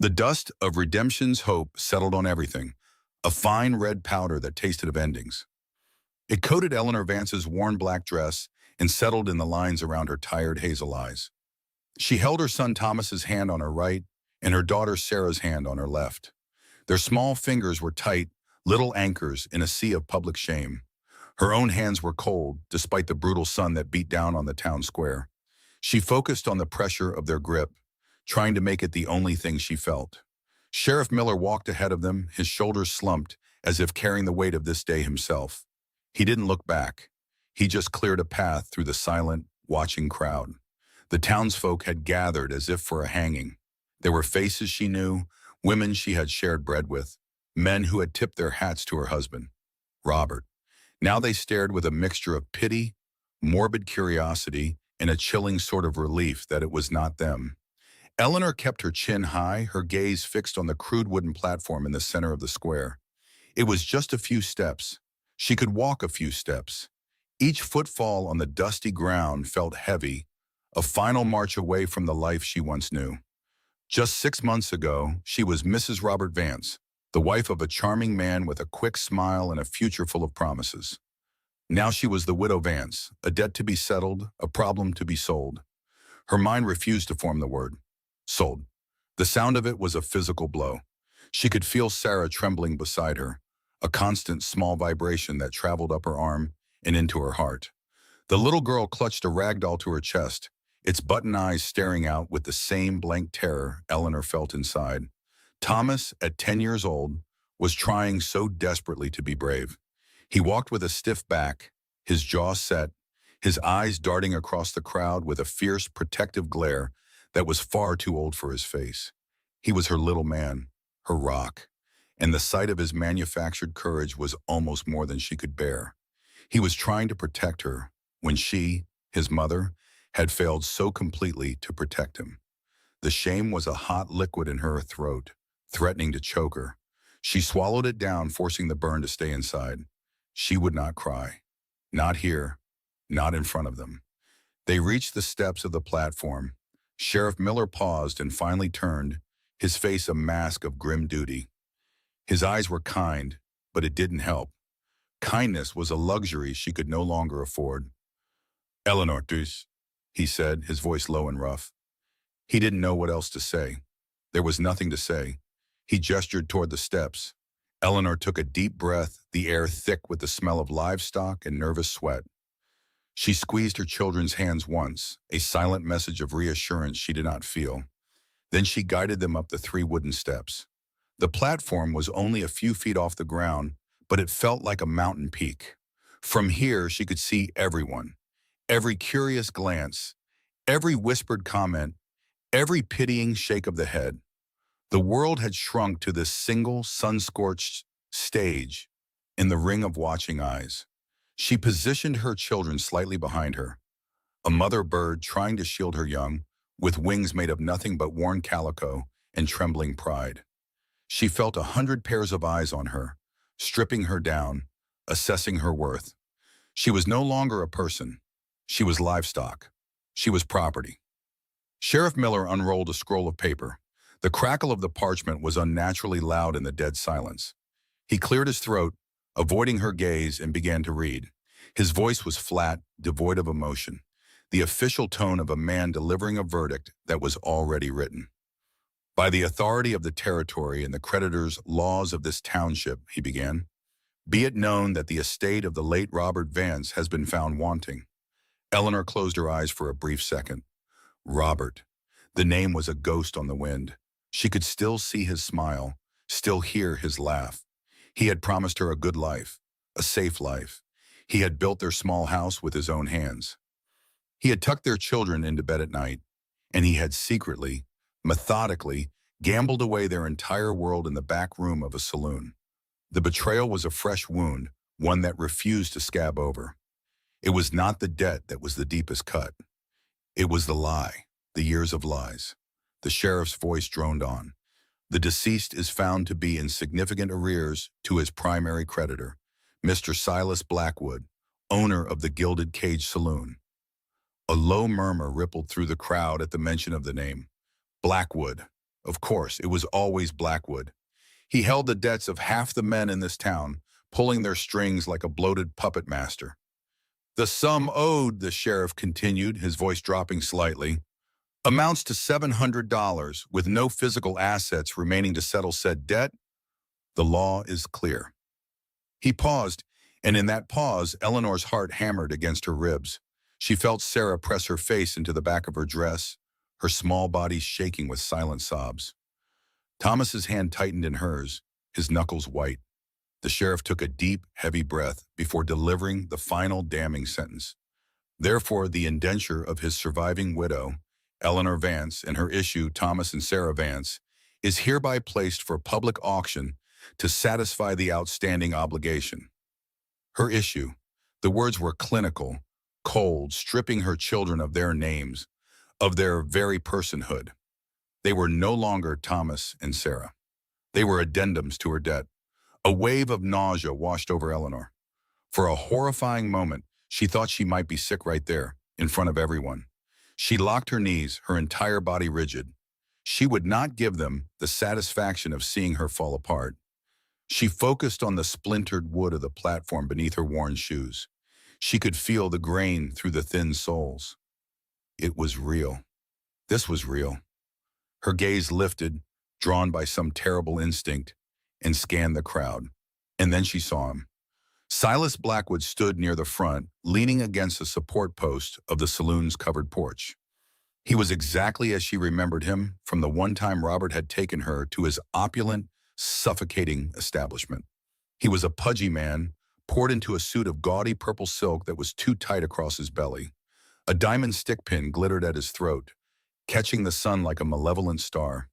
The dust of redemption's hope settled on everything, a fine red powder that tasted of endings. It coated Eleanor Vance's worn black dress and settled in the lines around her tired hazel eyes. She held her son Thomas's hand on her right and her daughter Sarah's hand on her left. Their small fingers were tight, little anchors in a sea of public shame. Her own hands were cold, despite the brutal sun that beat down on the town square. She focused on the pressure of their grip, trying to make it the only thing she felt. Sheriff Miller walked ahead of them, his shoulders slumped, as if carrying the weight of this day himself. He didn't look back. He just cleared a path through the silent, watching crowd. The townsfolk had gathered as if for a hanging. There were faces she knew, women she had shared bread with, men who had tipped their hats to her husband, Robert. Now they stared with a mixture of pity, morbid curiosity, and a chilling sort of relief that it was not them. Eleanor kept her chin high, her gaze fixed on the crude wooden platform in the center of the square. It was just a few steps. She could walk a few steps. Each footfall on the dusty ground felt heavy, a final march away from the life she once knew. Just 6 months ago, she was Mrs. Robert Vance, the wife of a charming man with a quick smile and a future full of promises. Now she was the widow Vance, a debt to be settled, a problem to be sold. Her mind refused to form the word. Sold. The sound of it was a physical blow. She could feel Sarah trembling beside her, a constant small vibration that traveled up her arm and into her heart. The little girl clutched a rag doll to her chest, its button eyes staring out with the same blank terror Eleanor felt inside. Thomas, at 10 years old, was trying so desperately to be brave. He walked with a stiff back, his jaw set, his eyes darting across the crowd with a fierce, protective glare that was far too old for his face. He was her little man, her rock, and the sight of his manufactured courage was almost more than she could bear. He was trying to protect her when she, his mother, had failed so completely to protect him. The shame was a hot liquid in her throat, threatening to choke her. She swallowed it down, forcing the burn to stay inside. She would not cry. Not here, not in front of them. They reached the steps of the platform. Sheriff Miller paused and finally turned, his face a mask of grim duty. His eyes were kind, but it didn't help. Kindness was a luxury she could no longer afford. "Eleanor, he said, his voice low and rough. He didn't know what else to say. There was nothing to say. He gestured toward the steps. Eleanor took a deep breath, the air thick with the smell of livestock and nervous sweat. She squeezed her children's hands once, a silent message of reassurance she did not feel. Then she guided them up the 3 wooden steps. The platform was only a few feet off the ground, but it felt like a mountain peak. From here, she could see everyone, every curious glance, every whispered comment, every pitying shake of the head. The world had shrunk to this single, sun-scorched stage in the ring of watching eyes. She positioned her children slightly behind her, a mother bird trying to shield her young, with wings made of nothing but worn calico and trembling pride. She felt 100 pairs of eyes on her, stripping her down, assessing her worth. She was no longer a person. She was livestock. She was property. Sheriff Miller unrolled a scroll of paper. The crackle of the parchment was unnaturally loud in the dead silence. He cleared his throat, avoiding her gaze, and began to read. His voice was flat, devoid of emotion, the official tone of a man delivering a verdict that was already written. "By the authority of the territory and the creditors' laws of this township," he began, "be it known that the estate of the late Robert Vance has been found wanting." Eleanor closed her eyes for a brief second. Robert. The name was a ghost on the wind. She could still see his smile, still hear his laugh. He had promised her a good life, a safe life. He had built their small house with his own hands. He had tucked their children into bed at night, and he had secretly, methodically, gambled away their entire world in the back room of a saloon. The betrayal was a fresh wound, one that refused to scab over. It was not the debt that was the deepest cut. It was the lie, the years of lies. The sheriff's voice droned on. The deceased is found to be in significant arrears to his primary creditor, Mr. Silas Blackwood, owner of the Gilded Cage Saloon. A low murmur rippled through the crowd at the mention of the name. Blackwood. Of course, it was always Blackwood. He held the debts of half the men in this town, pulling their strings like a bloated puppet master. The sum owed, the sheriff continued, his voice dropping slightly, amounts to $700, with no physical assets remaining to settle said debt. The law is clear. He paused, and in that pause, Eleanor's heart hammered against her ribs. She felt Sarah press her face into the back of her dress, her small body shaking with silent sobs. Thomas's hand tightened in hers, his knuckles white. The sheriff took a deep, heavy breath before delivering the final damning sentence. Therefore, the indenture of his surviving widow, Eleanor Vance, and her issue, Thomas and Sarah Vance, is hereby placed for public auction to satisfy the outstanding obligation. Her issue. The words were clinical, cold, stripping her children of their names, of their very personhood. They were no longer Thomas and Sarah. They were addendums to her debt. A wave of nausea washed over Eleanor. For a horrifying moment, she thought she might be sick right there, in front of everyone. She locked her knees, her entire body rigid. She would not give them the satisfaction of seeing her fall apart. She focused on the splintered wood of the platform beneath her worn shoes. She could feel the grain through the thin soles. It was real. This was real. Her gaze lifted, drawn by some terrible instinct, and scanned the crowd. And then she saw him. Silas Blackwood stood near the front, leaning against a support post of the saloon's covered porch. He was exactly as she remembered him from the one time Robert had taken her to his opulent, suffocating establishment. He was a pudgy man, poured into a suit of gaudy purple silk that was too tight across his belly. A diamond stick pin glittered at his throat, catching the sun like a malevolent star.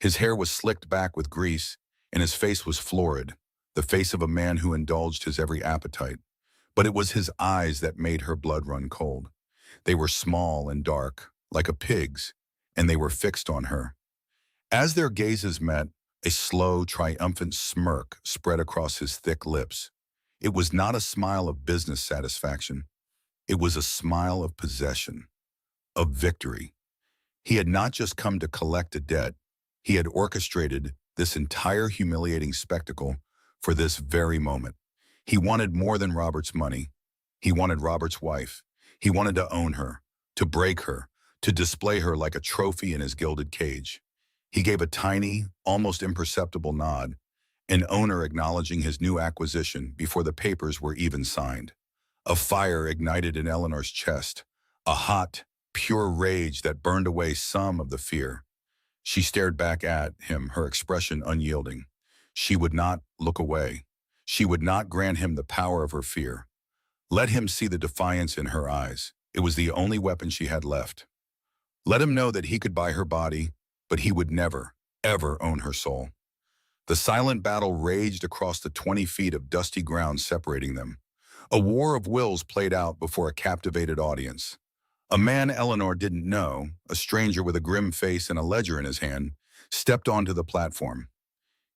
His hair was slicked back with grease, and his face was florid, the face of a man who indulged his every appetite. But it was his eyes that made her blood run cold. They were small and dark, like a pig's, and they were fixed on her. As their gazes met, a slow, triumphant smirk spread across his thick lips. It was not a smile of business satisfaction. It was a smile of possession, of victory. He had not just come to collect a debt. He had orchestrated this entire humiliating spectacle for this very moment. He wanted more than Robert's money. He wanted Robert's wife. He wanted to own her, to break her, to display her like a trophy in his gilded cage. He gave a tiny, almost imperceptible nod, an owner acknowledging his new acquisition before the papers were even signed. A fire ignited in Eleanor's chest, a hot, pure rage that burned away some of the fear. She stared back at him, her expression unyielding. She would not look away. She would not grant him the power of her fear. Let him see the defiance in her eyes. It was the only weapon she had left. Let him know that he could buy her body, but he would never, ever own her soul. The silent battle raged across the 20 feet of dusty ground separating them. A war of wills played out before a captivated audience. A man Eleanor didn't know, a stranger with a grim face and a ledger in his hand, stepped onto the platform.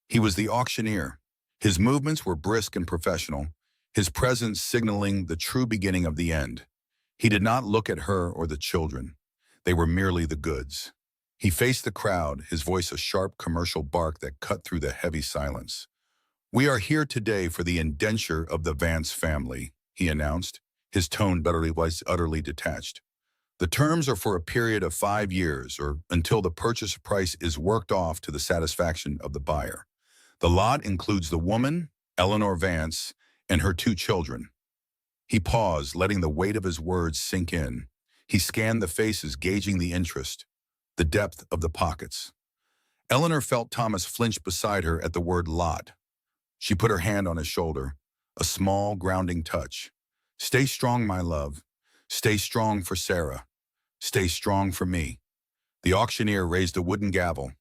He was the auctioneer. His movements were brisk and professional, his presence signaling the true beginning of the end. He did not look at her or the children. They were merely the goods. He faced the crowd, his voice a sharp commercial bark that cut through the heavy silence. "We are here today for the indenture of the Vance family," he announced, his tone utterly detached. "The terms are for a period of 5 years, or until the purchase price is worked off to the satisfaction of the buyer. The lot includes the woman, Eleanor Vance, and her 2 children." He paused, letting the weight of his words sink in. He scanned the faces, gauging the interest, the depth of the pockets. Eleanor felt Thomas flinch beside her at the word lot. She put her hand on his shoulder, a small, grounding touch. "Stay strong, my love. Stay strong for Sarah. Stay strong for me." The auctioneer raised a wooden gavel.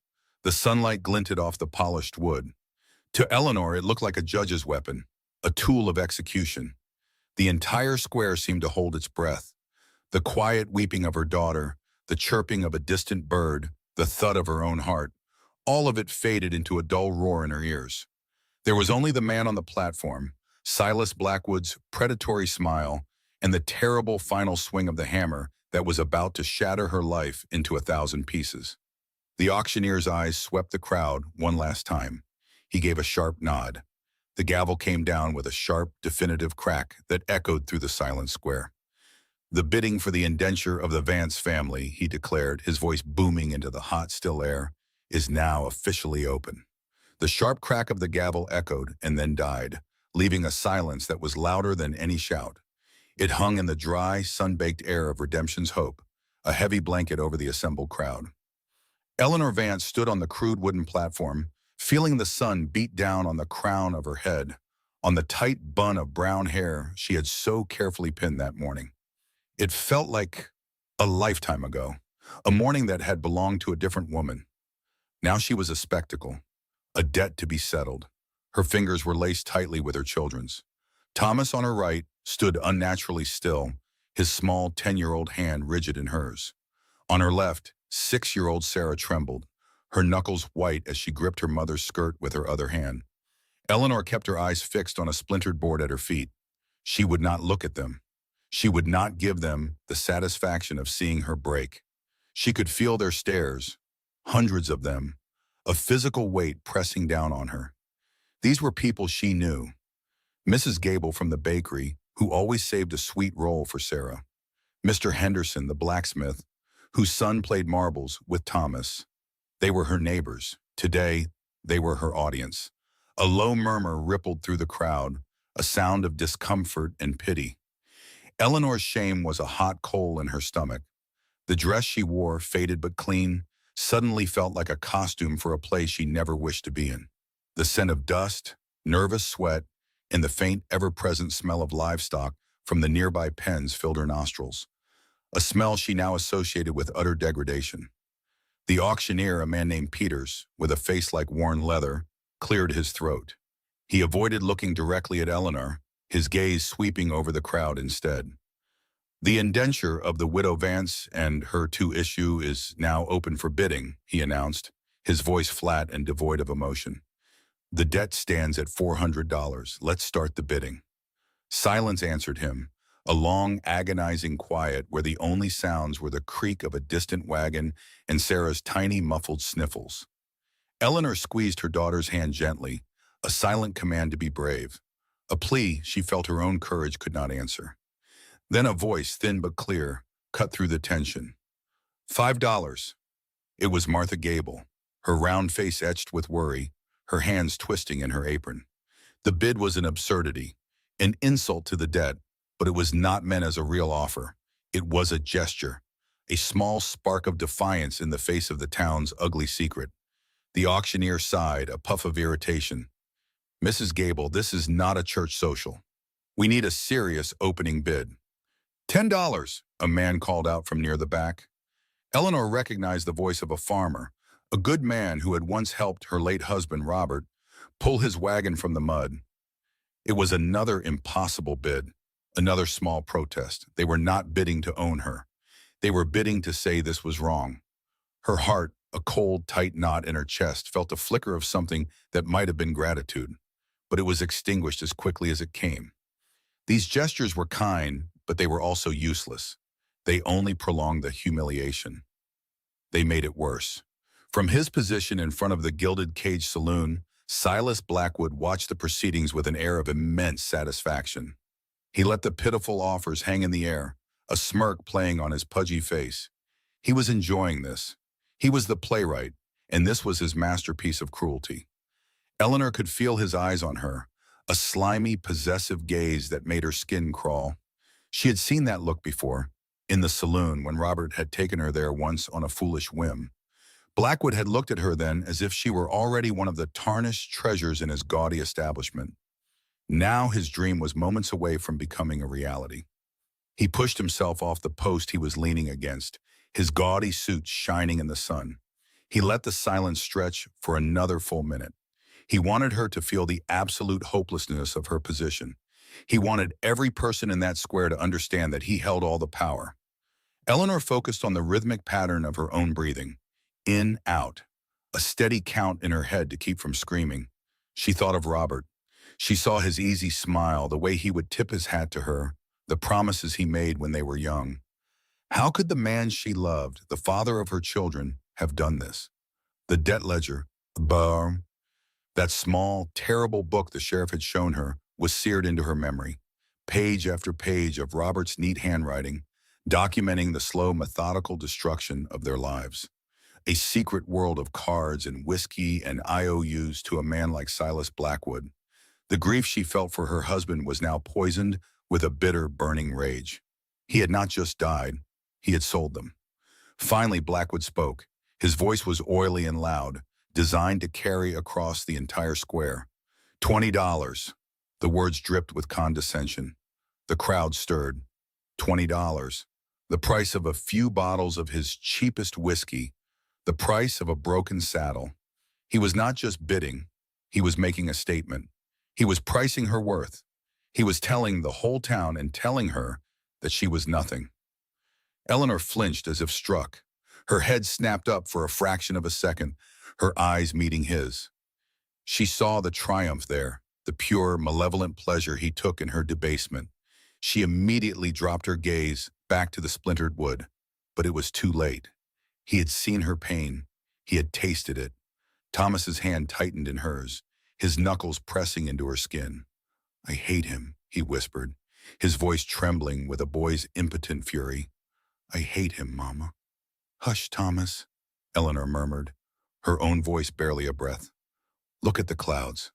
The sunlight glinted off the polished wood. To Eleanor, it looked like a judge's weapon, a tool of execution. The entire square seemed to hold its breath. The quiet weeping of her daughter, the chirping of a distant bird, the thud of her own heart, all of it faded into a dull roar in her ears. There was only the man on the platform, Silas Blackwood's predatory smile, and the terrible final swing of the hammer that was about to shatter her life into 1,000 pieces. The auctioneer's eyes swept the crowd one last time. He gave a sharp nod. The gavel came down with a sharp, definitive crack that echoed through the silent square. The bidding for the indenture of the Vance family, he declared, his voice booming into the hot, still air, is now officially open. The sharp crack of the gavel echoed and then died, leaving a silence that was louder than any shout. It hung in the dry, sun-baked air of redemption's hope, a heavy blanket over the assembled crowd. Eleanor Vance stood on the crude wooden platform, feeling the sun beat down on the crown of her head, on the tight bun of brown hair she had so carefully pinned that morning. It felt like a lifetime ago, a morning that had belonged to a different woman. Now she was a spectacle, a debt to be settled. Her fingers were laced tightly with her children's. Thomas on her right stood unnaturally still, his small 10-year-old hand rigid in hers. On her left, 6-year-old Sarah trembled, her knuckles white as she gripped her mother's skirt with her other hand. Eleanor kept her eyes fixed on a splintered board at her feet. She would not look at them. She would not give them the satisfaction of seeing her break. She could feel their stares, hundreds of them, a physical weight pressing down on her. These were people she knew. Mrs. Gable from the bakery, who always saved a sweet roll for Sarah. Mr. Henderson, the blacksmith, whose son played marbles with Thomas. They were her neighbors. Today, they were her audience. A low murmur rippled through the crowd, a sound of discomfort and pity. Eleanor's shame was a hot coal in her stomach. The dress she wore, faded but clean, suddenly felt like a costume for a place she never wished to be in. The scent of dust, nervous sweat, and the faint, ever-present smell of livestock from the nearby pens filled her nostrils, a smell she now associated with utter degradation. The auctioneer, a man named Peters, with a face like worn leather, cleared his throat. He avoided looking directly at Eleanor, his gaze sweeping over the crowd instead. The indenture of the widow Vance and her issue is now open for bidding, he announced, his voice flat and devoid of emotion. The debt stands at $400. Let's start the bidding. Silence answered him, a long, agonizing quiet where the only sounds were the creak of a distant wagon and Sarah's tiny, muffled sniffles. Eleanor squeezed her daughter's hand gently, a silent command to be brave, a plea she felt her own courage could not answer. Then a voice, thin but clear, cut through the tension. $5. It was Martha Gable, her round face etched with worry, her hands twisting in her apron. The bid was an absurdity, an insult to the debt, but it was not meant as a real offer. It was a gesture, a small spark of defiance in the face of the town's ugly secret. The auctioneer sighed, a puff of irritation. Mrs. Gable, this is not a church social. We need a serious opening bid. $10, a man called out from near the back. Eleanor recognized the voice of a farmer, a good man who had once helped her late husband, Robert, pull his wagon from the mud. It was another impossible bid, another small protest. They were not bidding to own her. They were bidding to say this was wrong. Her heart, a cold, tight knot in her chest, felt a flicker of something that might have been gratitude, but it was extinguished as quickly as it came. These gestures were kind, but they were also useless. They only prolonged the humiliation. They made it worse. From his position in front of the gilded cage saloon, Silas Blackwood watched the proceedings with an air of immense satisfaction. He let the pitiful offers hang in the air, a smirk playing on his pudgy face. He was enjoying this. He was the playwright, and this was his masterpiece of cruelty. Eleanor could feel his eyes on her, a slimy, possessive gaze that made her skin crawl. She had seen that look before, in the saloon when Robert had taken her there once on a foolish whim. Blackwood had looked at her then as if she were already one of the tarnished treasures in his gaudy establishment. Now his dream was moments away from becoming a reality. He pushed himself off the post he was leaning against, his gaudy suit shining in the sun. He let the silence stretch for another full minute. He wanted her to feel the absolute hopelessness of her position. He wanted every person in that square to understand that he held all the power. Eleanor focused on the rhythmic pattern of her own breathing. In, out. A steady count in her head to keep from screaming. She thought of Robert. She saw his easy smile, the way he would tip his hat to her, the promises he made when they were young. How could the man she loved, the father of her children, have done this? The debt ledger, bar, that small, terrible book the sheriff had shown her, was seared into her memory. Page after page of Robert's neat handwriting, documenting the slow, methodical destruction of their lives. A secret world of cards and whiskey and IOUs to a man like Silas Blackwood. The grief she felt for her husband was now poisoned with a bitter, burning rage. He had not just died, he had sold them. Finally, Blackwood spoke. His voice was oily and loud, designed to carry across the entire square. $20. The words dripped with condescension. The crowd stirred. $20. The price of a few bottles of his cheapest whiskey. The price of a broken saddle. He was not just bidding. He was making a statement. He was pricing her worth. He was telling the whole town and telling her that she was nothing. Eleanor flinched as if struck. Her head snapped up for a fraction of a second, her eyes meeting his. She saw the triumph there, the pure, malevolent pleasure he took in her debasement. She immediately dropped her gaze back to the splintered wood, but it was too late. He had seen her pain. He had tasted it. Thomas's hand tightened in hers, his knuckles pressing into her skin. "I hate him," he whispered, his voice trembling with a boy's impotent fury. "I hate him, Mama." "Hush, Thomas," Eleanor murmured, her own voice barely a breath. "Look at the clouds.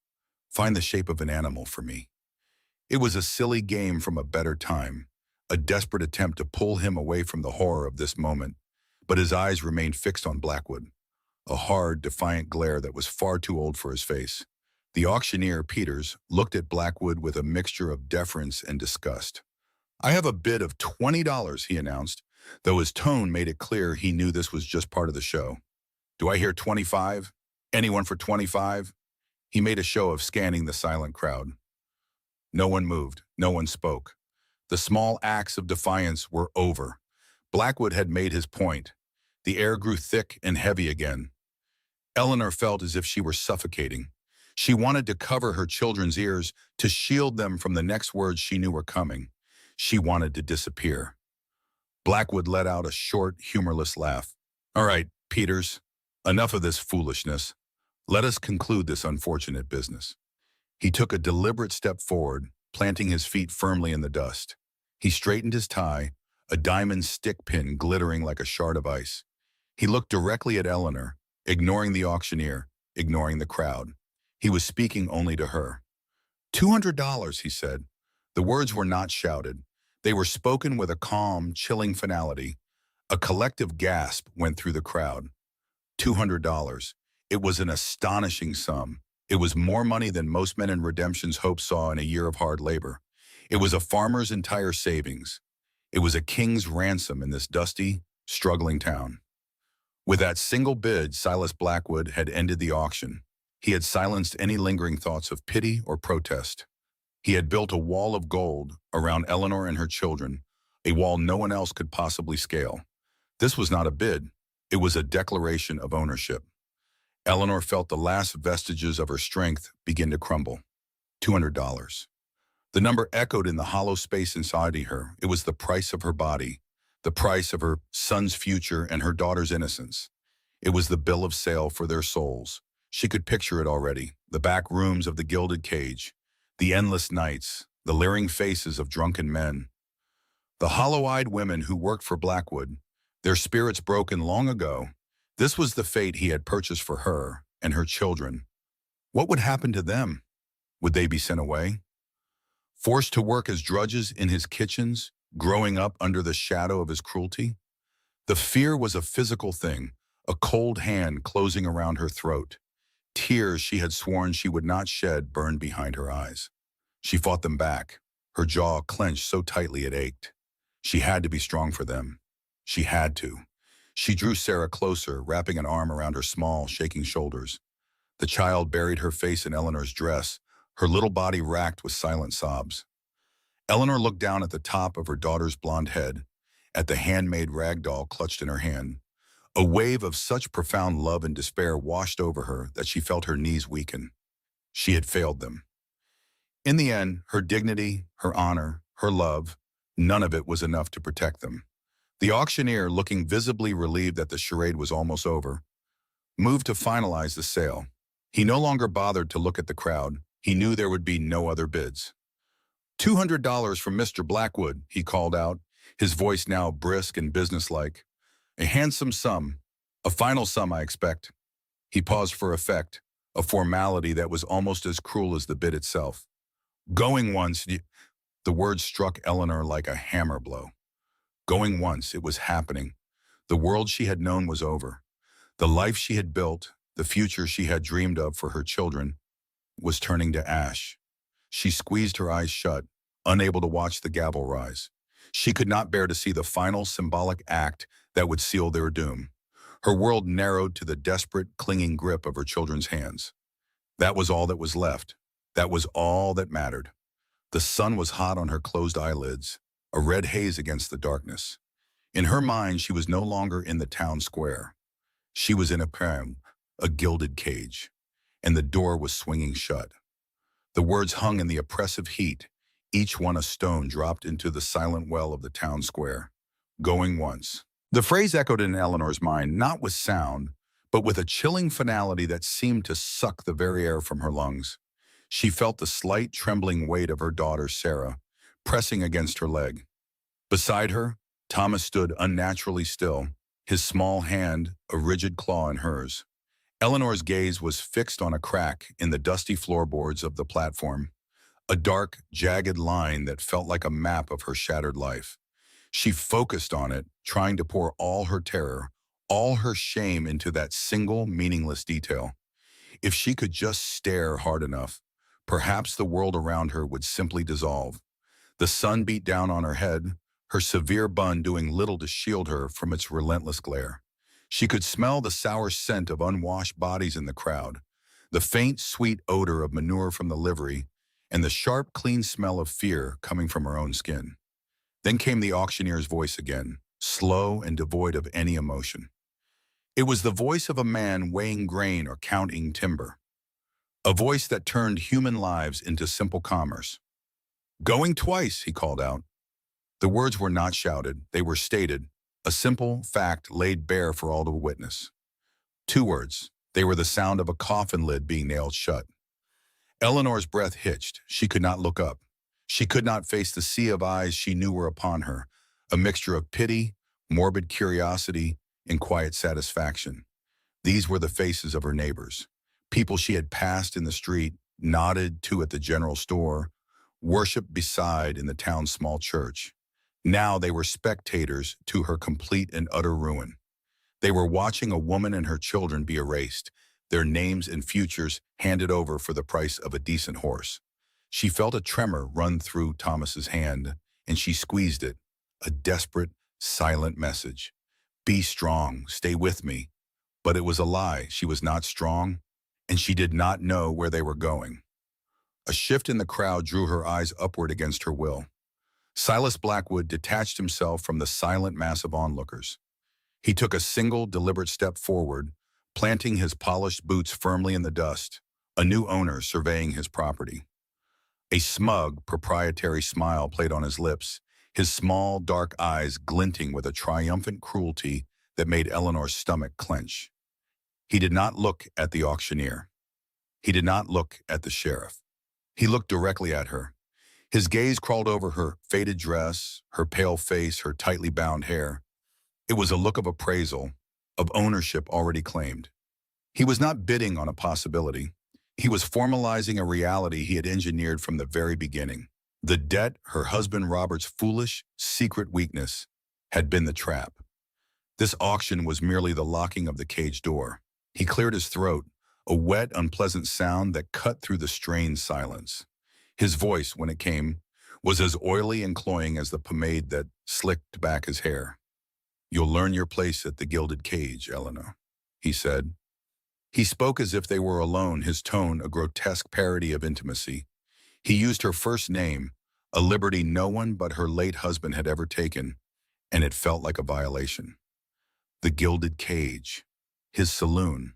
Find the shape of an animal for me." It was a silly game from a better time, a desperate attempt to pull him away from the horror of this moment, but his eyes remained fixed on Blackwood, a hard, defiant glare that was far too old for his face. The auctioneer, Peters, looked at Blackwood with a mixture of deference and disgust. "I have a bid of $20, he announced, though his tone made it clear he knew this was just part of the show. "Do I hear 25? Anyone for 25? He made a show of scanning the silent crowd. No one moved, no one spoke. The small acts of defiance were over. Blackwood had made his point. The air grew thick and heavy again. Eleanor felt as if she were suffocating. She wanted to cover her children's ears to shield them from the next words she knew were coming. She wanted to disappear. Blackwood let out a short, humorless laugh. "All right, Peters, enough of this foolishness. Let us conclude this unfortunate business." He took a deliberate step forward, planting his feet firmly in the dust. He straightened his tie, a diamond stick pin glittering like a shard of ice. He looked directly at Eleanor, ignoring the auctioneer, ignoring the crowd. He was speaking only to her. $200, he said. The words were not shouted. They were spoken with a calm, chilling finality. A collective gasp went through the crowd. $200. It was an astonishing sum. It was more money than most men in Redemption's Hope saw in a year of hard labor. It was a farmer's entire savings. It was a king's ransom in this dusty, struggling town. With that single bid, Silas Blackwood had ended the auction. He had silenced any lingering thoughts of pity or protest. He had built a wall of gold around Eleanor and her children, a wall no one else could possibly scale. This was not a bid. It was a declaration of ownership. Eleanor felt the last vestiges of her strength begin to crumble. $200. The number echoed in the hollow space inside her. It was the price of her body, the price of her son's future and her daughter's innocence. It was the bill of sale for their souls. She could picture it already, the back rooms of the gilded cage, the endless nights, the leering faces of drunken men. The hollow-eyed women who worked for Blackwood, their spirits broken long ago. This was the fate he had purchased for her and her children. What would happen to them? Would they be sent away? Forced to work as drudges in his kitchens, growing up under the shadow of his cruelty? The fear was a physical thing, a cold hand closing around her throat. Tears she had sworn she would not shed burned behind her eyes. She fought them back, her jaw clenched so tightly it ached. She had to be strong for them. She had to. She drew Sarah closer, wrapping an arm around her small, shaking shoulders. The child buried her face in Eleanor's dress, her little body racked with silent sobs. Eleanor looked down at the top of her daughter's blonde head, at the handmade rag doll clutched in her hand. A wave of such profound love and despair washed over her that she felt her knees weaken. She had failed them. In the end, her dignity, her honor, her love, none of it was enough to protect them. The auctioneer, looking visibly relieved that the charade was almost over, moved to finalize the sale. He no longer bothered to look at the crowd. He knew there would be no other bids. $200 from Mr. Blackwood, he called out, his voice now brisk and businesslike. A handsome sum. A final sum, I expect. He paused for effect, a formality that was almost as cruel as the bid itself. Going once, the word struck Eleanor like a hammer blow. Going once, it was happening. The world she had known was over. The life she had built, the future she had dreamed of for her children, was turning to ash. She squeezed her eyes shut, unable to watch the gavel rise. She could not bear to see the final symbolic act that would seal their doom. Her world narrowed to the desperate, clinging grip of her children's hands. That was all that was left. That was all that mattered. The sun was hot on her closed eyelids, a red haze against the darkness. In her mind, she was no longer in the town square. She was in a gilded cage, and the door was swinging shut. The words hung in the oppressive heat, each one a stone dropped into the silent well of the town square. Going once. The phrase echoed in Eleanor's mind, not with sound, but with a chilling finality that seemed to suck the very air from her lungs. She felt the slight, trembling weight of her daughter, Sarah, pressing against her leg. Beside her, Thomas stood unnaturally still, his small hand a rigid claw in hers. Eleanor's gaze was fixed on a crack in the dusty floorboards of the platform, a dark, jagged line that felt like a map of her shattered life. She focused on it, trying to pour all her terror, all her shame into that single, meaningless detail. If she could just stare hard enough, perhaps the world around her would simply dissolve. The sun beat down on her head, her severe bun doing little to shield her from its relentless glare. She could smell the sour scent of unwashed bodies in the crowd, the faint, sweet odor of manure from the livery, and the sharp, clean smell of fear coming from her own skin. Then came the auctioneer's voice again, slow and devoid of any emotion. It was the voice of a man weighing grain or counting timber, a voice that turned human lives into simple commerce. "Going twice," he called out. The words were not shouted, they were stated, a simple fact laid bare for all to witness. 2 words. They were the sound of a coffin lid being nailed shut. Eleanor's breath hitched. She could not look up. She could not face the sea of eyes she knew were upon her, a mixture of pity, morbid curiosity, and quiet satisfaction. These were the faces of her neighbors, people she had passed in the street, nodded to at the general store, worshipped beside in the town's small church. Now they were spectators to her complete and utter ruin. They were watching a woman and her children be erased, their names and futures handed over for the price of a decent horse. She felt a tremor run through Thomas's hand, and she squeezed it, a desperate, silent message. Be strong, stay with me. But it was a lie. She was not strong, and she did not know where they were going. A shift in the crowd drew her eyes upward against her will. Silas Blackwood detached himself from the silent mass of onlookers. He took a single, deliberate step forward, planting his polished boots firmly in the dust, a new owner surveying his property. A smug, proprietary smile played on his lips, his small, dark eyes glinting with a triumphant cruelty that made Eleanor's stomach clench. He did not look at the auctioneer. He did not look at the sheriff. He looked directly at her. His gaze crawled over her faded dress, her pale face, her tightly bound hair. It was a look of appraisal, of ownership already claimed. He was not bidding on a possibility. He was formalizing a reality he had engineered from the very beginning. The debt, her husband Robert's foolish, secret weakness, had been the trap. This auction was merely the locking of the cage door. He cleared his throat, a wet, unpleasant sound that cut through the strained silence. His voice, when it came, was as oily and cloying as the pomade that slicked back his hair. "You'll learn your place at the gilded cage, Eleanor," he said. He spoke as if they were alone, his tone a grotesque parody of intimacy. He used her first name, a liberty no one but her late husband had ever taken, and it felt like a violation. The gilded cage, his saloon,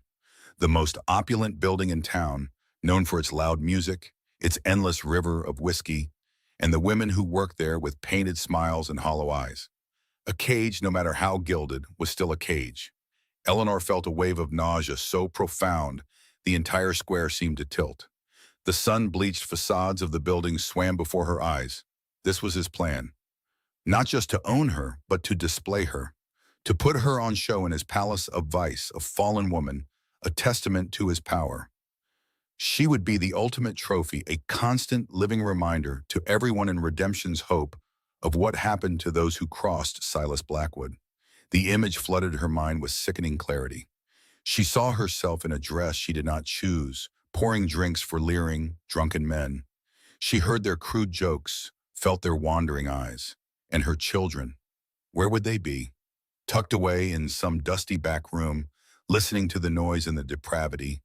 the most opulent building in town, known for its loud music, its endless river of whiskey, and the women who worked there with painted smiles and hollow eyes. A cage, no matter how gilded, was still a cage. Eleanor felt a wave of nausea so profound, the entire square seemed to tilt. The sun-bleached facades of the buildings swam before her eyes. This was his plan. Not just to own her, but to display her. To put her on show in his palace of vice, a fallen woman, a testament to his power. She would be the ultimate trophy, a constant living reminder to everyone in Redemption's hope of what happened to those who crossed Silas Blackwood. The image flooded her mind with sickening clarity. She saw herself in a dress she did not choose, pouring drinks for leering, drunken men. She heard their crude jokes, felt their wandering eyes. And her children, where would they be? Tucked away in some dusty back room, listening to the noise and the depravity,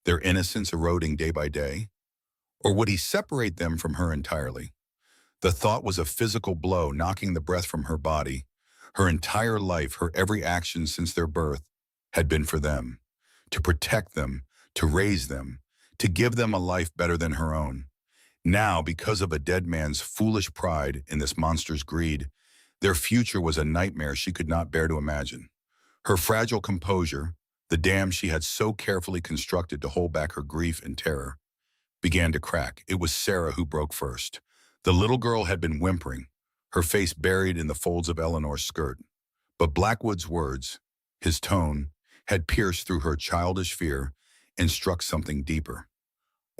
their innocence eroding day by day? Or would he separate them from her entirely? The thought was a physical blow, knocking the breath from her body. Her entire life, her every action since their birth, had been for them. To protect them, to raise them, to give them a life better than her own. Now, because of a dead man's foolish pride in this monster's greed, their future was a nightmare she could not bear to imagine. Her fragile composure, the dam she had so carefully constructed to hold back her grief and terror, began to crack. It was Sarah who broke first. The little girl had been whimpering, her face buried in the folds of Eleanor's skirt. But Blackwood's words, his tone, had pierced through her childish fear and struck something deeper.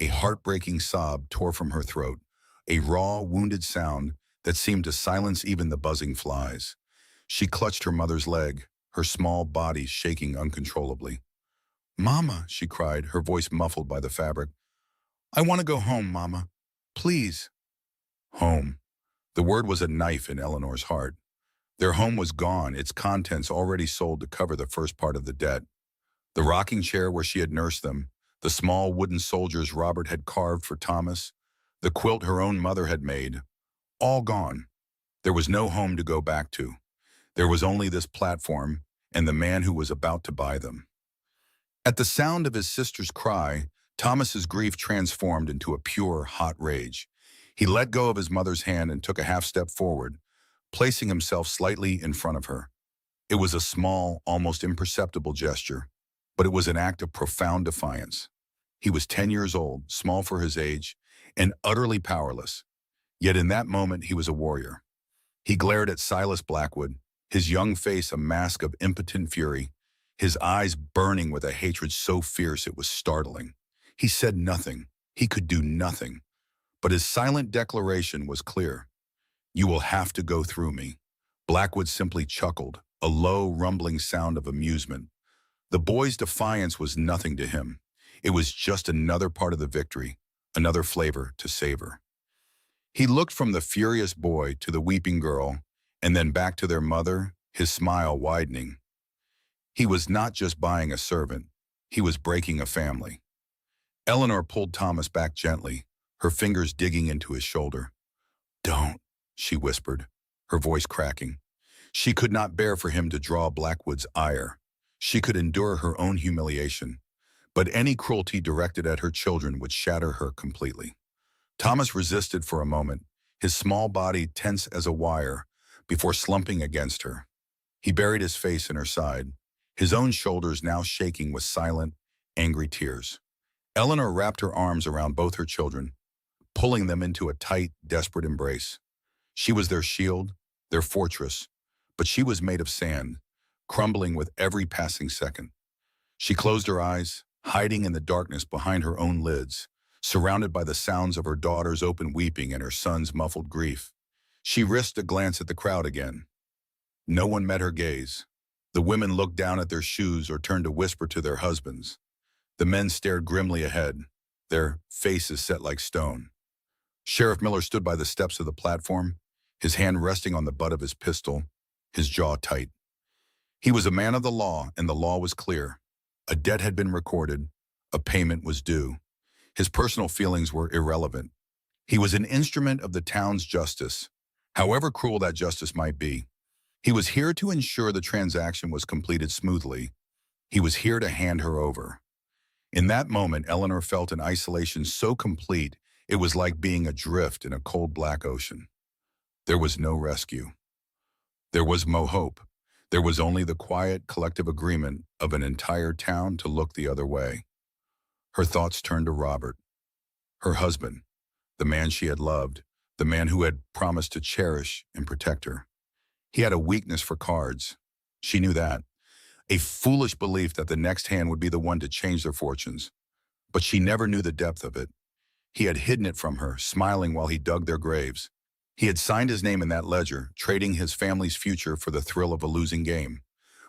A heartbreaking sob tore from her throat, a raw, wounded sound that seemed to silence even the buzzing flies. She clutched her mother's leg, her small body shaking uncontrollably. "Mama," she cried, her voice muffled by the fabric. "I want to go home, Mama. Please." Home. The word was a knife in Eleanor's heart. Their home was gone, its contents already sold to cover the first part of the debt. The rocking chair where she had nursed them, the small wooden soldiers Robert had carved for Thomas, the quilt her own mother had made, all gone. There was no home to go back to. There was only this platform and the man who was about to buy them. At the sound of his sister's cry, Thomas's grief transformed into a pure, hot rage. He let go of his mother's hand and took a half step forward, placing himself slightly in front of her. It was a small, almost imperceptible gesture, but it was an act of profound defiance. He was 10 years old, small for his age, and utterly powerless. Yet in that moment, he was a warrior. He glared at Silas Blackwood, his young face a mask of impotent fury, his eyes burning with a hatred so fierce it was startling. He said nothing. He could do nothing. But his silent declaration was clear. "You will have to go through me." Blackwood simply chuckled, a low, rumbling sound of amusement. The boy's defiance was nothing to him. It was just another part of the victory, another flavor to savor. He looked from the furious boy to the weeping girl, and then back to their mother, his smile widening. He was not just buying a servant, he was breaking a family. Eleanor pulled Thomas back gently, her fingers digging into his shoulder. "Don't," she whispered, her voice cracking. She could not bear for him to draw Blackwood's ire. She could endure her own humiliation, but any cruelty directed at her children would shatter her completely. Thomas resisted for a moment, his small body tense as a wire, before slumping against her. He buried his face in her side, his own shoulders now shaking with silent, angry tears. Eleanor wrapped her arms around both her children, pulling them into a tight, desperate embrace. She was their shield, their fortress, but she was made of sand, crumbling with every passing second. She closed her eyes, hiding in the darkness behind her own lids, surrounded by the sounds of her daughter's open weeping and her son's muffled grief. She risked a glance at the crowd again. No one met her gaze. The women looked down at their shoes or turned to whisper to their husbands. The men stared grimly ahead, their faces set like stone. Sheriff Miller stood by the steps of the platform, his hand resting on the butt of his pistol, his jaw tight. He was a man of the law, and the law was clear. A debt had been recorded, a payment was due. His personal feelings were irrelevant. He was an instrument of the town's justice, however cruel that justice might be. He was here to ensure the transaction was completed smoothly. He was here to hand her over. In that moment, Eleanor felt an isolation so complete, it was like being adrift in a cold black ocean. There was no rescue. There was no hope. There was only the quiet, collective agreement of an entire town to look the other way. Her thoughts turned to Robert, her husband, the man she had loved, the man who had promised to cherish and protect her. He had a weakness for cards. She knew that. A foolish belief that the next hand would be the one to change their fortunes. But she never knew the depth of it. He had hidden it from her, smiling while he dug their graves. He had signed his name in that ledger, trading his family's future for the thrill of a losing game.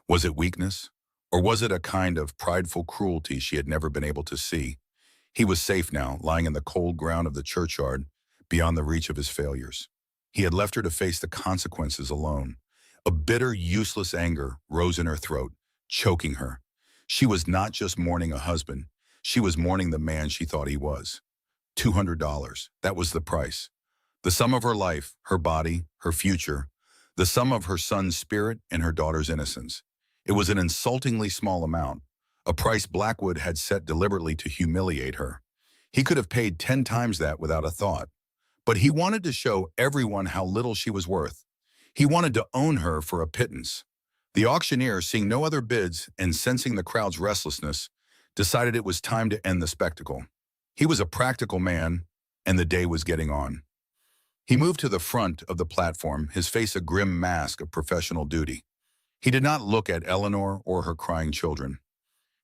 Was it weakness? Or was it a kind of prideful cruelty she had never been able to see? He was safe now, lying in the cold ground of the churchyard, beyond the reach of his failures. He had left her to face the consequences alone. A bitter, useless anger rose in her throat, choking her. She was not just mourning a husband. She was mourning the man she thought he was. $200. That was the price. The sum of her life, her body, her future. The sum of her son's spirit and her daughter's innocence. It was an insultingly small amount, a price Blackwood had set deliberately to humiliate her. He could have paid 10 times that without a thought. But he wanted to show everyone how little she was worth. He wanted to own her for a pittance. The auctioneer, seeing no other bids and sensing the crowd's restlessness, decided it was time to end the spectacle. He was a practical man, and the day was getting on. He moved to the front of the platform, his face a grim mask of professional duty. He did not look at Eleanor or her crying children.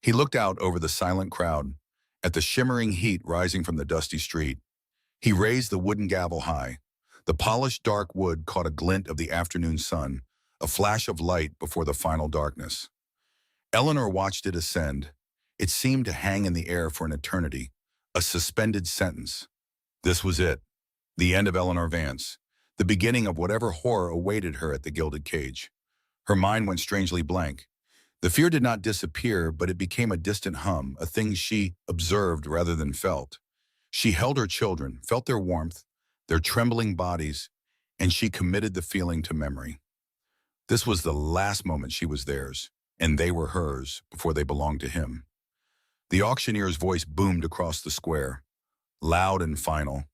He looked out over the silent crowd, at the shimmering heat rising from the dusty street. He raised the wooden gavel high. The polished dark wood caught a glint of the afternoon sun, a flash of light before the final darkness. Eleanor watched it ascend. It seemed to hang in the air for an eternity, a suspended sentence. This was it, the end of Eleanor Vance, the beginning of whatever horror awaited her at the gilded cage. Her mind went strangely blank. The fear did not disappear, but it became a distant hum, a thing she observed rather than felt. She held her children, felt their warmth, their trembling bodies, and she committed the feeling to memory. This was the last moment she was theirs, and they were hers before they belonged to him. The auctioneer's voice boomed across the square, loud and final,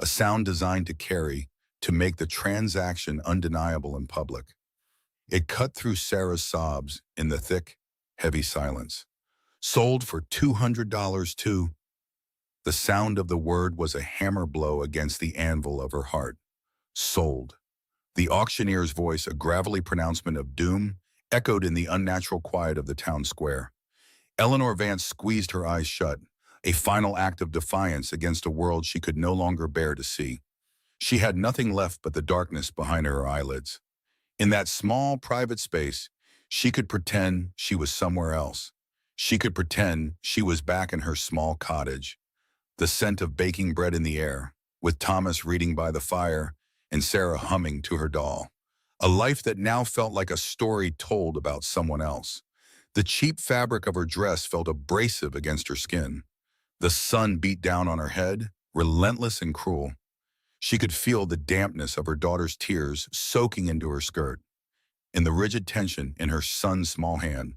a sound designed to carry, to make the transaction undeniable in public. It cut through Sarah's sobs in the thick, heavy silence. Sold for $200 to... The sound of the word was a hammer blow against the anvil of her heart. Sold. The auctioneer's voice, a gravelly pronouncement of doom, echoed in the unnatural quiet of the town square. Eleanor Vance squeezed her eyes shut, a final act of defiance against a world she could no longer bear to see. She had nothing left but the darkness behind her eyelids. In that small, private space, she could pretend she was somewhere else. She could pretend she was back in her small cottage, the scent of baking bread in the air, with Thomas reading by the fire and Sarah humming to her doll. A life that now felt like a story told about someone else. The cheap fabric of her dress felt abrasive against her skin. The sun beat down on her head, relentless and cruel. She could feel the dampness of her daughter's tears soaking into her skirt, in the rigid tension in her son's small hand.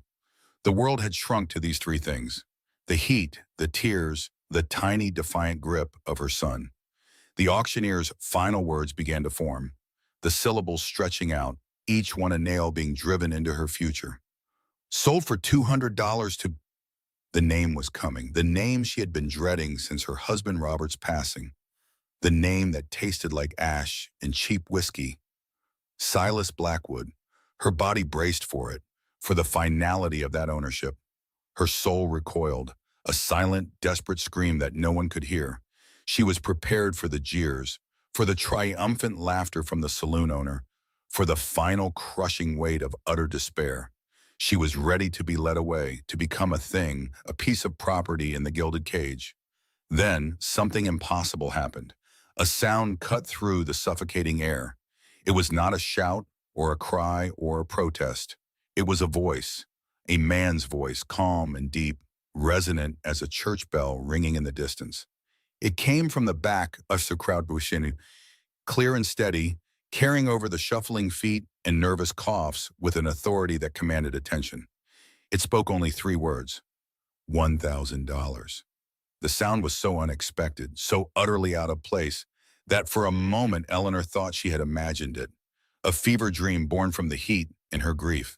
The world had shrunk to these three things: the heat, the tears, the tiny, defiant grip of her son. The auctioneer's final words began to form, the syllables stretching out, each one a nail being driven into her future. Sold for $200 to... The name was coming, the name she had been dreading since her husband Robert's passing. The name that tasted like ash and cheap whiskey. Silas Blackwood. Her body braced for it, for the finality of that ownership. Her soul recoiled, a silent, desperate scream that no one could hear. She was prepared for the jeers, for the triumphant laughter from the saloon owner, for the final crushing weight of utter despair. She was ready to be led away, to become a thing, a piece of property in the gilded cage. Then, something impossible happened. A sound cut through the suffocating air. It was not a shout, or a cry, or a protest. It was a voice, a man's voice, calm and deep, resonant as a church bell ringing in the distance. It came from the back of the crowd, clear and steady, carrying over the shuffling feet and nervous coughs with an authority that commanded attention. It spoke only three words: $1,000. The sound was so unexpected, so utterly out of place, that for a moment Eleanor thought she had imagined it, a fever dream born from the heat and her grief.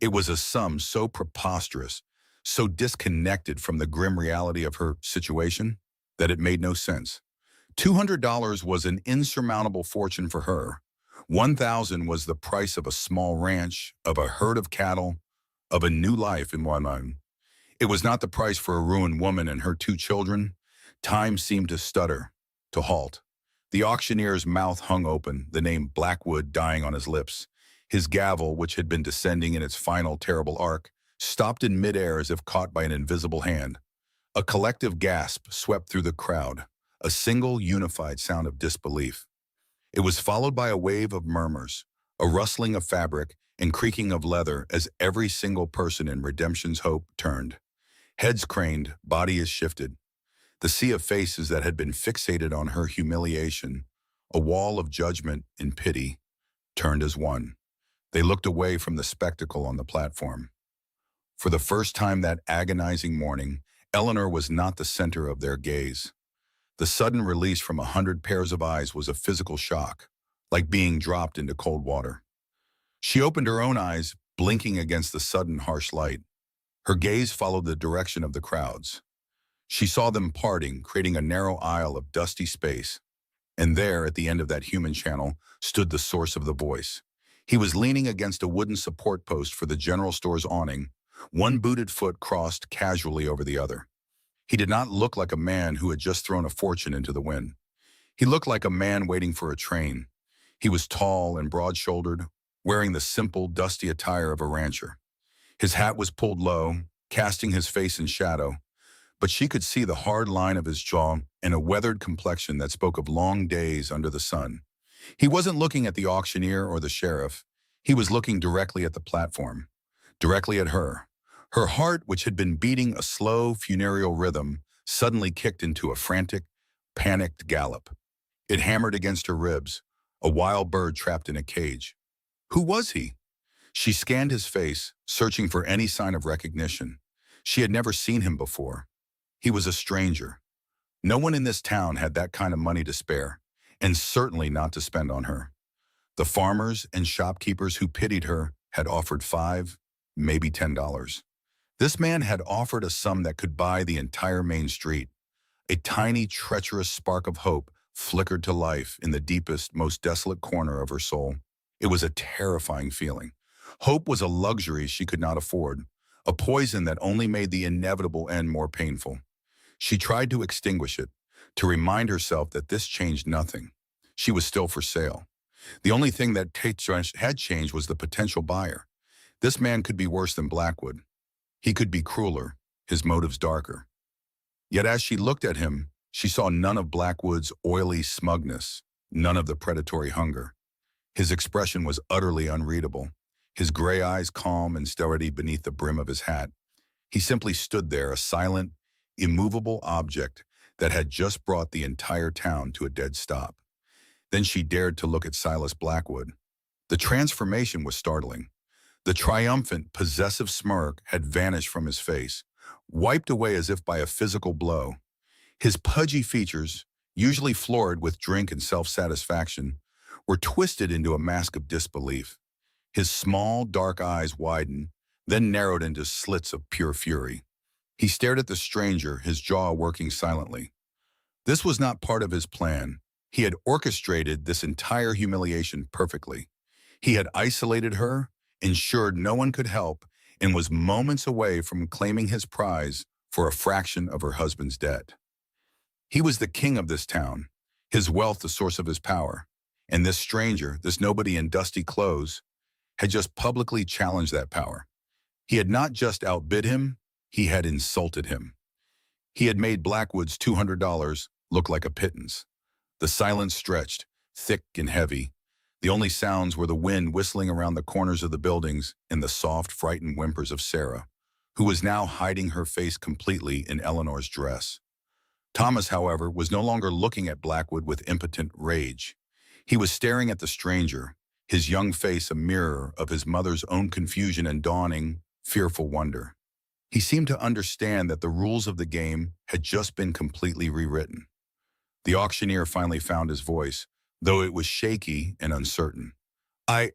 It was a sum so preposterous, so disconnected from the grim reality of her situation, that it made no sense. $200 was an insurmountable fortune for her. 1,000 was the price of a small ranch, of a herd of cattle, of a new life in one. It was not the price for a ruined woman and her two children. Time seemed to stutter, to halt. The auctioneer's mouth hung open, the name Blackwood dying on his lips. His gavel, which had been descending in its final terrible arc, stopped in midair as if caught by an invisible hand. A collective gasp swept through the crowd, a single unified sound of disbelief. It was followed by a wave of murmurs, a rustling of fabric and creaking of leather as every single person in Redemption's Hope turned. Heads craned, bodies shifted. The sea of faces that had been fixated on her humiliation, a wall of judgment and pity, turned as one. They looked away from the spectacle on the platform. For the first time that agonizing morning, Eleanor was not the center of their gaze. The sudden release from 100 pairs of eyes was a physical shock, like being dropped into cold water. She opened her own eyes, blinking against the sudden harsh light. Her gaze followed the direction of the crowds. She saw them parting, creating a narrow aisle of dusty space. And there, at the end of that human channel, stood the source of the voice. He was leaning against a wooden support post for the general store's awning, one booted foot crossed casually over the other. He did not look like a man who had just thrown a fortune into the wind. He looked like a man waiting for a train. He was tall and broad-shouldered, wearing the simple, dusty attire of a rancher. His hat was pulled low, casting his face in shadow, but she could see the hard line of his jaw and a weathered complexion that spoke of long days under the sun. He wasn't looking at the auctioneer or the sheriff. He was looking directly at the platform, directly at her. Her heart, which had been beating a slow, funereal rhythm, suddenly kicked into a frantic, panicked gallop. It hammered against her ribs, a wild bird trapped in a cage. Who was he? She scanned his face, searching for any sign of recognition. She had never seen him before. He was a stranger. No one in this town had that kind of money to spare, and certainly not to spend on her. The farmers and shopkeepers who pitied her had offered $5, maybe $10. This man had offered a sum that could buy the entire main street. A tiny, treacherous spark of hope flickered to life in the deepest, most desolate corner of her soul. It was a terrifying feeling. Hope was a luxury she could not afford, a poison that only made the inevitable end more painful. She tried to extinguish it, to remind herself that this changed nothing. She was still for sale. The only thing that had changed was the potential buyer. This man could be worse than Blackwood. He could be crueler, his motives darker. Yet as she looked at him, she saw none of Blackwood's oily smugness, none of the predatory hunger. His expression was utterly unreadable, his gray eyes calm and steady beneath the brim of his hat. He simply stood there, a silent, immovable object that had just brought the entire town to a dead stop. Then she dared to look at Silas Blackwood. The transformation was startling. The triumphant, possessive smirk had vanished from his face, wiped away as if by a physical blow. His pudgy features, usually florid with drink and self-satisfaction, were twisted into a mask of disbelief. His small, dark eyes widened, then narrowed into slits of pure fury. He stared at the stranger, his jaw working silently. This was not part of his plan. He had orchestrated this entire humiliation perfectly. He had isolated her, ensured no one could help, and was moments away from claiming his prize for a fraction of her husband's debt. He was the king of this town, his wealth the source of his power, and this stranger, this nobody in dusty clothes, had just publicly challenged that power. He had not just outbid him, he had insulted him. He had made Blackwood's $200 look like a pittance. The silence stretched, thick and heavy. The only sounds were the wind whistling around the corners of the buildings and the soft, frightened whimpers of Sarah, who was now hiding her face completely in Eleanor's dress. Thomas, however, was no longer looking at Blackwood with impotent rage. He was staring at the stranger, his young face a mirror of his mother's own confusion and dawning, fearful wonder. He seemed to understand that the rules of the game had just been completely rewritten. The auctioneer finally found his voice, though it was shaky and uncertain. I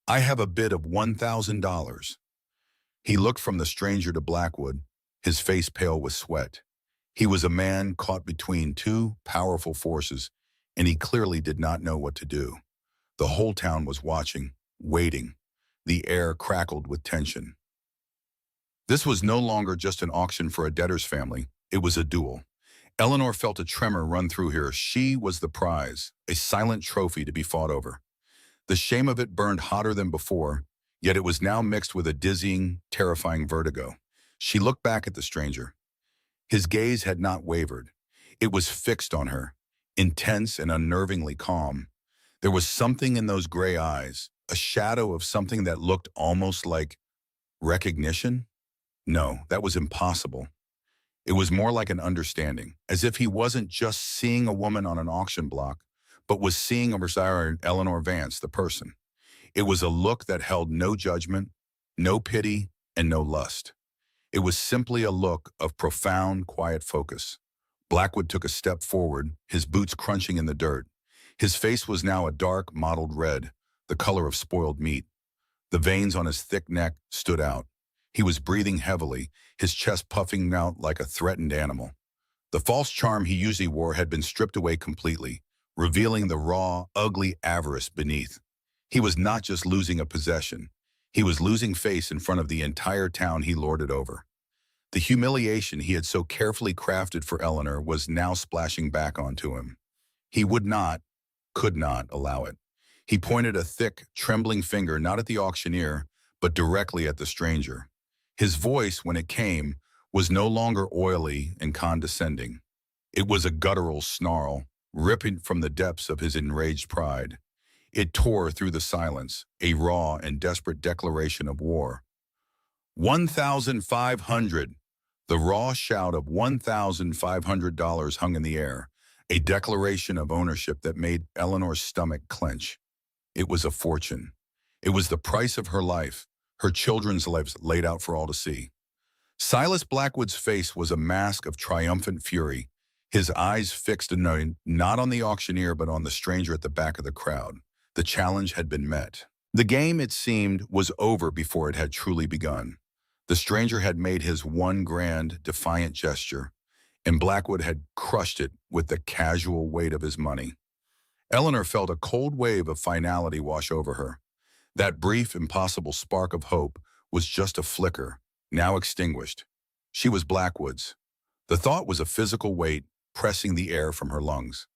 have a bid of $1,000. He looked from the stranger to Blackwood, his face pale with sweat. He was a man caught between two powerful forces, and he clearly did not know what to do. The whole town was watching, waiting. The air crackled with tension. This was no longer just an auction for a debtor's family. It was a duel. Eleanor felt a tremor run through her. She was the prize, a silent trophy to be fought over. The shame of it burned hotter than before, yet it was now mixed with a dizzying, terrifying vertigo. She looked back at the stranger. His gaze had not wavered. It was fixed on her, intense and unnervingly calm. There was something in those gray eyes, a shadow of something that looked almost like recognition. No, that was impossible. It was more like an understanding, as if he wasn't just seeing a woman on an auction block, but was seeing Eleanor Vance, the person. It was a look that held no judgment, no pity, and no lust. It was simply a look of profound, quiet focus. Blackwood took a step forward, his boots crunching in the dirt. His face was now a dark, mottled red, the color of spoiled meat. The veins on his thick neck stood out. He was breathing heavily, his chest puffing out like a threatened animal. The false charm he usually wore had been stripped away completely, revealing the raw, ugly avarice beneath. He was not just losing a possession. He was losing face in front of the entire town he lorded over. The humiliation he had so carefully crafted for Eleanor was now splashing back onto him. He could not allow it. He pointed a thick, trembling finger not at the auctioneer, but directly at the stranger. His voice, when it came, was no longer oily and condescending. It was a guttural snarl, ripping from the depths of his enraged pride. It tore through the silence, a raw and desperate declaration of war. 1,500! The raw shout of $1,500 hung in the air, a declaration of ownership that made Eleanor's stomach clench. It was a fortune. It was the price of her life, her children's lives laid out for all to see. Silas Blackwood's face was a mask of triumphant fury, his eyes fixed not on the auctioneer but on the stranger at the back of the crowd. The challenge had been met. The game, it seemed, was over before it had truly begun. The stranger had made his one grand, defiant gesture, and Blackwood had crushed it with the casual weight of his money. Eleanor felt a cold wave of finality wash over her. That brief, impossible spark of hope was just a flicker, now extinguished. She was Blackwood's. The thought was a physical weight pressing the air from her lungs.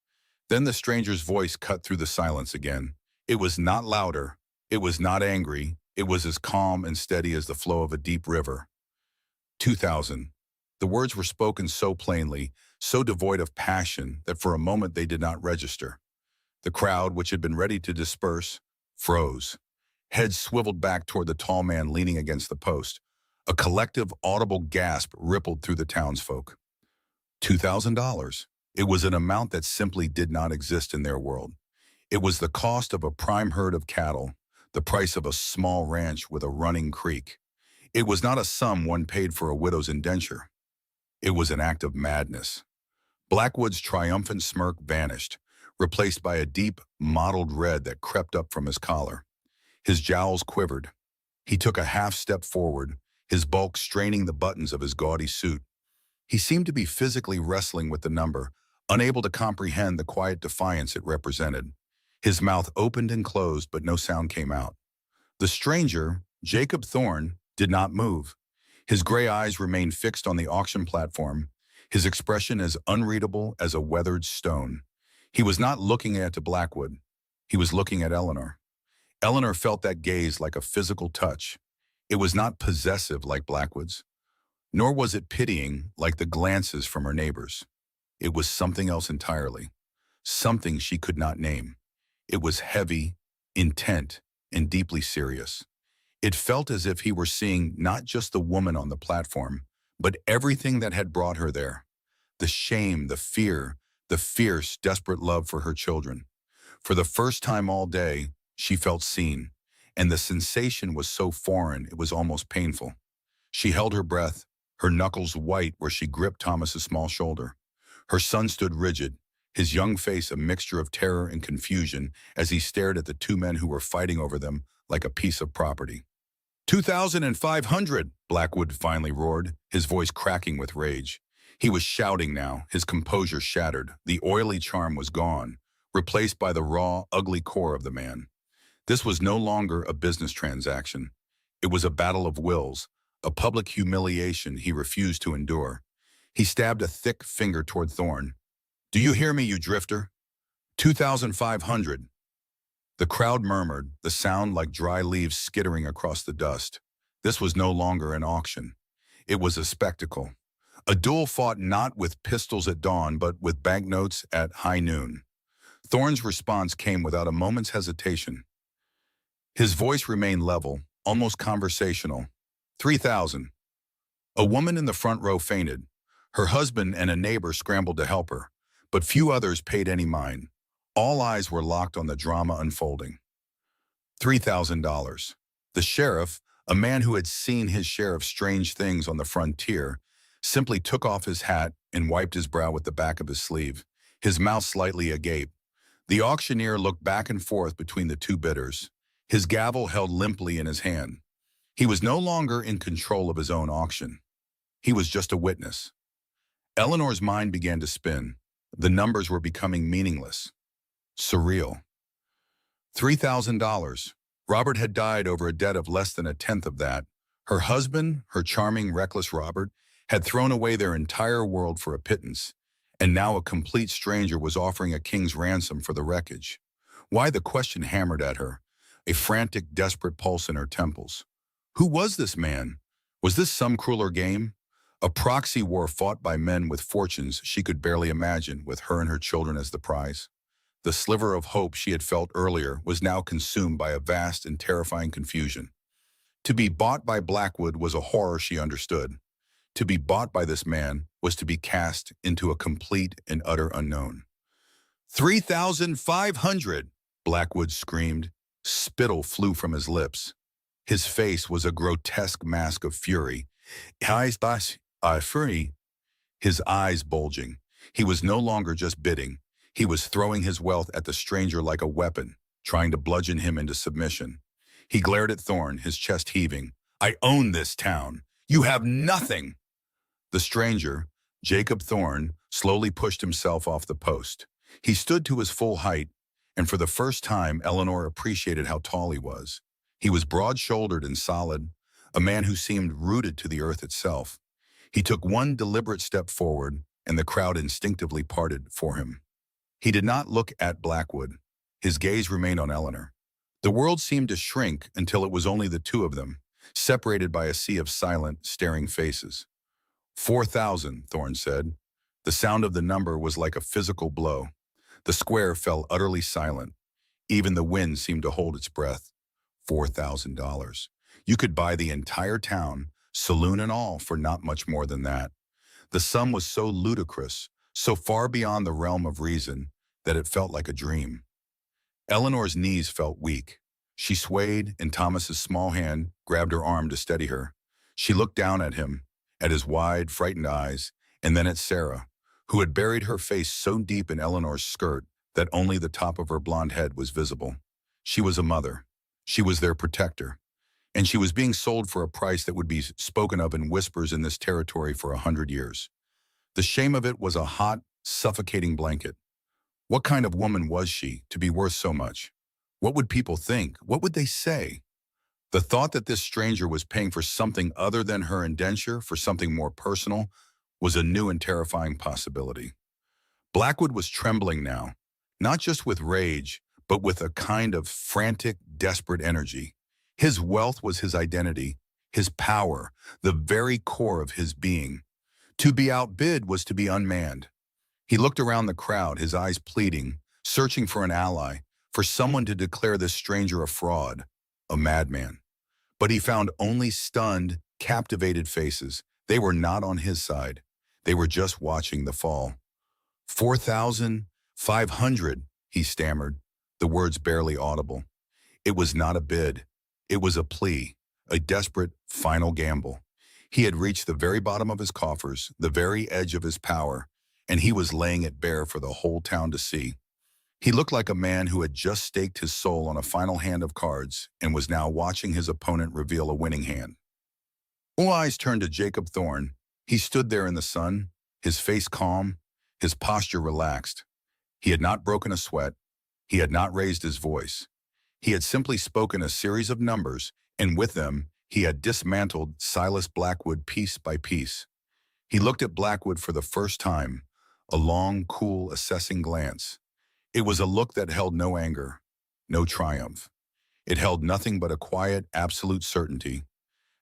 Then the stranger's voice cut through the silence again. It was not louder. It was not angry. It was as calm and steady as the flow of a deep river. 2,000. The words were spoken so plainly, so devoid of passion, that for a moment they did not register. The crowd, which had been ready to disperse, froze. Heads swiveled back toward the tall man leaning against the post. A collective, audible gasp rippled through the townsfolk. $2,000. It was an amount that simply did not exist in their world. It was the cost of a prime herd of cattle, the price of a small ranch with a running creek. It was not a sum one paid for a widow's indenture. It was an act of madness. Blackwood's triumphant smirk vanished, replaced by a deep, mottled red that crept up from his collar. His jowls quivered. He took a half-step forward, his bulk straining the buttons of his gaudy suit. He seemed to be physically wrestling with the number, unable to comprehend the quiet defiance it represented. His mouth opened and closed, but no sound came out. The stranger, Jacob Thorne, did not move. His gray eyes remained fixed on the auction platform, his expression as unreadable as a weathered stone. He was not looking at Blackwood. He was looking at Eleanor. Eleanor felt that gaze like a physical touch. It was not possessive like Blackwood's, nor was it pitying like the glances from her neighbors. It was something else entirely, something she could not name. It was heavy, intent, and deeply serious. It felt as if he were seeing not just the woman on the platform, but everything that had brought her there. The shame, the fear, the fierce, desperate love for her children. For the first time all day, she felt seen, and the sensation was so foreign it was almost painful. She held her breath, her knuckles white where she gripped Thomas's small shoulder. Her son stood rigid, his young face a mixture of terror and confusion as he stared at the two men who were fighting over them like a piece of property. 2,500, Blackwood finally roared, his voice cracking with rage. He was shouting now, his composure shattered. The oily charm was gone, replaced by the raw, ugly core of the man. This was no longer a business transaction. It was a battle of wills, a public humiliation he refused to endure. He stabbed a thick finger toward Thorne. "Do you hear me, you drifter? 2,500. The crowd murmured, the sound like dry leaves skittering across the dust. This was no longer an auction. It was a spectacle. A duel fought not with pistols at dawn, but with banknotes at high noon. Thorne's response came without a moment's hesitation. His voice remained level, almost conversational. 3,000. A woman in the front row fainted. Her husband and a neighbor scrambled to help her, but few others paid any mind. All eyes were locked on the drama unfolding. $3,000. The sheriff, a man who had seen his share of strange things on the frontier, simply took off his hat and wiped his brow with the back of his sleeve, his mouth slightly agape. The auctioneer looked back and forth between the two bidders, his gavel held limply in his hand. He was no longer in control of his own auction. He was just a witness. Eleanor's mind began to spin. The numbers were becoming meaningless. Surreal. $3,000. Robert had died over a debt of less than a tenth of that. Her husband, her charming, reckless Robert, had thrown away their entire world for a pittance, and now a complete stranger was offering a king's ransom for the wreckage. Why, the question hammered at her, a frantic, desperate pulse in her temples. Who was this man? Was this some crueler game? A proxy war fought by men with fortunes she could barely imagine, with her and her children as the prize. The sliver of hope she had felt earlier was now consumed by a vast and terrifying confusion. To be bought by Blackwood was a horror she understood. To be bought by this man was to be cast into a complete and utter unknown. 3,500! Blackwood screamed. Spittle flew from his lips. His face was a grotesque mask of fury. His eyes bulging. He was no longer just bidding. He was throwing his wealth at the stranger like a weapon, trying to bludgeon him into submission. He glared at Thorne, his chest heaving. "I own this town. You have nothing!" The stranger, Jacob Thorne, slowly pushed himself off the post. He stood to his full height, and for the first time, Eleanor appreciated how tall he was. He was broad-shouldered and solid, a man who seemed rooted to the earth itself. He took one deliberate step forward, and the crowd instinctively parted for him. He did not look at Blackwood. His gaze remained on Eleanor. The world seemed to shrink until it was only the two of them, separated by a sea of silent, staring faces. 4,000, Thorne said. The sound of the number was like a physical blow. The square fell utterly silent. Even the wind seemed to hold its breath. $4,000. You could buy the entire town, saloon and all, for not much more than that. The sum was so ludicrous, so far beyond the realm of reason, that it felt like a dream. Eleanor's knees felt weak. She swayed, and Thomas's small hand grabbed her arm to steady her. She looked down at him, at his wide, frightened eyes, and then at Sarah, who had buried her face so deep in Eleanor's skirt that only the top of her blonde head was visible. She was a mother. She was their protector. And she was being sold for a price that would be spoken of in whispers in this territory for 100 years. The shame of it was a hot, suffocating blanket. What kind of woman was she to be worth so much? What would people think? What would they say? The thought that this stranger was paying for something other than her indenture, for something more personal, was a new and terrifying possibility. Blackwood was trembling now, not just with rage, but with a kind of frantic, desperate energy. His wealth was his identity, his power, the very core of his being. To be outbid was to be unmanned. He looked around the crowd, his eyes pleading, searching for an ally, for someone to declare this stranger a fraud, a madman. But he found only stunned, captivated faces. They were not on his side. They were just watching the fall. 4,500, he stammered, the words barely audible. It was not a bid. It was a plea, a desperate, final gamble. He had reached the very bottom of his coffers, the very edge of his power, and he was laying it bare for the whole town to see. He looked like a man who had just staked his soul on a final hand of cards and was now watching his opponent reveal a winning hand. All eyes turned to Jacob Thorne. He stood there in the sun, his face calm, his posture relaxed. He had not broken a sweat. He had not raised his voice. He had simply spoken a series of numbers, and with them, he had dismantled Silas Blackwood piece by piece. He looked at Blackwood for the first time, a long, cool, assessing glance. It was a look that held no anger, no triumph. It held nothing but a quiet, absolute certainty.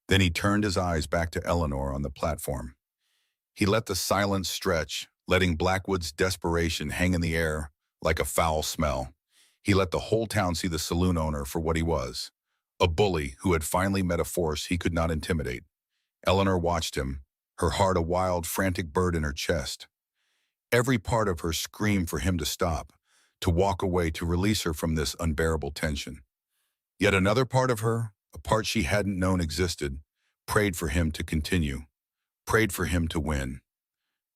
Then he turned his eyes back to Eleanor on the platform. He let the silence stretch, letting Blackwood's desperation hang in the air like a foul smell. He let the whole town see the saloon owner for what he was, a bully who had finally met a force he could not intimidate. Eleanor watched him, her heart a wild, frantic bird in her chest. Every part of her screamed for him to stop, to walk away, to release her from this unbearable tension. Yet another part of her, a part she hadn't known existed, prayed for him to continue, prayed for him to win.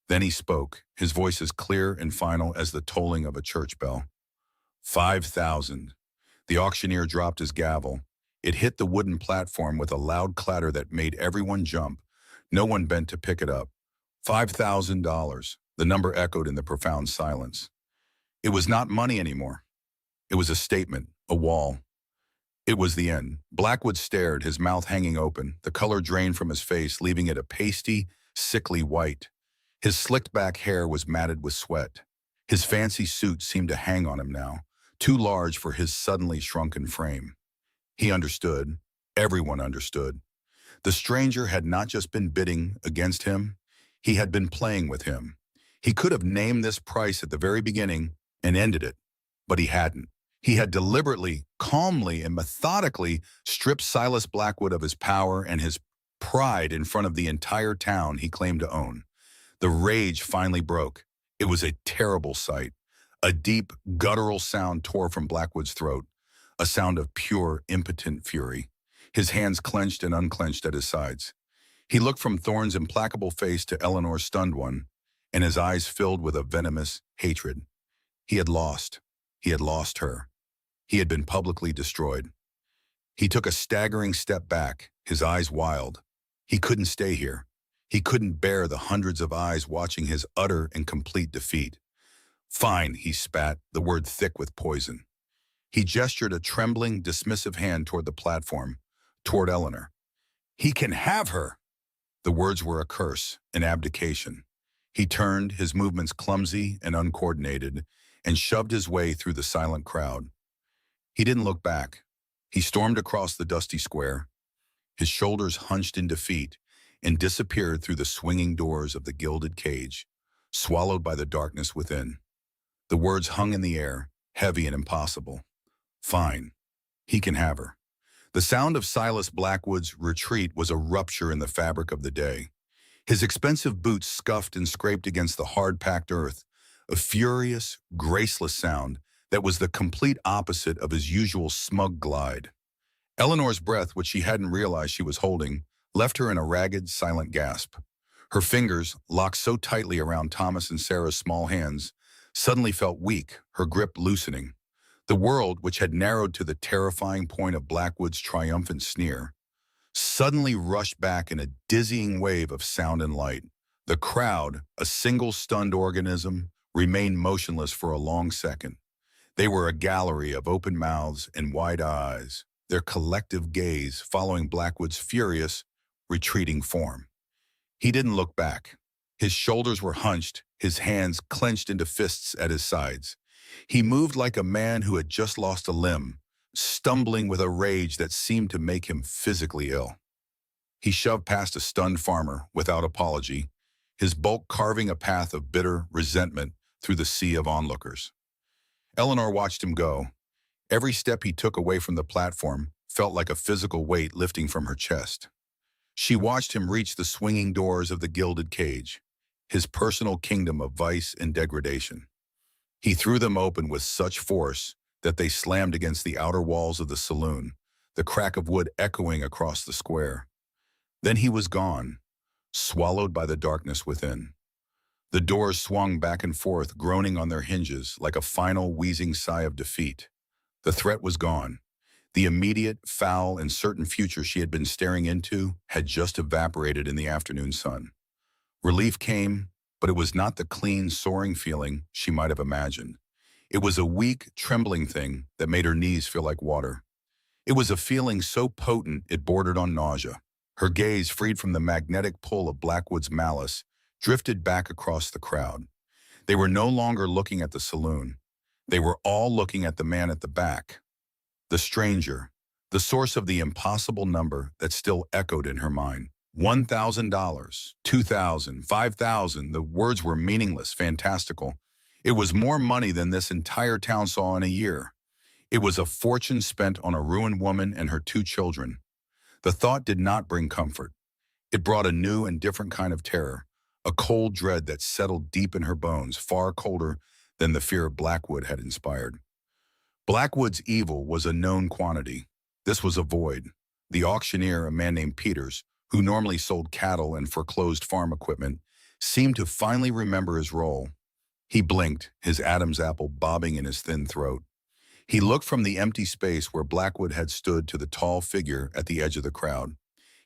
Then he spoke, his voice as clear and final as the tolling of a church bell. 5,000. The auctioneer dropped his gavel. It hit the wooden platform with a loud clatter that made everyone jump. No one bent to pick it up. $5,000. The number echoed in the profound silence. It was not money anymore. It was a statement, a wall. It was the end. Blackwood stared, his mouth hanging open, the color drained from his face, leaving it a pasty, sickly white. His slicked-back hair was matted with sweat. His fancy suit seemed to hang on him now, too large for his suddenly shrunken frame. He understood. Everyone understood. The stranger had not just been bidding against him, he had been playing with him. He could have named this price at the very beginning and ended it, but he hadn't. He had deliberately, calmly, and methodically stripped Silas Blackwood of his power and his pride in front of the entire town he claimed to own. The rage finally broke. It was a terrible sight. A deep, guttural sound tore from Blackwood's throat, a sound of pure, impotent fury. His hands clenched and unclenched at his sides. He looked from Thorne's implacable face to Eleanor's stunned one, and his eyes filled with a venomous hatred. He had lost. He had lost her. He had been publicly destroyed. He took a staggering step back, his eyes wild. He couldn't stay here. He couldn't bear the hundreds of eyes watching his utter and complete defeat. Fine, he spat, the word thick with poison. He gestured a trembling, dismissive hand toward the platform, toward Eleanor. He can have her! The words were a curse, an abdication. He turned, his movements clumsy and uncoordinated, and shoved his way through the silent crowd. He didn't look back. He stormed across the dusty square, his shoulders hunched in defeat, and disappeared through the swinging doors of the gilded cage, swallowed by the darkness within. The words hung in the air, heavy and impossible. Fine. He can have her. The sound of Silas Blackwood's retreat was a rupture in the fabric of the day. His expensive boots scuffed and scraped against the hard-packed earth, a furious, graceless sound that was the complete opposite of his usual smug glide. Eleanor's breath, which she hadn't realized she was holding, left her in a ragged, silent gasp. Her fingers, locked so tightly around Thomas and Sarah's small hands, suddenly felt weak, her grip loosening. The world, which had narrowed to the terrifying point of Blackwood's triumphant sneer, suddenly rushed back in a dizzying wave of sound and light. The crowd, a single stunned organism, remained motionless for a long second. They were a gallery of open mouths and wide eyes, their collective gaze following Blackwood's furious, retreating form. He didn't look back. His shoulders were hunched, his hands clenched into fists at his sides. He moved like a man who had just lost a limb, stumbling with a rage that seemed to make him physically ill. He shoved past a stunned farmer without apology, his bulk carving a path of bitter resentment through the sea of onlookers. Eleanor watched him go. Every step he took away from the platform felt like a physical weight lifting from her chest. She watched him reach the swinging doors of the gilded cage, his personal kingdom of vice and degradation. He threw them open with such force that they slammed against the outer walls of the saloon, the crack of wood echoing across the square. Then he was gone, swallowed by the darkness within. The doors swung back and forth, groaning on their hinges like a final wheezing sigh of defeat. The threat was gone. The immediate, foul, and certain future she had been staring into had just evaporated in the afternoon sun. Relief came, but it was not the clean, soaring feeling she might have imagined. It was a weak, trembling thing that made her knees feel like water. It was a feeling so potent it bordered on nausea. Her gaze, freed from the magnetic pull of Blackwood's malice, drifted back across the crowd. They were no longer looking at the saloon. They were all looking at the man at the back. The stranger, the source of the impossible number that still echoed in her mind. $1,000, 2,000, 5,000. The words were meaningless, fantastical. It was more money than this entire town saw in a year. It was a fortune spent on a ruined woman and her two children. The thought did not bring comfort. It brought a new and different kind of terror, a cold dread that settled deep in her bones, far colder than the fear Blackwood had inspired. Blackwood's evil was a known quantity. This was a void. The auctioneer, a man named Peters, who normally sold cattle and foreclosed farm equipment, seemed to finally remember his role. He blinked, his Adam's apple bobbing in his thin throat. He looked from the empty space where Blackwood had stood to the tall figure at the edge of the crowd.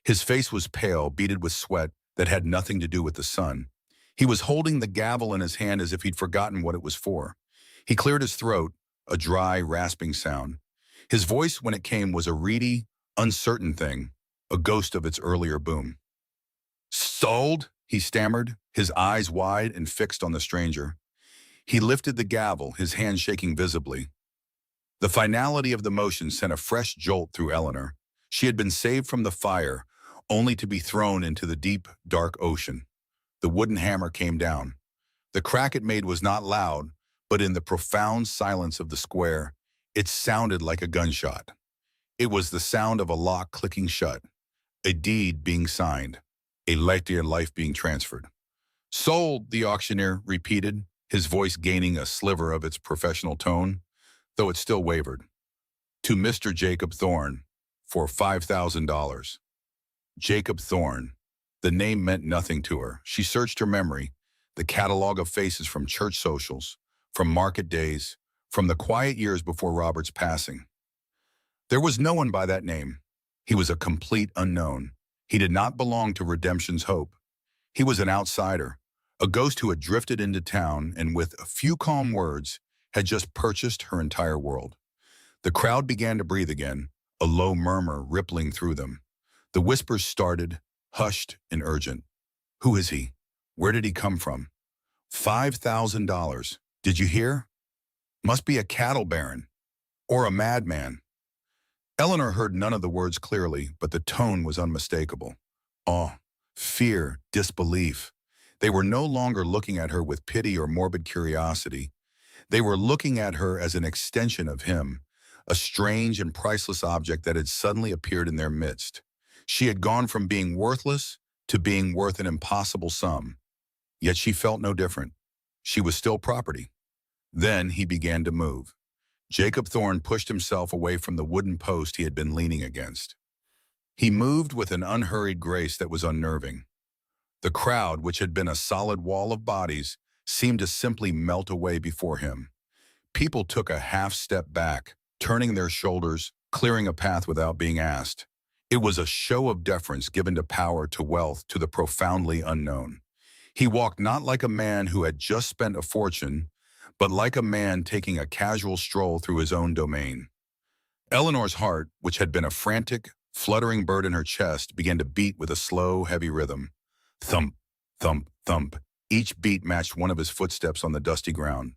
His face was pale, beaded with sweat that had nothing to do with the sun. He was holding the gavel in his hand as if he'd forgotten what it was for. He cleared his throat, a dry, rasping sound. His voice, when it came, was a reedy, uncertain thing, a ghost of its earlier boom. "Sold?" he stammered, his eyes wide and fixed on the stranger. He lifted the gavel, his hand shaking visibly. The finality of the motion sent a fresh jolt through Eleanor. She had been saved from the fire, only to be thrown into the deep, dark ocean. The wooden hammer came down. The crack it made was not loud, but in the profound silence of the square, it sounded like a gunshot. It was the sound of a lock clicking shut, a deed being signed, a life being transferred. "Sold," the auctioneer repeated, his voice gaining a sliver of its professional tone, though it still wavered. "To Mr. Jacob Thorne, for $5,000. Jacob Thorne. The name meant nothing to her. She searched her memory, the catalog of faces from church socials, from market days, from the quiet years before Robert's passing. There was no one by that name. He was a complete unknown. He did not belong to Redemption's Hope. He was an outsider, a ghost who had drifted into town and with a few calm words had just purchased her entire world. The crowd began to breathe again, a low murmur rippling through them. The whispers started, hushed and urgent. "Who is he? Where did he come from? $5,000. Did you hear? Must be a cattle baron. Or a madman." Eleanor heard none of the words clearly, but the tone was unmistakable. Awe, fear, disbelief. They were no longer looking at her with pity or morbid curiosity. They were looking at her as an extension of him, a strange and priceless object that had suddenly appeared in their midst. She had gone from being worthless to being worth an impossible sum. Yet she felt no different. She was still property. Then he began to move. Jacob Thorne pushed himself away from the wooden post he had been leaning against. He moved with an unhurried grace that was unnerving. The crowd, which had been a solid wall of bodies, seemed to simply melt away before him. People took a half step back, turning their shoulders, clearing a path without being asked. It was a show of deference given to power, to wealth, to the profoundly unknown. He walked not like a man who had just spent a fortune, but like a man taking a casual stroll through his own domain. Eleanor's heart, which had been a frantic, fluttering bird in her chest, began to beat with a slow, heavy rhythm. Thump, thump, thump. Each beat matched one of his footsteps on the dusty ground.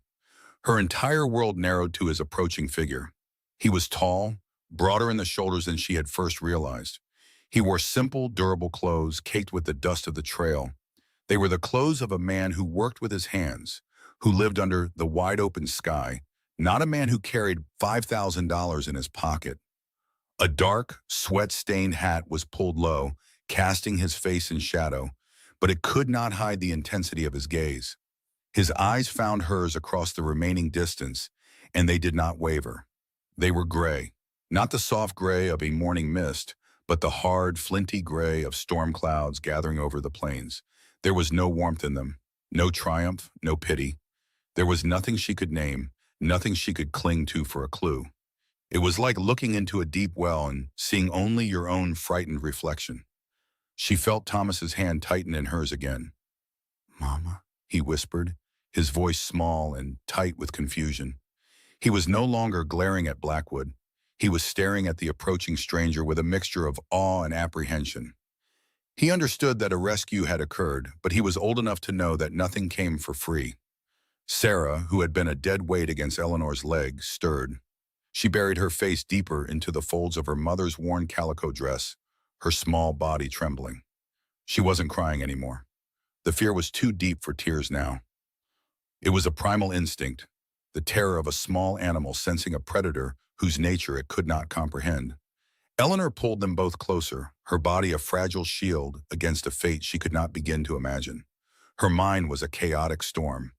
Her entire world narrowed to his approaching figure. He was tall, broader in the shoulders than she had first realized. He wore simple, durable clothes caked with the dust of the trail. They were the clothes of a man who worked with his hands, who lived under the wide-open sky, not a man who carried $5,000 in his pocket. A dark, sweat-stained hat was pulled low, casting his face in shadow, but it could not hide the intensity of his gaze. His eyes found hers across the remaining distance, and they did not waver. They were gray, not the soft gray of a morning mist, but the hard, flinty gray of storm clouds gathering over the plains. There was no warmth in them. No triumph, no pity. There was nothing she could name, nothing she could cling to for a clue. It was like looking into a deep well and seeing only your own frightened reflection. She felt Thomas's hand tighten in hers again. "Mama," he whispered, his voice small and tight with confusion. He was no longer glaring at Blackwood. He was staring at the approaching stranger with a mixture of awe and apprehension. He understood that a rescue had occurred, but he was old enough to know that nothing came for free. Sarah, who had been a dead weight against Eleanor's leg, stirred. She buried her face deeper into the folds of her mother's worn calico dress, her small body trembling. She wasn't crying anymore. The fear was too deep for tears now. It was a primal instinct, the terror of a small animal sensing a predator whose nature it could not comprehend. Eleanor pulled them both closer, her body a fragile shield against a fate she could not begin to imagine. Her mind was a chaotic storm.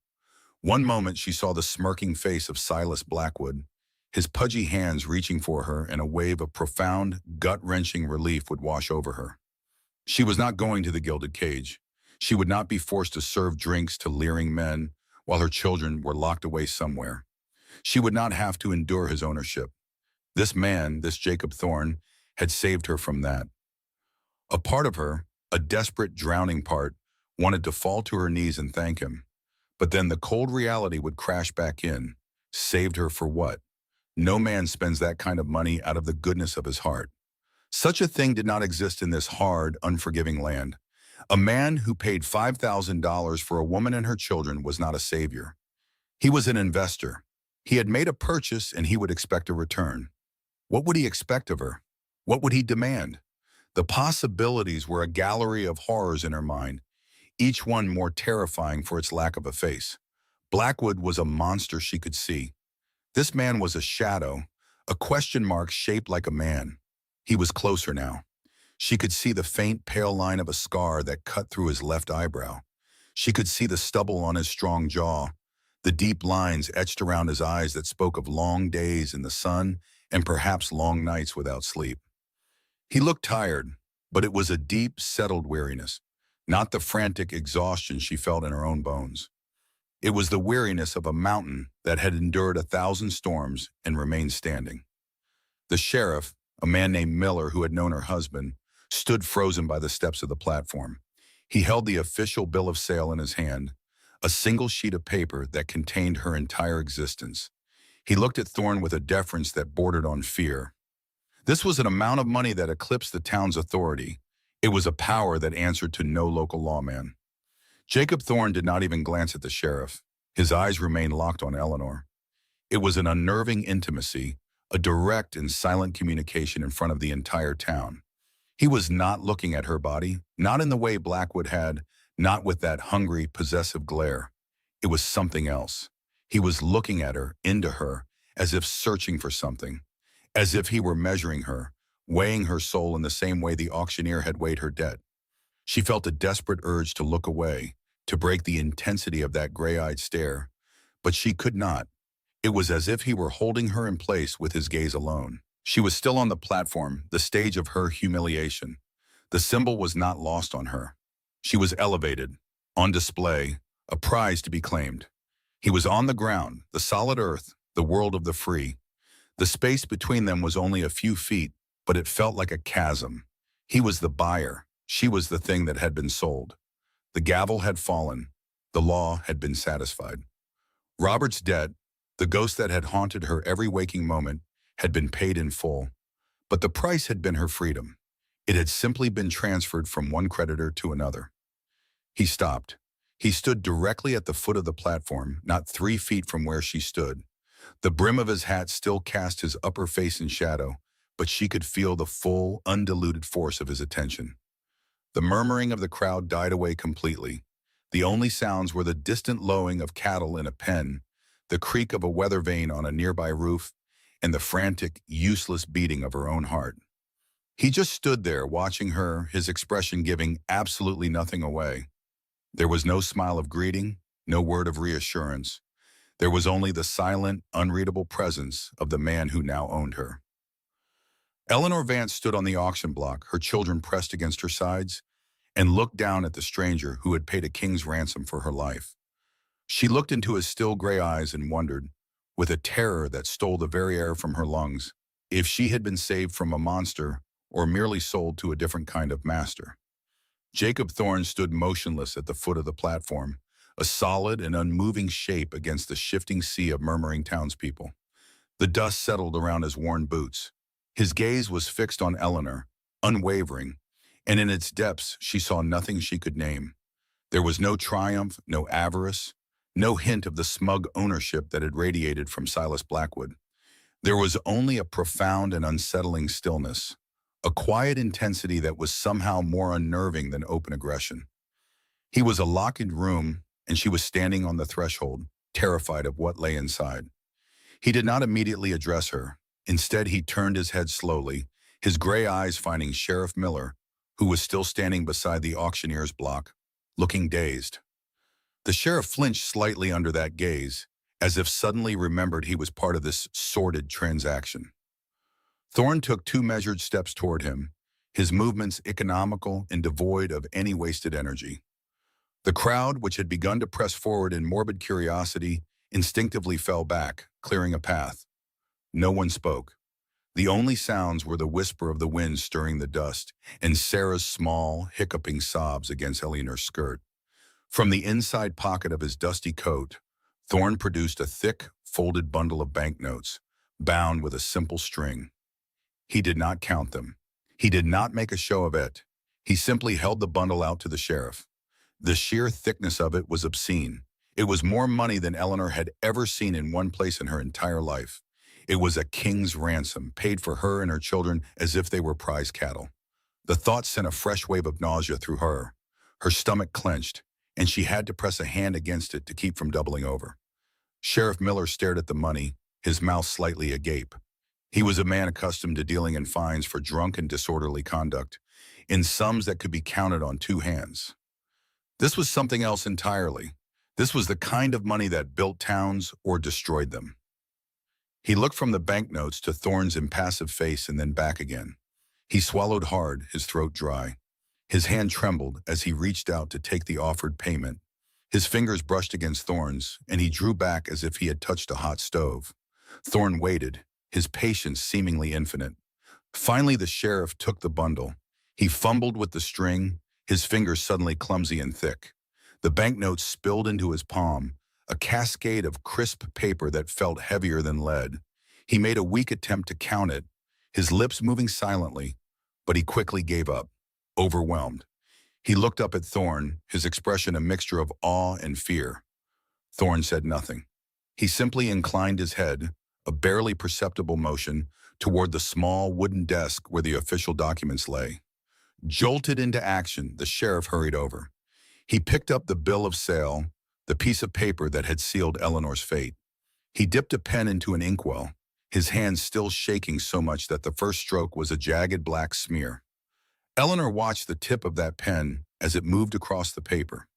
One moment she saw the smirking face of Silas Blackwood, his pudgy hands reaching for her, and a wave of profound, gut-wrenching relief would wash over her. She was not going to the gilded cage. She would not be forced to serve drinks to leering men while her children were locked away somewhere. She would not have to endure his ownership. This man, this Jacob Thorne, had saved her from that. A part of her, a desperate, drowning part, wanted to fall to her knees and thank him. But then the cold reality would crash back in. Saved her for what? No man spends that kind of money out of the goodness of his heart. Such a thing did not exist in this hard, unforgiving land. A man who paid $5,000 for a woman and her children was not a savior. He was an investor. He had made a purchase and he would expect a return. What would he expect of her? What would he demand? The possibilities were a gallery of horrors in her mind, each one more terrifying for its lack of a face. Blackwood was a monster she could see. This man was a shadow, a question mark shaped like a man. He was closer now. She could see the faint, pale line of a scar that cut through his left eyebrow. She could see the stubble on his strong jaw, the deep lines etched around his eyes that spoke of long days in the sun and perhaps long nights without sleep. He looked tired, but it was a deep, settled weariness, not the frantic exhaustion she felt in her own bones. It was the weariness of a mountain that had endured 1,000 storms and remained standing. The sheriff, a man named Miller who had known her husband, stood frozen by the steps of the platform. He held the official bill of sale in his hand, a single sheet of paper that contained her entire existence. He looked at Thorne with a deference that bordered on fear. This was an amount of money that eclipsed the town's authority. It was a power that answered to no local lawman. Jacob Thorne did not even glance at the sheriff. His eyes remained locked on Eleanor. It was an unnerving intimacy, a direct and silent communication in front of the entire town. He was not looking at her body, not in the way Blackwood had, not with that hungry, possessive glare. It was something else. He was looking at her, into her, as if searching for something, as if he were measuring her, weighing her soul in the same way the auctioneer had weighed her debt. She felt a desperate urge to look away, to break the intensity of that gray-eyed stare, but she could not. It was as if he were holding her in place with his gaze alone. She was still on the platform, the stage of her humiliation. The symbol was not lost on her. She was elevated, on display, a prize to be claimed. He was on the ground, the solid earth, the world of the free. The space between them was only a few feet, but it felt like a chasm. He was the buyer. She was the thing that had been sold. The gavel had fallen. The law had been satisfied. Robert's debt, the ghost that had haunted her every waking moment, had been paid in full. But the price had been her freedom. It had simply been transferred from one creditor to another. He stopped. He stood directly at the foot of the platform, not 3 feet from where she stood. The brim of his hat still cast his upper face in shadow, but she could feel the full, undiluted force of his attention. The murmuring of the crowd died away completely. The only sounds were the distant lowing of cattle in a pen, the creak of a weather vane on a nearby roof, and the frantic, useless beating of her own heart. He just stood there watching her, his expression giving absolutely nothing away. There was no smile of greeting, no word of reassurance. There was only the silent, unreadable presence of the man who now owned her. Eleanor Vance stood on the auction block, her children pressed against her sides, and looked down at the stranger who had paid a king's ransom for her life. She looked into his still gray eyes and wondered, with a terror that stole the very air from her lungs, if she had been saved from a monster or merely sold to a different kind of master. Jacob Thorne stood motionless at the foot of the platform, a solid and unmoving shape against the shifting sea of murmuring townspeople. The dust settled around his worn boots. His gaze was fixed on Eleanor, unwavering, and in its depths she saw nothing she could name. There was no triumph, no avarice, no hint of the smug ownership that had radiated from Silas Blackwood. There was only a profound and unsettling stillness, a quiet intensity that was somehow more unnerving than open aggression. He was a locked room, and she was standing on the threshold, terrified of what lay inside. He did not immediately address her. Instead, he turned his head slowly, his gray eyes finding Sheriff Miller, who was still standing beside the auctioneer's block, looking dazed. The sheriff flinched slightly under that gaze, as if suddenly remembered he was part of this sordid transaction. Thorne took 2 measured steps toward him, his movements economical and devoid of any wasted energy. The crowd, which had begun to press forward in morbid curiosity, instinctively fell back, clearing a path. No one spoke. The only sounds were the whisper of the wind stirring the dust and Sarah's small, hiccuping sobs against Eleanor's skirt. From the inside pocket of his dusty coat, Thorne produced a thick, folded bundle of banknotes, bound with a simple string. He did not count them. He did not make a show of it. He simply held the bundle out to the sheriff. The sheer thickness of it was obscene. It was more money than Eleanor had ever seen in one place in her entire life. It was a king's ransom, paid for her and her children as if they were prize cattle. The thought sent a fresh wave of nausea through her. Her stomach clenched, and she had to press a hand against it to keep from doubling over. Sheriff Miller stared at the money, his mouth slightly agape. He was a man accustomed to dealing in fines for drunk and disorderly conduct, in sums that could be counted on 2 hands. This was something else entirely. This was the kind of money that built towns or destroyed them. He looked from the banknotes to Thorne's impassive face and then back again. He swallowed hard, his throat dry. His hand trembled as he reached out to take the offered payment. His fingers brushed against Thorne's, and he drew back as if he had touched a hot stove. Thorne waited, his patience seemingly infinite. Finally, the sheriff took the bundle. He fumbled with the string, his fingers suddenly clumsy and thick. The banknotes spilled into his palm, a cascade of crisp paper that felt heavier than lead. He made a weak attempt to count it, his lips moving silently, but he quickly gave up, overwhelmed. He looked up at Thorne, his expression a mixture of awe and fear. Thorne said nothing. He simply inclined his head, a barely perceptible motion, toward the small wooden desk where the official documents lay. Jolted into action, the sheriff hurried over. He picked up the bill of sale, the piece of paper that had sealed Eleanor's fate. He dipped a pen into an inkwell, his hand still shaking so much that the first stroke was a jagged black smear. Eleanor watched the tip of that pen as it moved across the paper,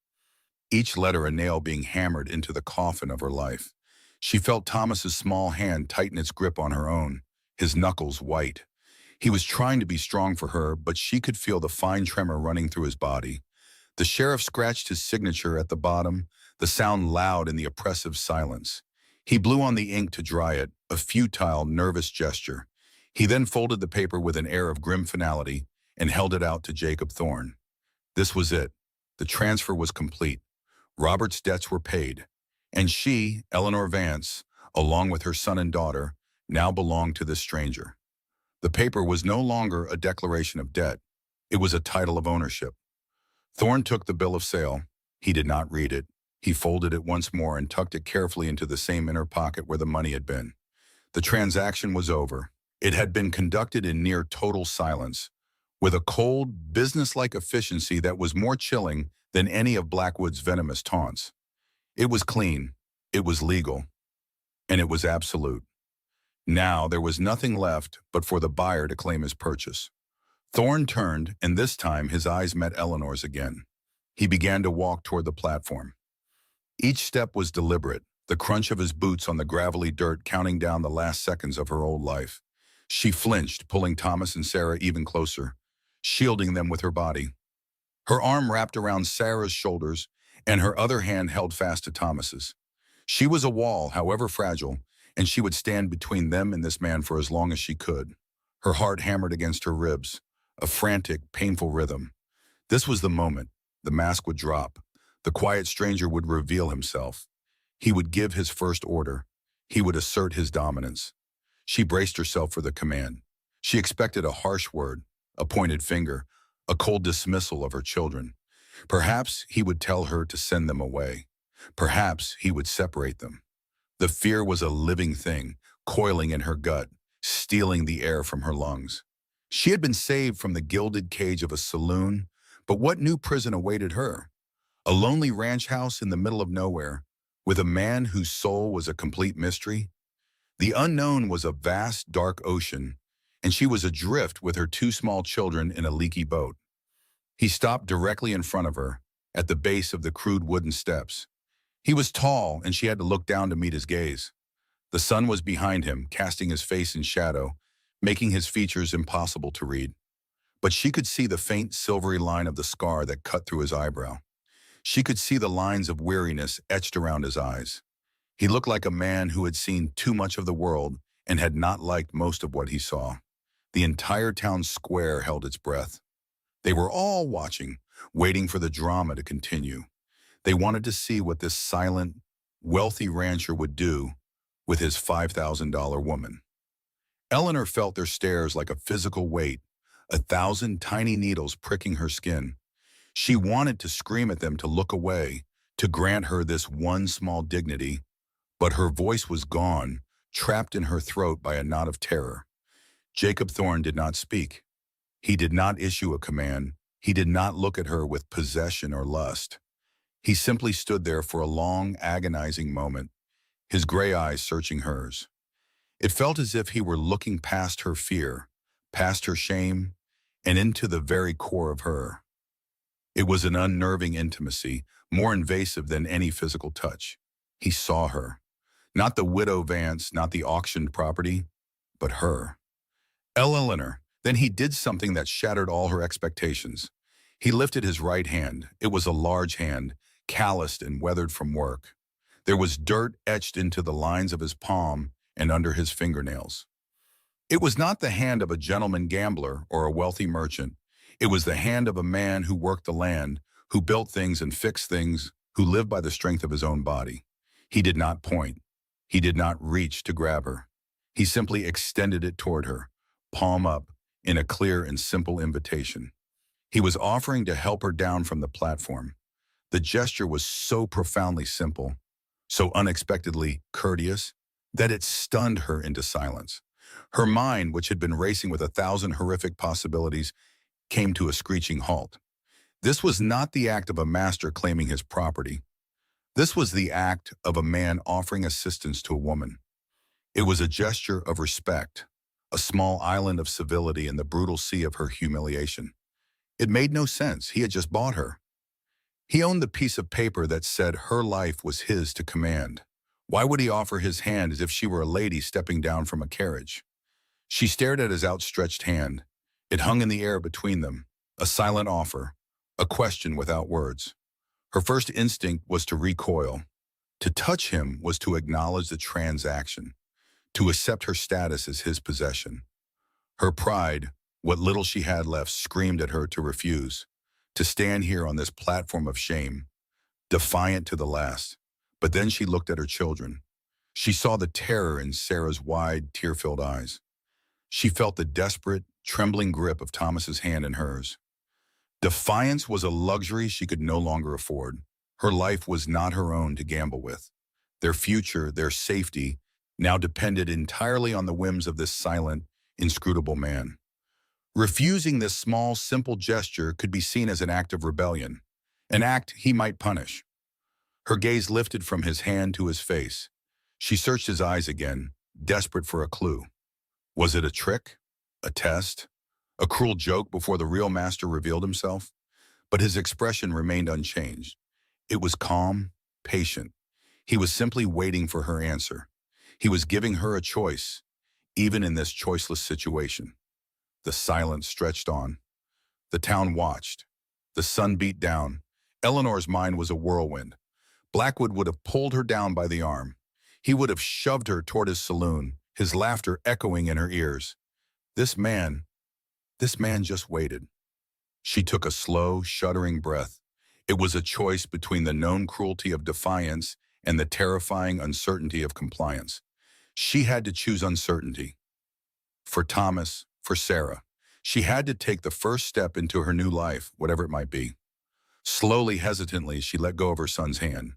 each letter a nail being hammered into the coffin of her life. She felt Thomas's small hand tighten its grip on her own, his knuckles white. He was trying to be strong for her, but she could feel the fine tremor running through his body. The sheriff scratched his signature at the bottom, the sound loud in the oppressive silence. He blew on the ink to dry it, a futile, nervous gesture. He then folded the paper with an air of grim finality and held it out to Jacob Thorne. This was it. The transfer was complete. Robert's debts were paid. And she, Eleanor Vance, along with her son and daughter, now belonged to this stranger. The paper was no longer a declaration of debt. It was a title of ownership. Thorne took the bill of sale. He did not read it. He folded it once more and tucked it carefully into the same inner pocket where the money had been. The transaction was over. It had been conducted in near total silence, with a cold, businesslike efficiency that was more chilling than any of Blackwood's venomous taunts. It was clean, it was legal, and it was absolute. Now there was nothing left but for the buyer to claim his purchase. Thorne turned, and this time his eyes met Eleanor's again. He began to walk toward the platform. Each step was deliberate, the crunch of his boots on the gravelly dirt counting down the last seconds of her old life. She flinched, pulling Thomas and Sarah even closer, shielding them with her body. Her arm wrapped around Sarah's shoulders, and her other hand held fast to Thomas's. She was a wall, however fragile, and she would stand between them and this man for as long as she could. Her heart hammered against her ribs, a frantic, painful rhythm. This was the moment. The mask would drop. The quiet stranger would reveal himself. He would give his first order. He would assert his dominance. She braced herself for the command. She expected a harsh word, a pointed finger, a cold dismissal of her children. Perhaps he would tell her to send them away. Perhaps he would separate them. The fear was a living thing, coiling in her gut, stealing the air from her lungs. She had been saved from the gilded cage of a saloon, but what new prison awaited her? A lonely ranch house in the middle of nowhere, with a man whose soul was a complete mystery? The unknown was a vast, dark ocean, and she was adrift with her two small children in a leaky boat. He stopped directly in front of her, at the base of the crude wooden steps. He was tall, and she had to look down to meet his gaze. The sun was behind him, casting his face in shadow, making his features impossible to read. But she could see the faint silvery line of the scar that cut through his eyebrow. She could see the lines of weariness etched around his eyes. He looked like a man who had seen too much of the world and had not liked most of what he saw. The entire town square held its breath. They were all watching, waiting for the drama to continue. They wanted to see what this silent, wealthy rancher would do with his $5,000 woman. Eleanor felt their stares like a physical weight, 1,000 tiny needles pricking her skin. She wanted to scream at them to look away, to grant her this one small dignity, but her voice was gone, trapped in her throat by a knot of terror. Jacob Thorne did not speak. He did not issue a command. He did not look at her with possession or lust. He simply stood there for a long, agonizing moment, his gray eyes searching hers. It felt as if he were looking past her fear, past her shame, and into the very core of her. It was an unnerving intimacy, more invasive than any physical touch. He saw her. Not the widow Vance, not the auctioned property, but her. Eleanor. Then he did something that shattered all her expectations. He lifted his right hand. It was a large hand, calloused and weathered from work. There was dirt etched into the lines of his palm and under his fingernails. It was not the hand of a gentleman gambler or a wealthy merchant. It was the hand of a man who worked the land, who built things and fixed things, who lived by the strength of his own body. He did not point. He did not reach to grab her. He simply extended it toward her, palm up, in a clear and simple invitation. He was offering to help her down from the platform. The gesture was so profoundly simple, so unexpectedly courteous, that it stunned her into silence. Her mind, which had been racing with 1,000 horrific possibilities, came to a screeching halt. This was not the act of a master claiming his property. This was the act of a man offering assistance to a woman. It was a gesture of respect, a small island of civility in the brutal sea of her humiliation. It made no sense. He had just bought her. He owned the piece of paper that said her life was his to command. Why would he offer his hand as if she were a lady stepping down from a carriage? She stared at his outstretched hand. It hung in the air between them, a silent offer, a question without words. Her first instinct was to recoil. To touch him was to acknowledge the transaction, to accept her status as his possession. Her pride, what little she had left, screamed at her to refuse, to stand here on this platform of shame, defiant to the last. But then she looked at her children. She saw the terror in Sarah's wide, tear-filled eyes. She felt the desperate, trembling grip of Thomas's hand in hers. Defiance was a luxury she could no longer afford. Her life was not her own to gamble with. Their future, their safety, now depended entirely on the whims of this silent, inscrutable man. Refusing this small, simple gesture could be seen as an act of rebellion, an act he might punish. Her gaze lifted from his hand to his face. She searched his eyes again, desperate for a clue. Was it a trick? A test? A cruel joke before the real master revealed himself? But his expression remained unchanged. It was calm, patient. He was simply waiting for her answer. He was giving her a choice, even in this choiceless situation. The silence stretched on. The town watched. The sun beat down. Eleanor's mind was a whirlwind. Blackwood would have pulled her down by the arm. He would have shoved her toward his saloon, his laughter echoing in her ears. This man, this man just waited. She took a slow, shuddering breath. It was a choice between the known cruelty of defiance and the terrifying uncertainty of compliance. She had to choose uncertainty. For Thomas, for Sarah. She had to take the first step into her new life, whatever it might be. Slowly, hesitantly, she let go of her son's hand.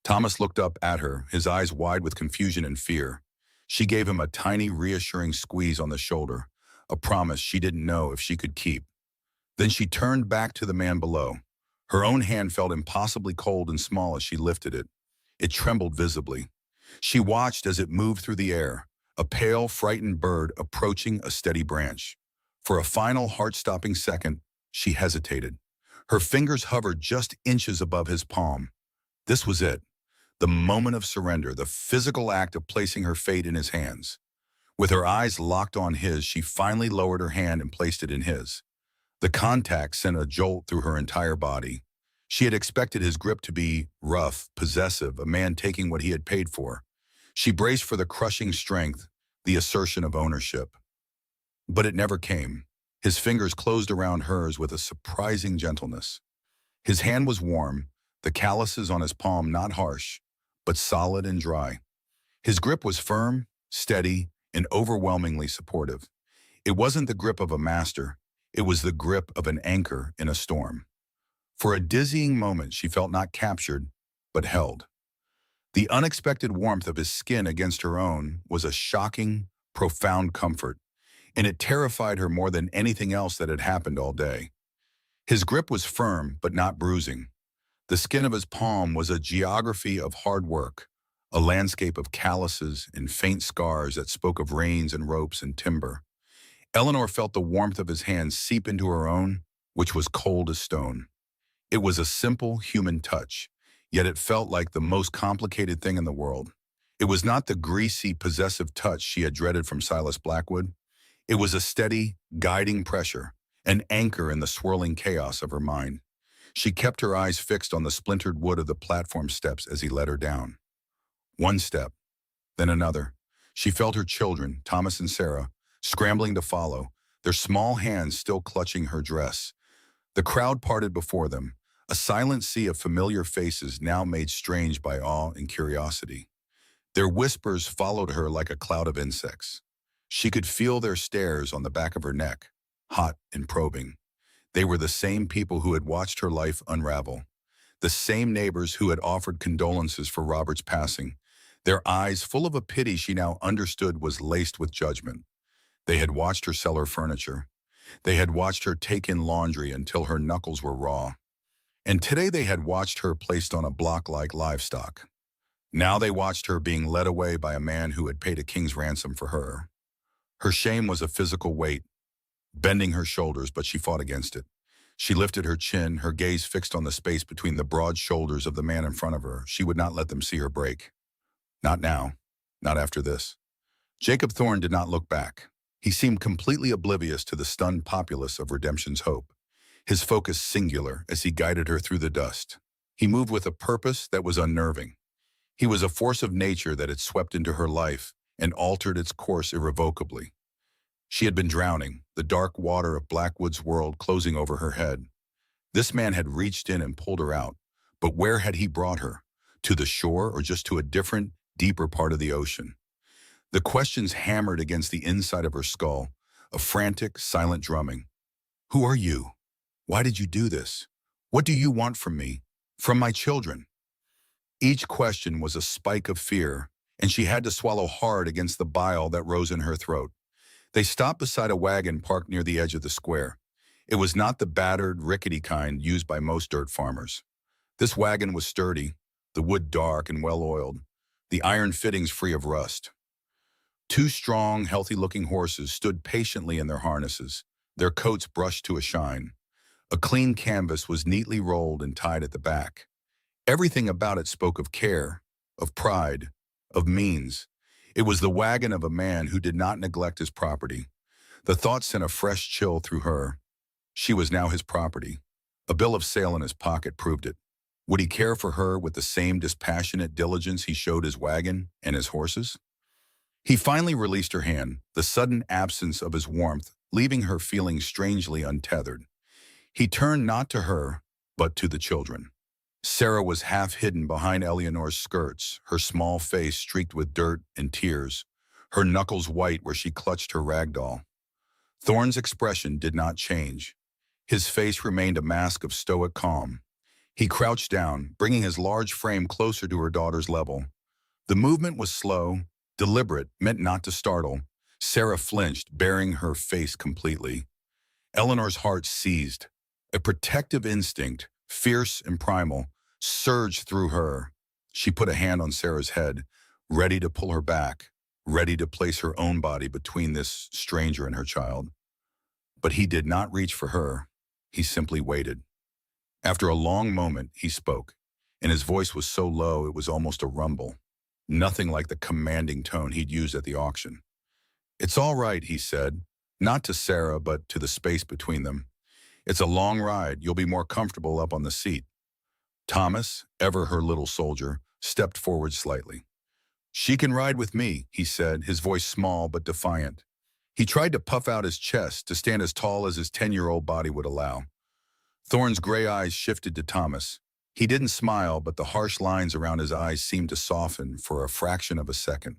Thomas looked up at her, his eyes wide with confusion and fear. She gave him a tiny, reassuring squeeze on the shoulder, a promise she didn't know if she could keep. Then she turned back to the man below. Her own hand felt impossibly cold and small as she lifted it. It trembled visibly. She watched as it moved through the air, a pale, frightened bird approaching a steady branch. For a final, heart-stopping second, she hesitated. Her fingers hovered just inches above his palm. This was it. The moment of surrender, the physical act of placing her fate in his hands. With her eyes locked on his, she finally lowered her hand and placed it in his. The contact sent a jolt through her entire body. She had expected his grip to be rough, possessive, a man taking what he had paid for. She braced for the crushing strength, the assertion of ownership. But it never came. His fingers closed around hers with a surprising gentleness. His hand was warm, the calluses on his palm not harsh, but solid and dry. His grip was firm, steady, and overwhelmingly supportive. It wasn't the grip of a master. It was the grip of an anchor in a storm. For a dizzying moment, she felt not captured, but held. The unexpected warmth of his skin against her own was a shocking, profound comfort, and it terrified her more than anything else that had happened all day. His grip was firm, but not bruising. The skin of his palm was a geography of hard work, a landscape of calluses and faint scars that spoke of reins and ropes and timber. Eleanor felt the warmth of his hand seep into her own, which was cold as stone. It was a simple human touch, yet it felt like the most complicated thing in the world. It was not the greasy, possessive touch she had dreaded from Silas Blackwood. It was a steady, guiding pressure, an anchor in the swirling chaos of her mind. She kept her eyes fixed on the splintered wood of the platform steps as he led her down. One step, then another. She felt her children, Thomas and Sarah, scrambling to follow, their small hands still clutching her dress. The crowd parted before them, a silent sea of familiar faces now made strange by awe and curiosity. Their whispers followed her like a cloud of insects. She could feel their stares on the back of her neck, hot and probing. They were the same people who had watched her life unravel, the same neighbors who had offered condolences for Robert's passing, their eyes full of a pity she now understood was laced with judgment. They had watched her sell her furniture. They had watched her take in laundry until her knuckles were raw. And today they had watched her placed on a block like Livestock. Now they watched her being led away by a man who had paid a king's ransom for her. Her shame was a physical weight, bending her shoulders, but she fought against it. She lifted her chin, her gaze fixed on the space between the broad shoulders of the man in front of her. She would not let them see her break. Not now. Not after this. Jacob Thorne did not look back. He seemed completely oblivious to the stunned populace of Redemption's Hope, his focus singular as he guided her through the dust. He moved with a purpose that was unnerving. He was a force of nature that had swept into her life and altered its course irrevocably. She had been drowning, the dark water of Blackwood's world closing over her head. This man had reached in and pulled her out, but where had he brought her? To the shore or just to a different, deeper part of the ocean? The questions hammered against the inside of her skull, a frantic, silent drumming. Who are you? Why did you do this? What do you want from me? From my children? Each question was a spike of fear, and she had to swallow hard against the bile that rose in her throat. They stopped beside a wagon parked near the edge of the square. It was not the battered, rickety kind used by most dirt farmers. This wagon was sturdy, the wood dark and well-oiled, the iron fittings free of rust. Two strong, healthy-looking horses stood patiently in their harnesses, their coats brushed to a shine. A clean canvas was neatly rolled and tied at the back. Everything about it spoke of care, of pride, of means. It was the wagon of a man who did not neglect his property. The thought sent a fresh chill through her. She was now his property, A bill of sale in his pocket proved it. Would he care for her with the same dispassionate diligence he showed his wagon and his horses? He finally released her hand, the sudden absence of his warmth leaving her feeling strangely untethered. He turned not to her, but to the children. Sarah was half hidden behind Eleanor's skirts, her small face streaked with dirt and tears, her knuckles white where she clutched her rag doll. Thorne's expression did not change. His face remained a mask of stoic calm. He crouched down, bringing his large frame closer to her daughter's level. The movement was slow, deliberate, meant not to startle. Sarah flinched, baring her face completely. Eleanor's heart seized. A protective instinct, fierce and primal, surged through her. She put a hand on Sarah's head, ready to pull her back, ready to place her own body between this stranger and her child. But he did not reach for her. He simply waited. After a long moment, he spoke, and his voice was so low it was almost a rumble. Nothing like the commanding tone he'd used at the auction. "It's all right," he said, not to Sarah, but to the space between them. "It's a long ride. You'll be more comfortable up on the seat." Thomas, ever her little soldier, stepped forward slightly. "She can ride with me," he said, his voice small but defiant. He tried to puff out his chest to stand as tall as his 10-year-old body would allow. Thorne's gray eyes shifted to Thomas. He didn't smile, but the harsh lines around his eyes seemed to soften for a fraction of a second.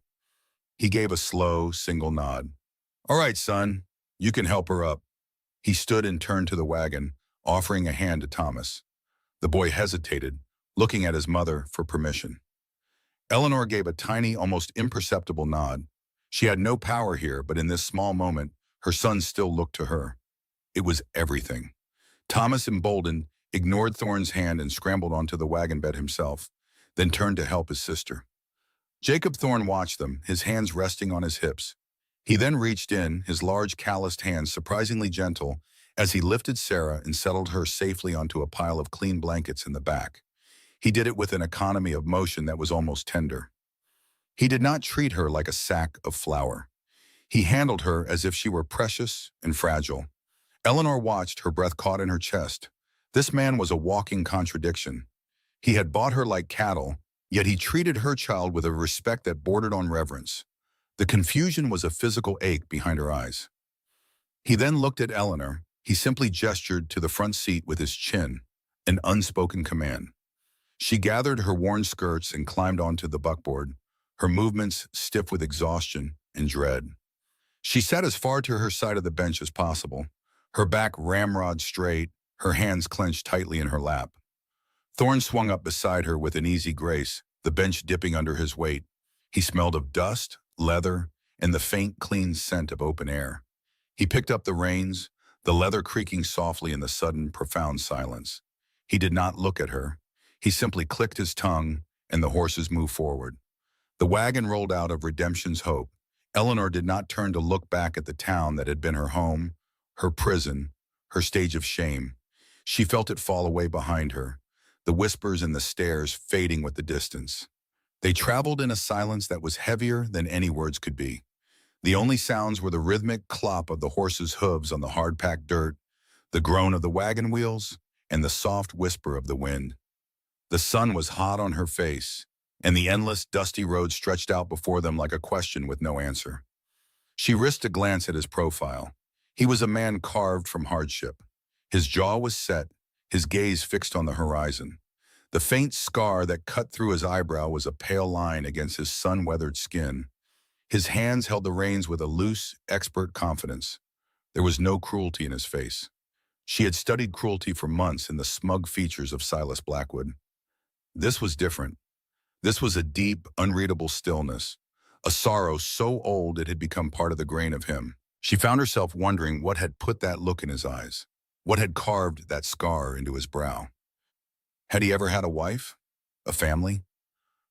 He gave a slow, single nod. "All right, son, you can help her up." He stood and turned to the wagon, offering a hand to Thomas. The boy hesitated, looking at his mother for permission. Eleanor gave a tiny, almost imperceptible nod. She had no power here, but in this small moment, her son still looked to her. It was everything. Thomas, emboldened, ignored Thorne's hand and scrambled onto the wagon bed himself, then turned to help his sister. Jacob Thorne watched them, his hands resting on his hips. He then reached in, his large calloused hands surprisingly gentle, as he lifted Sarah and settled her safely onto a pile of clean blankets in the back. He did it with an economy of motion that was almost tender. He did not treat her like a sack of flour. He handled her as if she were precious and fragile. Eleanor watched, her breath caught in her chest. This man was a walking contradiction. He had bought her like cattle, yet he treated her child with a respect that bordered on reverence. The confusion was a physical ache behind her eyes. He then looked at Eleanor. He simply gestured to the front seat with his chin, an unspoken command. She gathered her worn skirts and climbed onto the buckboard, her movements stiff with exhaustion and dread. She sat as far to her side of the bench as possible, her back ramrod straight, her hands clenched tightly in her lap. Thorne swung up beside her with an easy grace, the bench dipping under his weight. He smelled of dust, leather, and the faint, clean scent of open air. He picked up the reins, the leather creaking softly in the sudden, profound silence. He did not look at her. He simply clicked his tongue, and the horses moved forward. The wagon rolled out of Redemption's Hope. Eleanor did not turn to look back at the town that had been her home, her prison, her stage of shame. She felt it fall away behind her, the whispers and the stares fading with the distance. They traveled in a silence that was heavier than any words could be. The only sounds were the rhythmic clop of the horses' hooves on the hard-packed dirt, the groan of the wagon wheels, and the soft whisper of the wind. The sun was hot on her face, and the endless, dusty road stretched out before them like a question with no answer. She risked a glance at his profile. He was a man carved from hardship. His jaw was set, his gaze fixed on the horizon. The faint scar that cut through his eyebrow was a pale line against his sun-weathered skin. His hands held the reins with a loose, expert confidence. There was no cruelty in his face. She had studied cruelty for months in the smug features of Silas Blackwood. This was different. This was a deep, unreadable stillness, a sorrow so old it had become part of the grain of him. She found herself wondering what had put that look in his eyes, what had carved that scar into his brow. Had he ever had a wife? A family?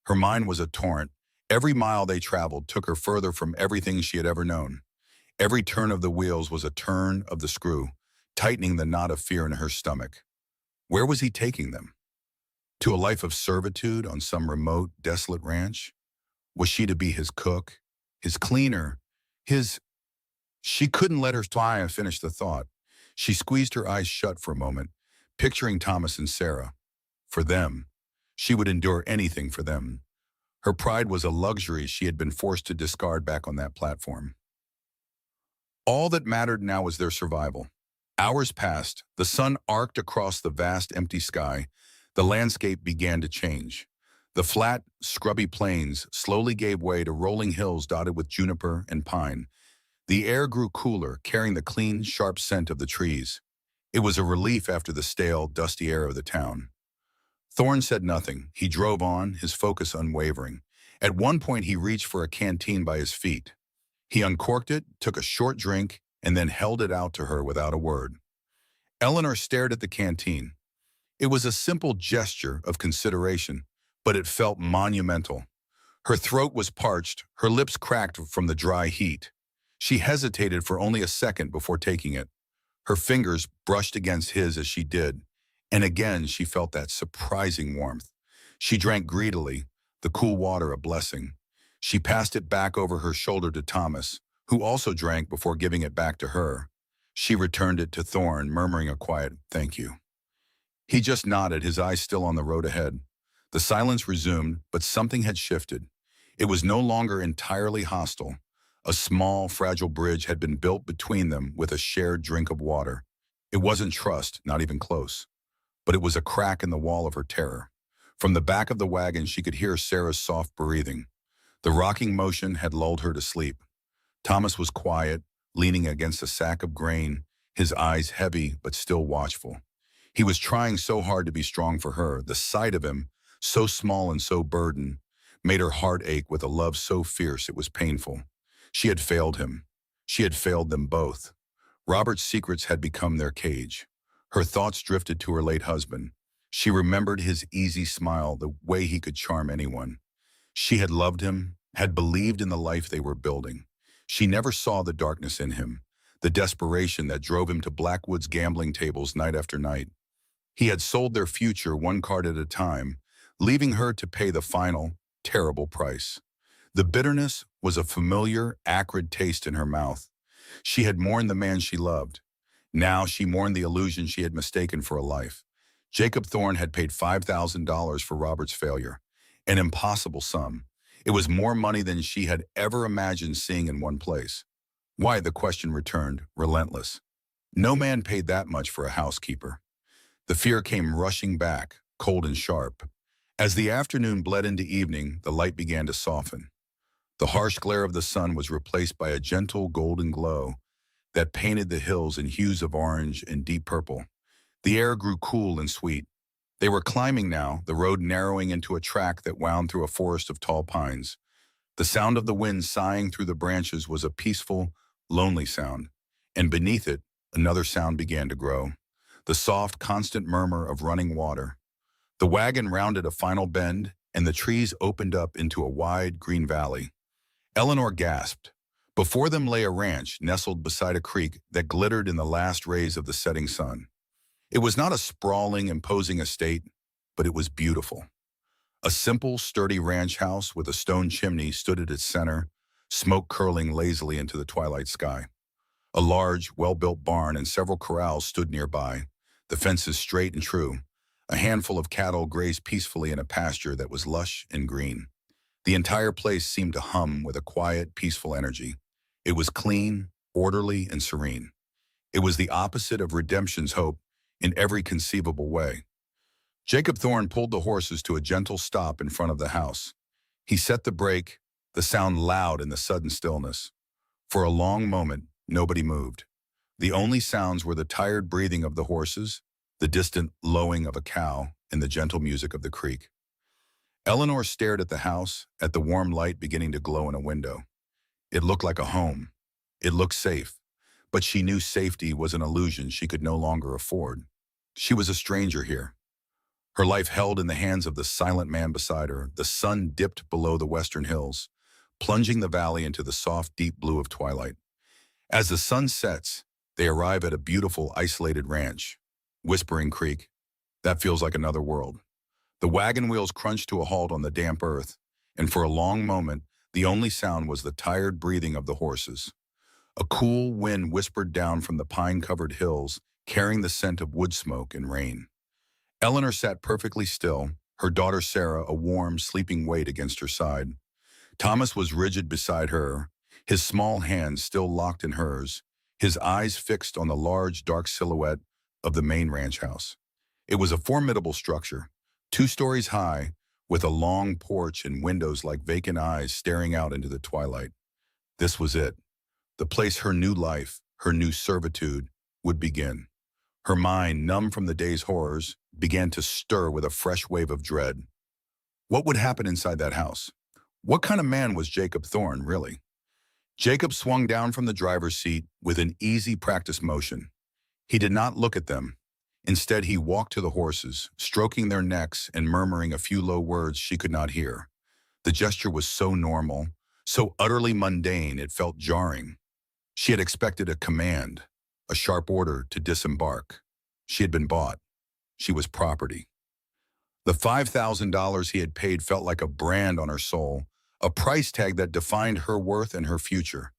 Her mind was a torrent. Every mile they traveled took her further from everything she had ever known. Every turn of the wheels was a turn of the screw, tightening the knot of fear in her stomach. Where was he taking them? To a life of servitude on some remote, desolate ranch? Was she to be his cook, his cleaner, his... She couldn't let her try and finish the thought. She squeezed her eyes shut for a moment, picturing Thomas and Sarah. For them. She would endure anything for them. Her pride was a luxury she had been forced to discard back on that platform. All that mattered now was their survival. Hours passed, the sun arced across the vast empty sky. The landscape began to change. The flat, scrubby plains slowly gave way to rolling hills dotted with juniper and pine. The air grew cooler, carrying the clean, sharp scent of the trees. It was a relief after the stale, dusty air of the town. Thorne said nothing. He drove on, his focus unwavering. At one point, he reached for a canteen by his feet. He uncorked it, took a short drink, and then held it out to her without a word. Eleanor stared at the canteen. It was a simple gesture of consideration, but it felt monumental. Her throat was parched, her lips cracked from the dry heat. She hesitated for only a second before taking it. Her fingers brushed against his as she did, and again she felt that surprising warmth. She drank greedily, the cool water a blessing. She passed it back over her shoulder to Thomas, who also drank before giving it back to her. She returned it to Thorne, murmuring a quiet, "Thank you." He just nodded, his eyes still on the road ahead. The silence resumed, but something had shifted. It was no longer entirely hostile. A small, fragile bridge had been built between them with a shared drink of water. It wasn't trust, not even close, but it was a crack in the wall of her terror. From the back of the wagon, she could hear Sarah's soft breathing. The rocking motion had lulled her to sleep. Thomas was quiet, leaning against a sack of grain, his eyes heavy but still watchful. He was trying so hard to be strong for her. The sight of him, so small and so burdened, made her heart ache with a love so fierce it was painful. She had failed him. She had failed them both. Robert's secrets had become their cage. Her thoughts drifted to her late husband. She remembered his easy smile, the way he could charm anyone. She had loved him, had believed in the life they were building. She never saw the darkness in him, the desperation that drove him to Blackwood's gambling tables night after night. He had sold their future one card at a time, leaving her to pay the final, terrible price. The bitterness was a familiar, acrid taste in her mouth. She had mourned the man she loved. Now she mourned the illusion she had mistaken for a life. Jacob Thorne had paid $5,000 for Robert's failure, an impossible sum. It was more money than she had ever imagined seeing in one place. Why, the question returned, relentless. No man paid that much for a housekeeper. The fear came rushing back, cold and sharp. As the afternoon bled into evening, the light began to soften. The harsh glare of the sun was replaced by a gentle golden glow that painted the hills in hues of orange and deep purple. The air grew cool and sweet. They were climbing now, the road narrowing into a track that wound through a forest of tall pines. The sound of the wind sighing through the branches was a peaceful, lonely sound, and beneath it, another sound began to grow. The soft, constant murmur of running water. The wagon rounded a final bend, and the trees opened up into a wide, green valley. Eleanor gasped. Before them lay a ranch nestled beside a creek that glittered in the last rays of the setting sun. It was not a sprawling, imposing estate, but it was beautiful. A simple, sturdy ranch house with a stone chimney stood at its center, smoke curling lazily into the twilight sky. A large, well-built barn and several corrals stood nearby, the fences straight and true. A handful of cattle grazed peacefully in a pasture that was lush and green. The entire place seemed to hum with a quiet, peaceful energy. It was clean, orderly, and serene. It was the opposite of Redemption's hope in every conceivable way. Jacob Thorne pulled the horses to a gentle stop in front of the house. He set the brake, the sound loud in the sudden stillness. For a long moment, nobody moved. The only sounds were the tired breathing of the horses, the distant lowing of a cow, and the gentle music of the creek. Eleanor stared at the house, at the warm light beginning to glow in a window. It looked like a home. It looked safe, but she knew safety was an illusion she could no longer afford. She was a stranger here. Her life held in the hands of the silent man beside her. The sun dipped below the western hills, plunging the valley into the soft, deep blue of twilight. As the sun sets, they arrive at a beautiful, isolated ranch. Whispering Creek, that feels like another world. The wagon wheels crunched to a halt on the damp earth, and for a long moment, the only sound was the tired breathing of the horses. A cool wind whispered down from the pine-covered hills, carrying the scent of wood smoke and rain. Eleanor sat perfectly still, her daughter Sarah a warm, sleeping weight against her side. Thomas was rigid beside her, his small hands still locked in hers, his eyes fixed on the large, dark silhouette of the main ranch house. It was a formidable structure, 2 stories high, with a long porch and windows like vacant eyes staring out into the twilight. This was it, the place her new life, her new servitude, would begin. Her mind, numb from the day's horrors, began to stir with a fresh wave of dread. What would happen inside that house? What kind of man was Jacob Thorne, really? Jacob swung down from the driver's seat with an easy practice motion. He did not look at them. Instead, he walked to the horses, stroking their necks and murmuring a few low words she could not hear. The gesture was so normal, so utterly mundane it felt jarring. She had expected a command, a sharp order to disembark. She had been bought. She was property. The $5,000 he had paid felt like a brand on her soul, a price tag that defined her worth and her future.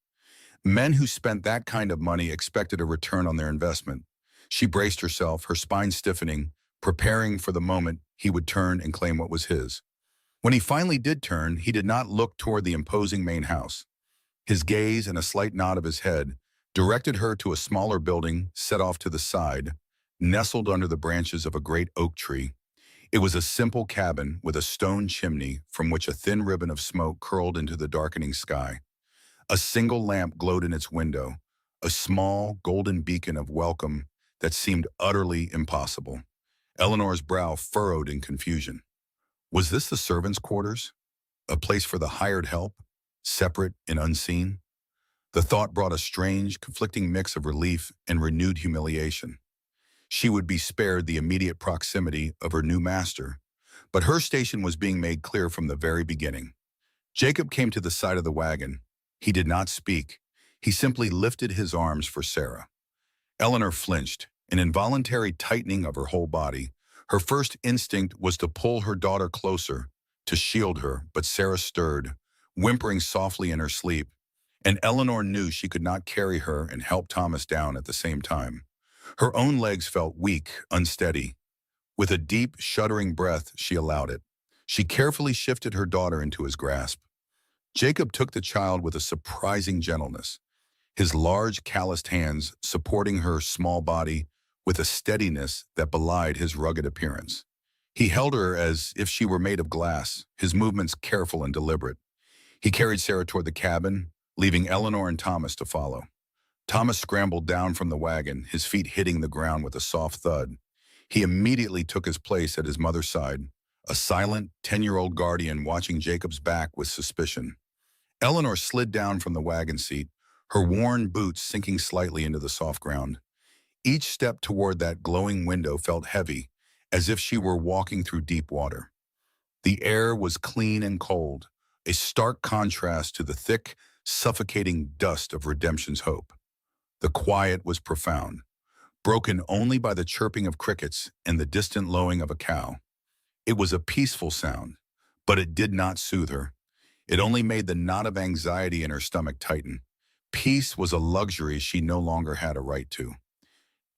Men who spent that kind of money expected a return on their investment. She braced herself, her spine stiffening, preparing for the moment he would turn and claim what was his. When he finally did turn, he did not look toward the imposing main house. His gaze and a slight nod of his head directed her to a smaller building set off to the side, nestled under the branches of a great oak tree. It was a simple cabin with a stone chimney from which a thin ribbon of smoke curled into the darkening sky. A single lamp glowed in its window, a small, golden beacon of welcome that seemed utterly impossible. Eleanor's brow furrowed in confusion. Was this the servants' quarters? A place for the hired help, separate and unseen? The thought brought a strange, conflicting mix of relief and renewed humiliation. She would be spared the immediate proximity of her new master, but her station was being made clear from the very beginning. Jacob came to the side of the wagon. He did not speak. He simply lifted his arms for Sarah. Eleanor flinched, an involuntary tightening of her whole body. Her first instinct was to pull her daughter closer, to shield her, but Sarah stirred, whimpering softly in her sleep, and Eleanor knew she could not carry her and help Thomas down at the same time. Her own legs felt weak, unsteady. With a deep, shuddering breath, she allowed it. She carefully shifted her daughter into his grasp. Jacob took the child with a surprising gentleness, his large, calloused hands supporting her small body with a steadiness that belied his rugged appearance. He held her as if she were made of glass, his movements careful and deliberate. He carried Sarah toward the cabin, leaving Eleanor and Thomas to follow. Thomas scrambled down from the wagon, his feet hitting the ground with a soft thud. He immediately took his place at his mother's side, a silent, 10-year-old guardian watching Jacob's back with suspicion. Eleanor slid down from the wagon seat, her worn boots sinking slightly into the soft ground. Each step toward that glowing window felt heavy, as if she were walking through deep water. The air was clean and cold, a stark contrast to the thick, suffocating dust of redemption's hope. The quiet was profound, broken only by the chirping of crickets and the distant lowing of a cow. It was a peaceful sound, but it did not soothe her. It only made the knot of anxiety in her stomach tighten. Peace was a luxury she no longer had a right to.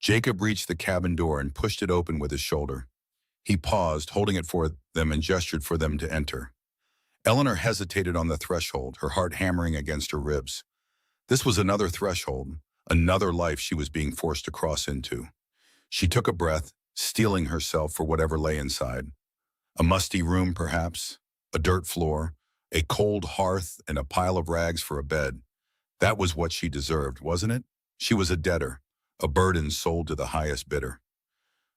Jacob reached the cabin door and pushed it open with his shoulder. He paused, holding it for them, and gestured for them to enter. Eleanor hesitated on the threshold, her heart hammering against her ribs. This was another threshold, another life she was being forced to cross into. She took a breath, steeling herself for whatever lay inside. A musty room, perhaps, a dirt floor, a cold hearth, and a pile of rags for a bed. That was what she deserved, wasn't it? She was a debtor, a burden sold to the highest bidder.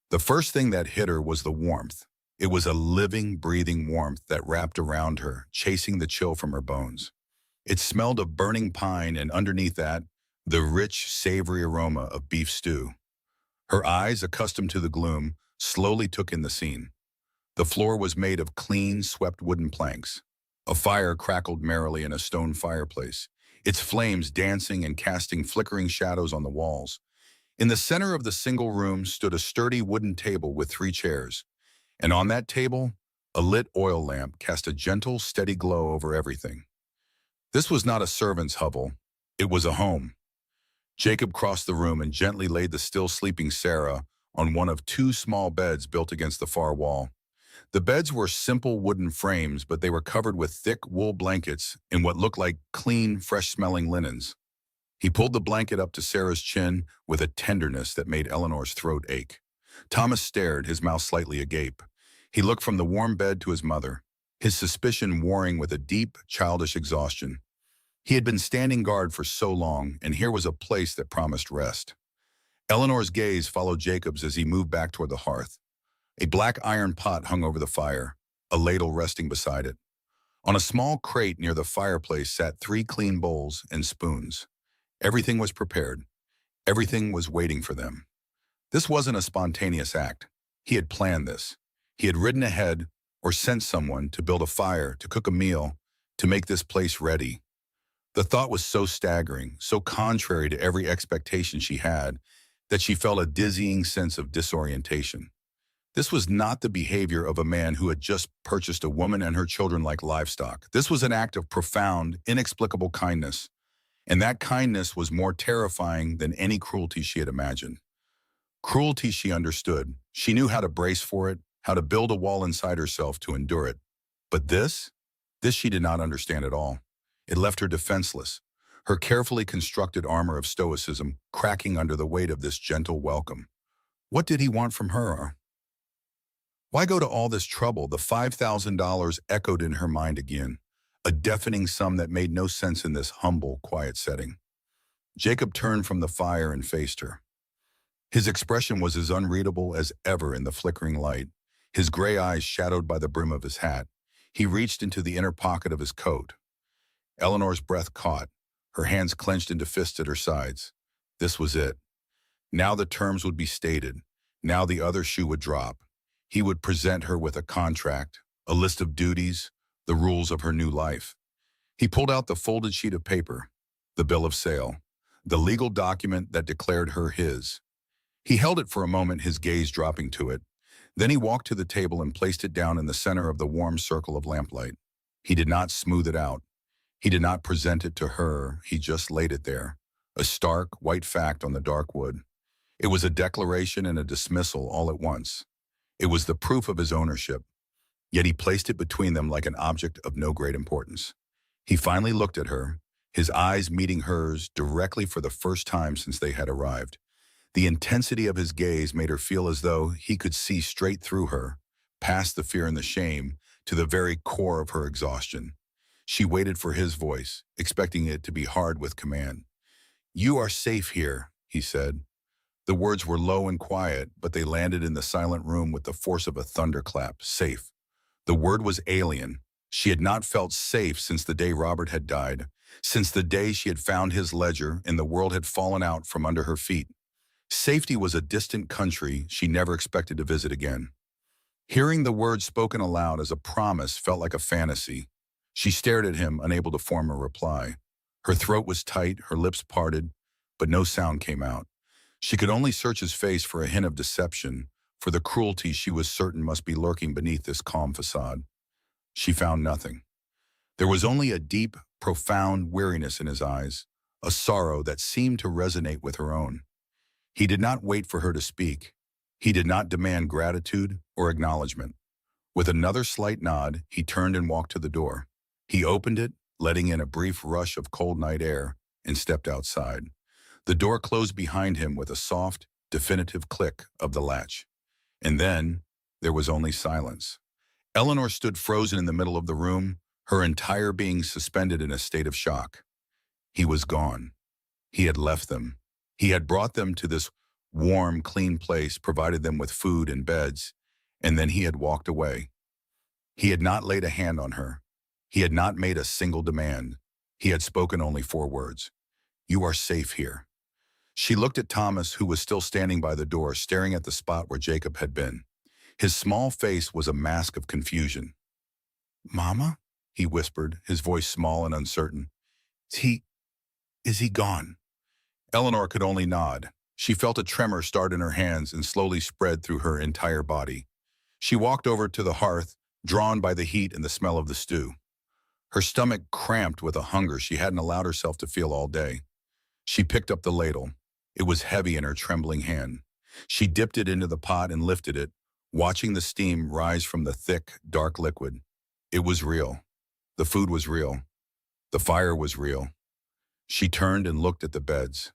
The first thing that hit her was the warmth. It was a living, breathing warmth that wrapped around her, chasing the chill from her bones. It smelled of burning pine, and underneath that, the rich, savory aroma of beef stew. Her eyes, accustomed to the gloom, slowly took in the scene. The floor was made of clean, swept wooden planks. A fire crackled merrily in a stone fireplace, its flames dancing and casting flickering shadows on the walls. In the center of the single room stood a sturdy wooden table with 3 chairs, and on that table, a lit oil lamp cast a gentle, steady glow over everything. This was not a servant's hovel. It was a home. Jacob crossed the room and gently laid the still sleeping Sarah on one of two small beds built against the far wall. The beds were simple wooden frames, but they were covered with thick wool blankets in what looked like clean, fresh-smelling linens. He pulled the blanket up to Sarah's chin with a tenderness that made Eleanor's throat ache. Thomas stared, his mouth slightly agape. He looked from the warm bed to his mother, his suspicion warring with a deep, childish exhaustion. He had been standing guard for so long, and here was a place that promised rest. Eleanor's gaze followed Jacob's as he moved back toward the hearth. A black iron pot hung over the fire, a ladle resting beside it. On a small crate near the fireplace sat three clean bowls and spoons. Everything was prepared. Everything was waiting for them. This wasn't a spontaneous act. He had planned this. He had ridden ahead or sent someone to build a fire, to cook a meal, to make this place ready. The thought was so staggering, so contrary to every expectation she had, that she felt a dizzying sense of disorientation. This was not the behavior of a man who had just purchased a woman and her children like livestock. This was an act of profound, inexplicable kindness, and that kindness was more terrifying than any cruelty she had imagined. Cruelty she understood. She knew how to brace for it, how to build a wall inside herself to endure it. But this she did not understand at all. It left her defenseless, her carefully constructed armor of stoicism cracking under the weight of this gentle welcome. What did he want from her? Why go to all this trouble? The $5,000 echoed in her mind again, a deafening sum that made no sense in this humble, quiet setting. Jacob turned from the fire and faced her. His expression was as unreadable as ever in the flickering light, his gray eyes shadowed by the brim of his hat. He reached into the inner pocket of his coat. Eleanor's breath caught, her hands clenched into fists at her sides. This was it. Now the terms would be stated. Now the other shoe would drop. He would present her with a contract, a list of duties, the rules of her new life. He pulled out the folded sheet of paper, the bill of sale, the legal document that declared her his. He held it for a moment, his gaze dropping to it. Then he walked to the table and placed it down in the center of the warm circle of lamplight. He did not smooth it out. He did not present it to her. He just laid it there, a stark, white fact on the dark wood. It was a declaration and a dismissal all at once. It was the proof of his ownership, yet he placed it between them like an object of no great importance. He finally looked at her, his eyes meeting hers directly for the first time since they had arrived. The intensity of his gaze made her feel as though he could see straight through her, past the fear and the shame, to the very core of her exhaustion. She waited for his voice, expecting it to be hard with command. "You are safe here," he said. The words were low and quiet, but they landed in the silent room with the force of a thunderclap. Safe. The word was alien. She had not felt safe since the day Robert had died, since the day she had found his ledger and the world had fallen out from under her feet. Safety was a distant country she never expected to visit again. Hearing the words spoken aloud as a promise felt like a fantasy. She stared at him, unable to form a reply. Her throat was tight, her lips parted, but no sound came out. She could only search his face for a hint of deception, for the cruelty she was certain must be lurking beneath this calm facade. She found nothing. There was only a deep, profound weariness in his eyes, a sorrow that seemed to resonate with her own. He did not wait for her to speak. He did not demand gratitude or acknowledgement. With another slight nod, he turned and walked to the door. He opened it, letting in a brief rush of cold night air, and stepped outside. The door closed behind him with a soft, definitive click of the latch. And then, there was only silence. Eleanor stood frozen in the middle of the room, her entire being suspended in a state of shock. He was gone. He had left them. He had brought them to this warm, clean place, provided them with food and beds, and then he had walked away. He had not laid a hand on her. He had not made a single demand. He had spoken only 4 words. "You are safe here." She looked at Thomas, who was still standing by the door, staring at the spot where Jacob had been. His small face was a mask of confusion. "Mama?" he whispered, his voice small and uncertain. Is he gone?" Eleanor could only nod. She felt a tremor start in her hands and slowly spread through her entire body. She walked over to the hearth, drawn by the heat and the smell of the stew. Her stomach cramped with a hunger she hadn't allowed herself to feel all day. She picked up the ladle. It was heavy in her trembling hand. She dipped it into the pot and lifted it, watching the steam rise from the thick, dark liquid. It was real. The food was real. The fire was real. She turned and looked at the beds.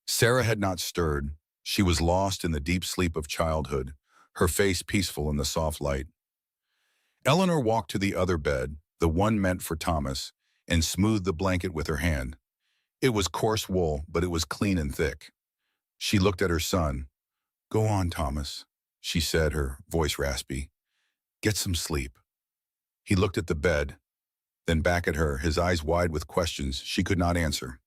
Sarah had not stirred. She was lost in the deep sleep of childhood, her face peaceful in the soft light. Eleanor walked to the other bed, the one meant for Thomas, and smoothed the blanket with her hand. It was coarse wool, but it was clean and thick. She looked at her son. "Go on, Thomas," she said, her voice raspy. "Get some sleep." He looked at the bed, then back at her, his eyes wide with questions she could not answer.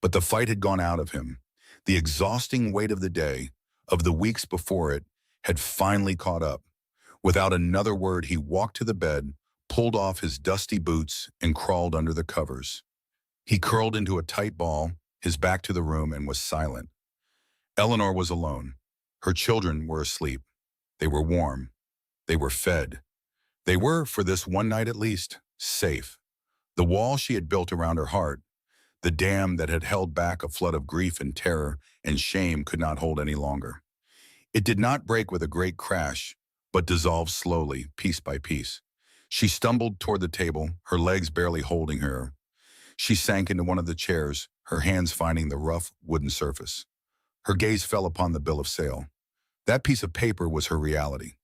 But the fight had gone out of him. The exhausting weight of the day, of the weeks before it, had finally caught up. Without another word, he walked to the bed, pulled off his dusty boots, and crawled under the covers. He curled into a tight ball, his back to the room, and was silent. Eleanor was alone. Her children were asleep. They were warm. They were fed. They were, for this one night at least, safe. The wall she had built around her heart, the dam that had held back a flood of grief and terror and shame, could not hold any longer. It did not break with a great crash, but dissolved slowly, piece by piece. She stumbled toward the table, her legs barely holding her. She sank into one of the chairs, her hands finding the rough wooden surface. Her gaze fell upon the bill of sale. That piece of paper was her reality.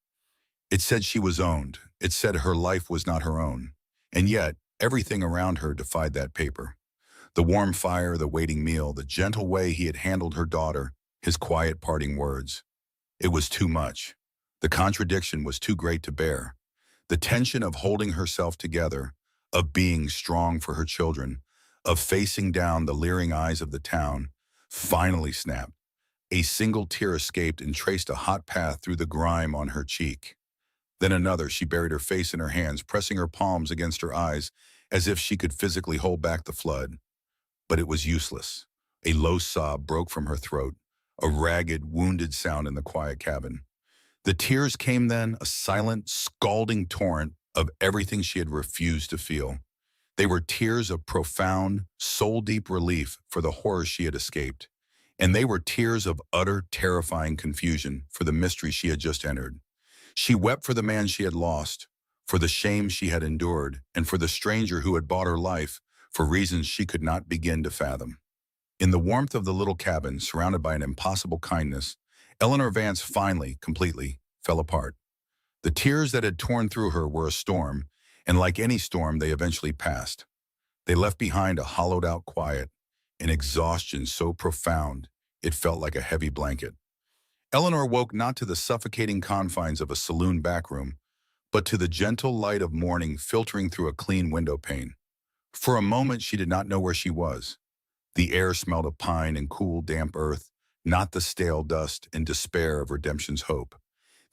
It said she was owned. It said her life was not her own. And yet, everything around her defied that paper. The warm fire, the waiting meal, the gentle way he had handled her daughter, his quiet parting words. It was too much. The contradiction was too great to bear. The tension of holding herself together, of being strong for her children, of facing down the leering eyes of the town, finally snapped. A single tear escaped and traced a hot path through the grime on her cheek. Then another. She buried her face in her hands, pressing her palms against her eyes as if she could physically hold back the flood. But it was useless. A low sob broke from her throat, a ragged, wounded sound in the quiet cabin. The tears came then, a silent, scalding torrent of everything she had refused to feel. They were tears of profound, soul-deep relief for the horror she had escaped. And they were tears of utter, terrifying confusion for the mystery she had just entered. She wept for the man she had lost, for the shame she had endured, and for the stranger who had bought her life for reasons she could not begin to fathom. In the warmth of the little cabin, surrounded by an impossible kindness, Eleanor Vance finally, completely, fell apart. The tears that had torn through her were a storm, and like any storm, they eventually passed. They left behind a hollowed-out quiet, an exhaustion so profound it felt like a heavy blanket. Eleanor woke not to the suffocating confines of a saloon backroom, but to the gentle light of morning filtering through a clean window pane. For a moment she did not know where she was. The air smelled of pine and cool, damp earth, not the stale dust and despair of redemption's hope.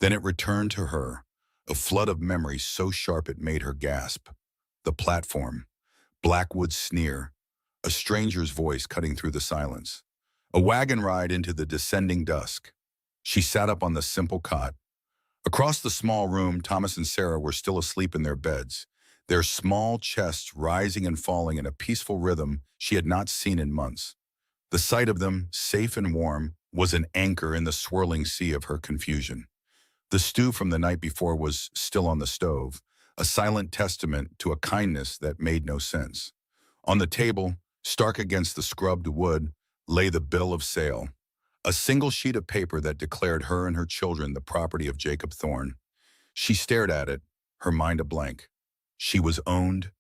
Then it returned to her, a flood of memory so sharp it made her gasp. The platform, Blackwood's sneer, a stranger's voice cutting through the silence, a wagon ride into the descending dusk. She sat up on the simple cot. Across the small room, Thomas and Sarah were still asleep in their beds, their small chests rising and falling in a peaceful rhythm she had not seen in months. The sight of them, safe and warm, was an anchor in the swirling sea of her confusion. The stew from the night before was still on the stove, a silent testament to a kindness that made no sense. On the table, stark against the scrubbed wood, lay the bill of sale, a single sheet of paper that declared her and her children the property of Jacob Thorne. She stared at it, her mind a blank. She was owned,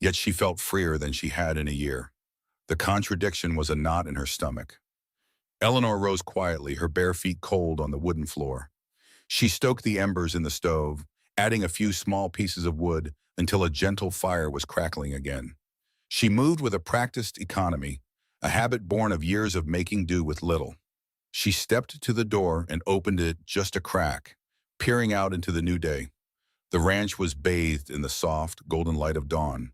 yet she felt freer than she had in a year. The contradiction was a knot in her stomach. Eleanor rose quietly, her bare feet cold on the wooden floor. She stoked the embers in the stove, adding a few small pieces of wood until a gentle fire was crackling again. She moved with a practiced economy, a habit born of years of making do with little. She stepped to the door and opened it just a crack, peering out into the new day. The ranch was bathed in the soft, golden light of dawn.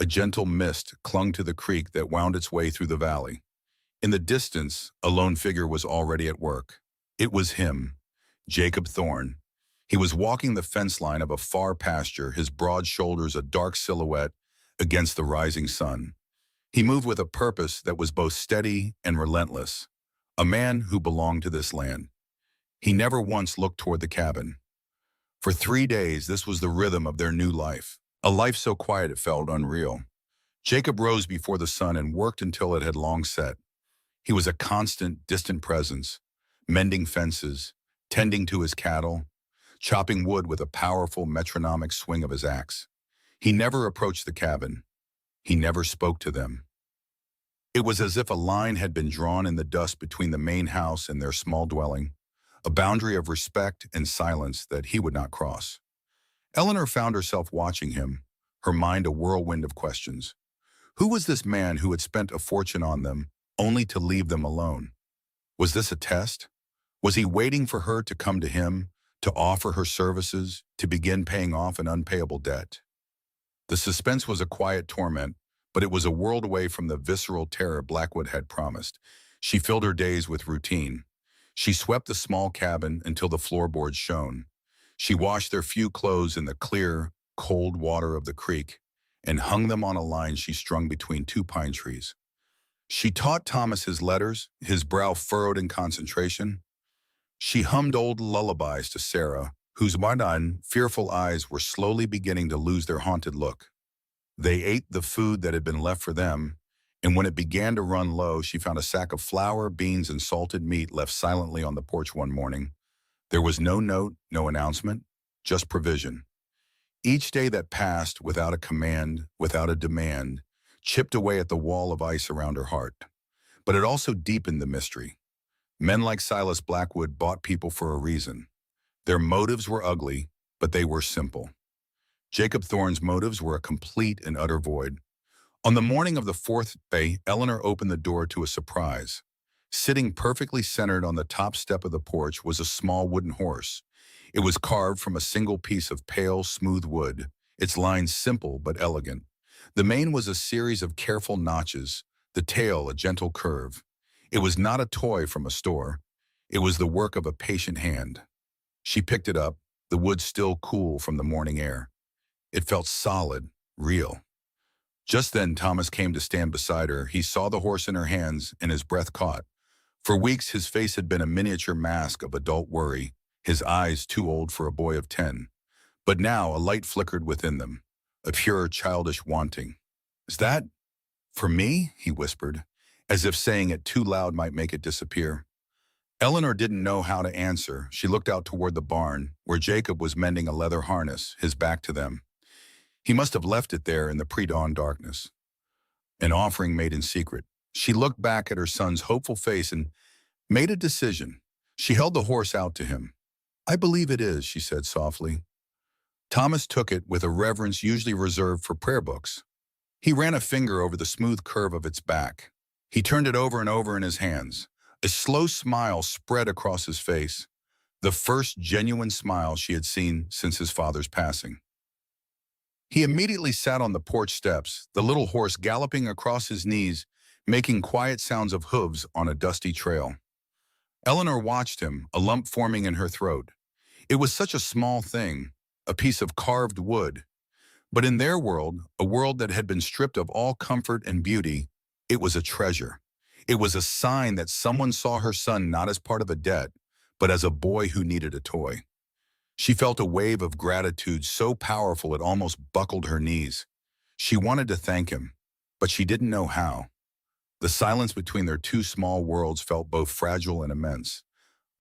A gentle mist clung to the creek that wound its way through the valley. In the distance, a lone figure was already at work. It was him, Jacob Thorne. He was walking the fence line of a far pasture, his broad shoulders a dark silhouette against the rising sun. He moved with a purpose that was both steady and relentless, a man who belonged to this land. He never once looked toward the cabin. For 3 days, this was the rhythm of their new life, a life so quiet it felt unreal. Jacob rose before the sun and worked until it had long set. He was a constant, distant presence, mending fences, tending to his cattle, chopping wood with a powerful metronomic swing of his axe. He never approached the cabin. He never spoke to them. It was as if a line had been drawn in the dust between the main house and their small dwelling, a boundary of respect and silence that he would not cross. Eleanor found herself watching him, her mind a whirlwind of questions. Who was this man who had spent a fortune on them, only to leave them alone? Was this a test? Was he waiting for her to come to him, to offer her services, to begin paying off an unpayable debt? The suspense was a quiet torment, but it was a world away from the visceral terror Blackwood had promised. She filled her days with routine. She swept the small cabin until the floorboards shone. She washed their few clothes in the clear, cold water of the creek and hung them on a line she strung between two pine trees. She taught Thomas his letters, his brow furrowed in concentration. She hummed old lullabies to Sarah, whose wide-eyed, fearful eyes were slowly beginning to lose their haunted look. They ate the food that had been left for them, and when it began to run low, she found a sack of flour, beans, and salted meat left silently on the porch one morning. There was no note, no announcement, just provision. Each day that passed without a command, without a demand, chipped away at the wall of ice around her heart. But it also deepened the mystery. Men like Silas Blackwood bought people for a reason. Their motives were ugly, but they were simple. Jacob Thorne's motives were a complete and utter void. On the morning of the fourth day, Eleanor opened the door to a surprise. Sitting perfectly centered on the top step of the porch was a small wooden horse. It was carved from a single piece of pale, smooth wood, its lines simple but elegant. The mane was a series of careful notches, the tail a gentle curve. It was not a toy from a store. It was the work of a patient hand. She picked it up, the wood still cool from the morning air. It felt solid, real. Just then Thomas came to stand beside her. He saw the horse in her hands and his breath caught. For weeks his face had been a miniature mask of adult worry, his eyes too old for a boy of 10. But now a light flickered within them, a pure childish wanting. "Is that for me?" he whispered, as if saying it too loud might make it disappear. Eleanor didn't know how to answer. She looked out toward the barn, where Jacob was mending a leather harness, his back to them. He must have left it there in the pre-dawn darkness, an offering made in secret. She looked back at her son's hopeful face and made a decision. She held the horse out to him. "I believe it is," she said softly. Thomas took it with a reverence usually reserved for prayer books. He ran a finger over the smooth curve of its back. He turned it over and over in his hands. A slow smile spread across his face, the first genuine smile she had seen since his father's passing. He immediately sat on the porch steps, the little horse galloping across his knees, making quiet sounds of hooves on a dusty trail. Eleanor watched him, a lump forming in her throat. It was such a small thing, a piece of carved wood. But in their world, a world that had been stripped of all comfort and beauty, it was a treasure. It was a sign that someone saw her son not as part of a debt, but as a boy who needed a toy. She felt a wave of gratitude so powerful it almost buckled her knees. She wanted to thank him, but she didn't know how. The silence between their two small worlds felt both fragile and immense.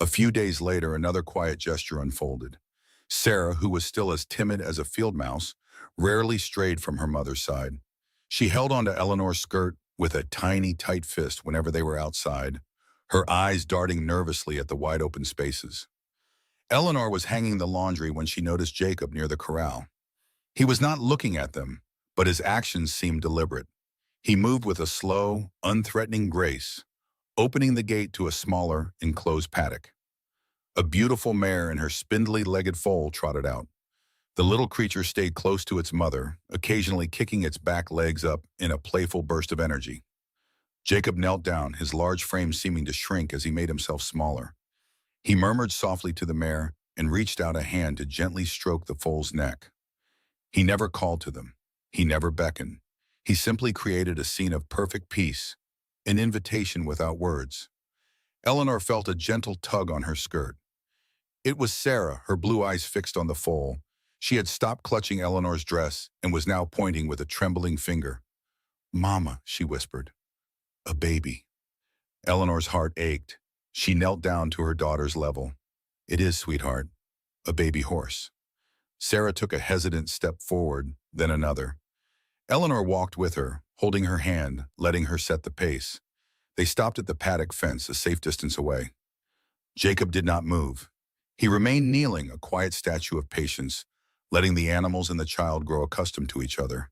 A few days later, another quiet gesture unfolded. Sarah, who was still as timid as a field mouse, rarely strayed from her mother's side. She held onto Eleanor's skirt with a tiny, tight fist whenever they were outside, her eyes darting nervously at the wide-open spaces. Eleanor was hanging the laundry when she noticed Jacob near the corral. He was not looking at them, but his actions seemed deliberate. He moved with a slow, unthreatening grace, opening the gate to a smaller, enclosed paddock. A beautiful mare and her spindly-legged foal trotted out. The little creature stayed close to its mother, occasionally kicking its back legs up in a playful burst of energy. Jacob knelt down, his large frame seeming to shrink as he made himself smaller. He murmured softly to the mare and reached out a hand to gently stroke the foal's neck. He never called to them. He never beckoned. He simply created a scene of perfect peace, an invitation without words. Eleanor felt a gentle tug on her skirt. It was Sarah, her blue eyes fixed on the foal. She had stopped clutching Eleanor's dress and was now pointing with a trembling finger. "Mama," she whispered, "a baby." Eleanor's heart ached. She knelt down to her daughter's level. "It is, sweetheart, a baby horse." Sarah took a hesitant step forward, then another. Eleanor walked with her, holding her hand, letting her set the pace. They stopped at the paddock fence, a safe distance away. Jacob did not move. He remained kneeling, a quiet statue of patience, letting the animals and the child grow accustomed to each other.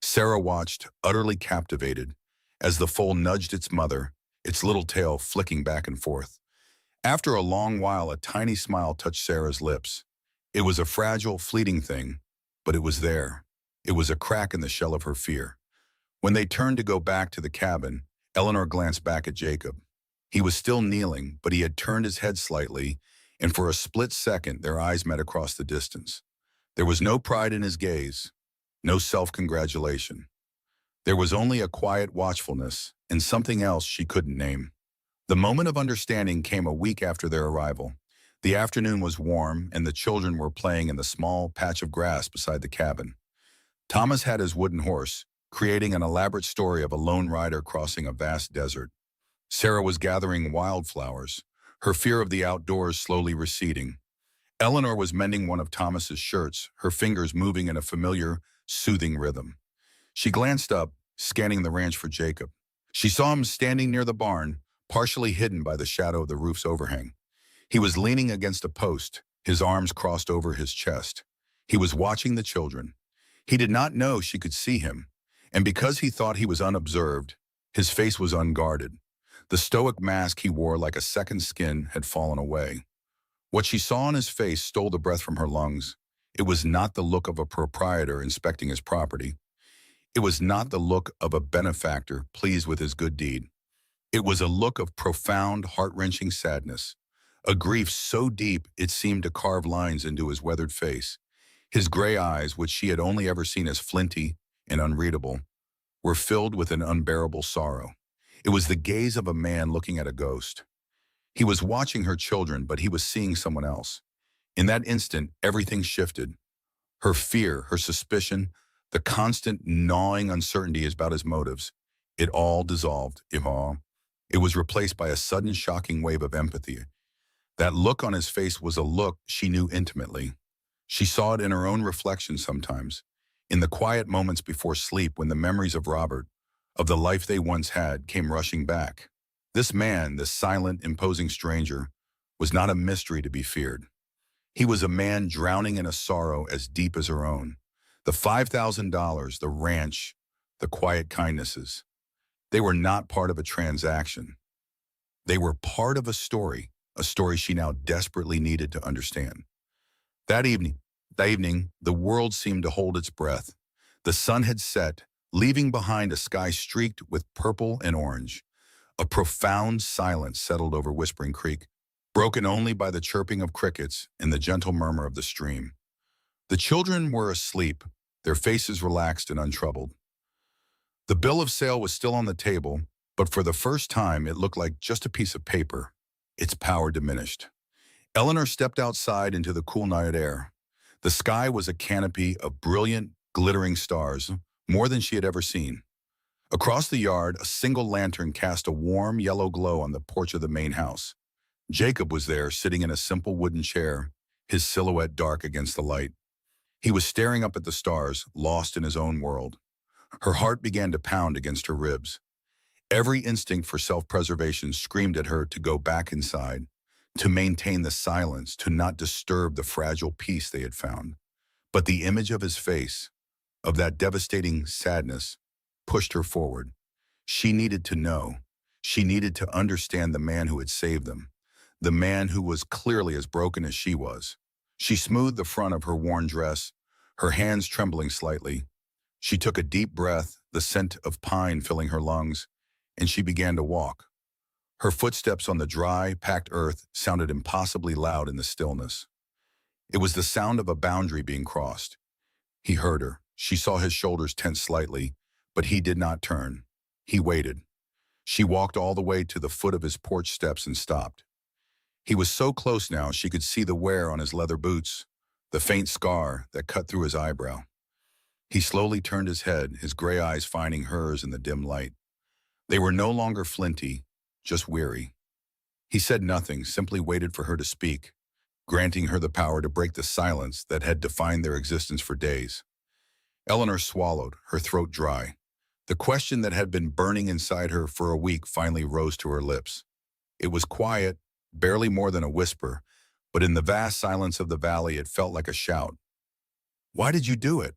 Sarah watched, utterly captivated, as the foal nudged its mother, its little tail flicking back and forth. After a long while, a tiny smile touched Sarah's lips. It was a fragile, fleeting thing, but it was there. It was a crack in the shell of her fear. When they turned to go back to the cabin, Eleanor glanced back at Jacob. He was still kneeling, but he had turned his head slightly, and for a split second their eyes met across the distance. There was no pride in his gaze, no self-congratulation. There was only a quiet watchfulness and something else she couldn't name. The moment of understanding came a week after their arrival. The afternoon was warm, and the children were playing in the small patch of grass beside the cabin. Thomas had his wooden horse, creating an elaborate story of a lone rider crossing a vast desert. Sarah was gathering wildflowers, her fear of the outdoors slowly receding. Eleanor was mending one of Thomas's shirts, her fingers moving in a familiar, soothing rhythm. She glanced up, scanning the ranch for Jacob. She saw him standing near the barn, partially hidden by the shadow of the roof's overhang. He was leaning against a post, his arms crossed over his chest. He was watching the children. He did not know she could see him, and because he thought he was unobserved, his face was unguarded. The stoic mask he wore like a second skin had fallen away. What she saw on his face stole the breath from her lungs. It was not the look of a proprietor inspecting his property. It was not the look of a benefactor pleased with his good deed. It was a look of profound, heart-wrenching sadness, a grief so deep it seemed to carve lines into his weathered face. His gray eyes, which she had only ever seen as flinty and unreadable, were filled with an unbearable sorrow. It was the gaze of a man looking at a ghost. He was watching her children, but he was seeing someone else. In that instant, everything shifted. Her fear, her suspicion, the constant gnawing uncertainty about his motives, it all dissolved. It was replaced by a sudden shocking wave of empathy. That look on his face was a look she knew intimately. She saw it in her own reflection sometimes, in the quiet moments before sleep when the memories of Robert, of the life they once had, came rushing back. This man, this silent, imposing stranger, was not a mystery to be feared. He was a man drowning in a sorrow as deep as her own. The $5,000, the ranch, the quiet kindnesses, they were not part of a transaction. They were part of a story she now desperately needed to understand. That evening, the world seemed to hold its breath. The sun had set, leaving behind a sky streaked with purple and orange. A profound silence settled over Whispering Creek, broken only by the chirping of crickets and the gentle murmur of the stream. The children were asleep, their faces relaxed and untroubled. The bill of sale was still on the table, but for the first time it looked like just a piece of paper. Its power diminished. Eleanor stepped outside into the cool night air. The sky was a canopy of brilliant, glittering stars, more than she had ever seen. Across the yard, a single lantern cast a warm yellow glow on the porch of the main house. Jacob was there, sitting in a simple wooden chair, his silhouette dark against the light. He was staring up at the stars, lost in his own world. Her heart began to pound against her ribs. Every instinct for self-preservation screamed at her to go back inside, to maintain the silence, to not disturb the fragile peace they had found. But the image of his face, of that devastating sadness, pushed her forward. She needed to know. She needed to understand the man who had saved them, the man who was clearly as broken as she was. She smoothed the front of her worn dress, her hands trembling slightly. She took a deep breath, the scent of pine filling her lungs, and she began to walk. Her footsteps on the dry, packed earth sounded impossibly loud in the stillness. It was the sound of a boundary being crossed. He heard her. She saw his shoulders tense slightly, But he did not turn. He waited. She walked all the way to the foot of his porch steps and stopped. He was so close now she could see the wear on his leather boots, the faint scar that cut through his eyebrow. He slowly turned his head, his gray eyes finding hers in the dim light. They were no longer flinty, just weary. He said nothing, simply waited for her to speak, granting her the power to break the silence that had defined their existence for days. Eleanor swallowed, her throat dry. The question that had been burning inside her for a week finally rose to her lips. It was quiet, barely more than a whisper, but in the vast silence of the valley it felt like a shout. Why did you do it?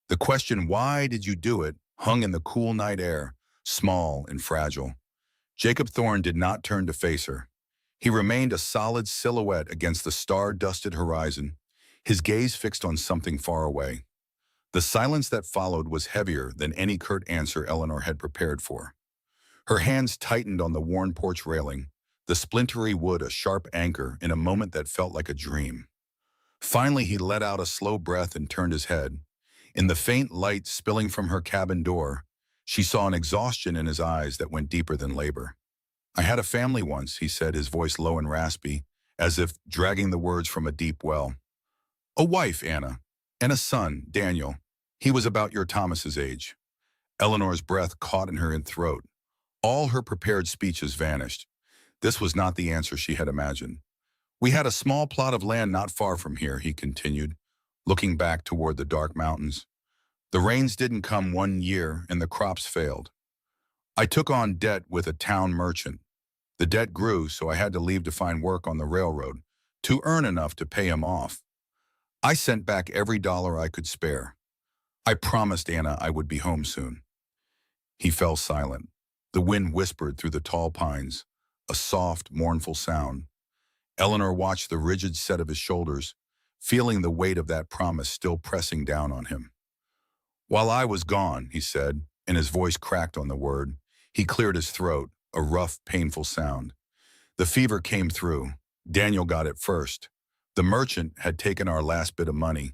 The question, why did you do it, hung in the cool night air, small and fragile. Jacob Thorne did not turn to face her. He remained a solid silhouette against the star-dusted horizon, his gaze fixed on something far away. The silence that followed was heavier than any curt answer Eleanor had prepared for. Her hands tightened on the worn porch railing, the splintery wood a sharp anchor in a moment that felt like a dream. Finally, he let out a slow breath and turned his head. In the faint light spilling from her cabin door, she saw an exhaustion in his eyes that went deeper than labor. I had a family once, he said, his voice low and raspy, as if dragging the words from a deep well. A wife, Anna, and a son, Daniel. He was about your Thomas's age. Eleanor's breath caught in her throat. All her prepared speeches vanished. This was not the answer she had imagined. We had a small plot of land not far from here, he continued, looking back toward the dark mountains. The rains didn't come one year and the crops failed. I took on debt with a town merchant. The debt grew, so I had to leave to find work on the railroad, to earn enough to pay him off. I sent back every dollar I could spare. I promised Anna I would be home soon. He fell silent. The wind whispered through the tall pines, a soft, mournful sound. Eleanor watched the rigid set of his shoulders, feeling the weight of that promise still pressing down on him. While I was gone, he said, and his voice cracked on the word. He cleared his throat, a rough, painful sound. The fever came through. Daniel got it first. The merchant had taken our last bit of money.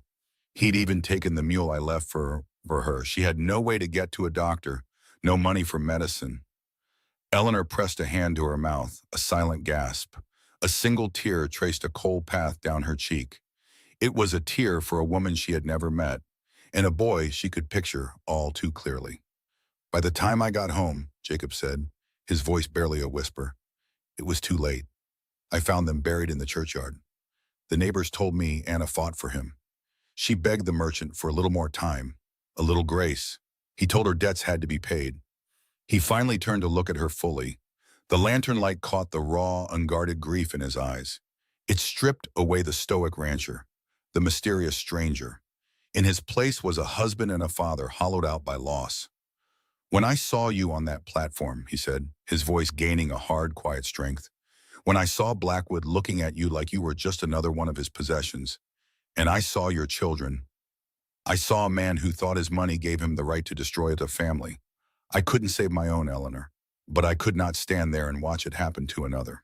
He'd even taken the mule I left for her. She had no way to get to a doctor, no money for medicine. Eleanor pressed a hand to her mouth, a silent gasp. A single tear traced a cold path down her cheek. It was a tear for a woman she had never met, and a boy she could picture all too clearly. By the time I got home, Jacob said, his voice barely a whisper, it was too late. I found them buried in the churchyard. The neighbors told me Anna fought for him. She begged the merchant for a little more time, a little grace. He told her debts had to be paid. He finally turned to look at her fully. The lantern light caught the raw, unguarded grief in his eyes. It stripped away the stoic rancher, the mysterious stranger. In his place was a husband and a father hollowed out by loss. When I saw you on that platform, he said, his voice gaining a hard, quiet strength, when I saw Blackwood looking at you like you were just another one of his possessions, and I saw your children, I saw a man who thought his money gave him the right to destroy the family. I couldn't save my own, Eleanor, but I could not stand there and watch it happen to another.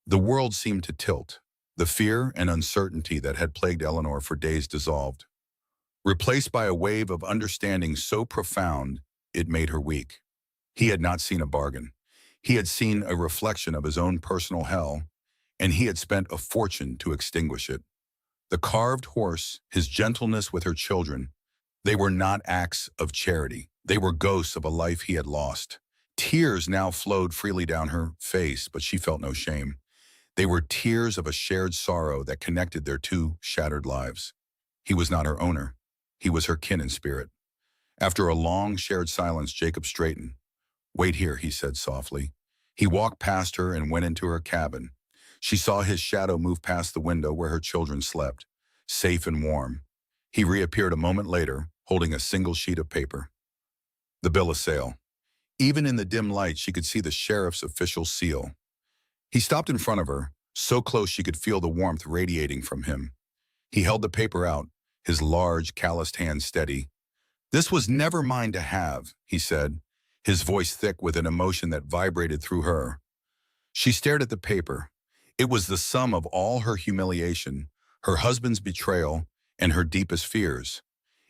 The world seemed to tilt. The fear and uncertainty that had plagued Eleanor for days dissolved, replaced by a wave of understanding so profound it made her weak. He had not seen a bargain. He had seen a reflection of his own personal hell, and he had spent a fortune to extinguish it. The carved horse, his gentleness with her children, they were not acts of charity. They were ghosts of a life he had lost. Tears now flowed freely down her face, but she felt no shame. They were tears of a shared sorrow that connected their two shattered lives. He was not her owner. He was her kin in spirit. After a long shared silence, Jacob straightened. Wait here, he said softly. He walked past her and went into her cabin. She saw his shadow move past the window where her children slept, safe and warm. He reappeared a moment later, holding a single sheet of paper. The bill of sale. Even in the dim light, she could see the sheriff's official seal. He stopped in front of her, so close she could feel the warmth radiating from him. He held the paper out, his large, calloused hand steady. This was never mine to have, he said, his voice thick with an emotion that vibrated through her. She stared at the paper. It was the sum of all her humiliation, her husband's betrayal, and her deepest fears.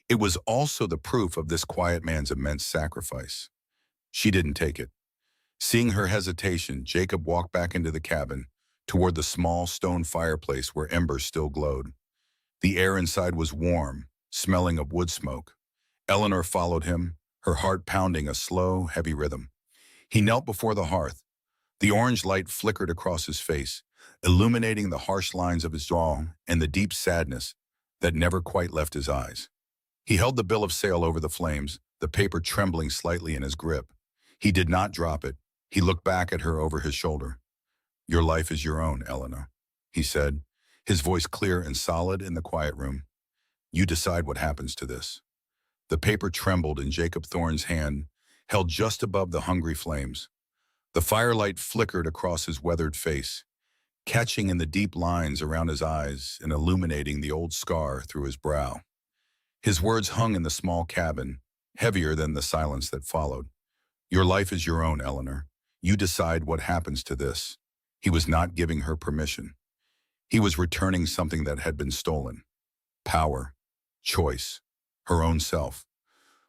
It was also the proof of this quiet man's immense sacrifice. She didn't take it. Seeing her hesitation, Jacob walked back into the cabin, toward the small stone fireplace where embers still glowed. The air inside was warm, smelling of wood smoke. Eleanor followed him, her heart pounding a slow, heavy rhythm. He knelt before the hearth. The orange light flickered across his face, illuminating the harsh lines of his jaw and the deep sadness that never quite left his eyes. He held the bill of sale over the flames, the paper trembling slightly in his grip. He did not drop it. He looked back at her over his shoulder. "Your life is your own, Eleanor," he said, his voice clear and solid in the quiet room. "You decide what happens to this." The paper trembled in Jacob Thorne's hand, held just above the hungry flames. The firelight flickered across his weathered face, catching in the deep lines around his eyes and illuminating the old scar through his brow. His words hung in the small cabin, heavier than the silence that followed. "Your life is your own, Eleanor. You decide what happens to this." He was not giving her permission. He was returning something that had been stolen. Power, choice, her own self.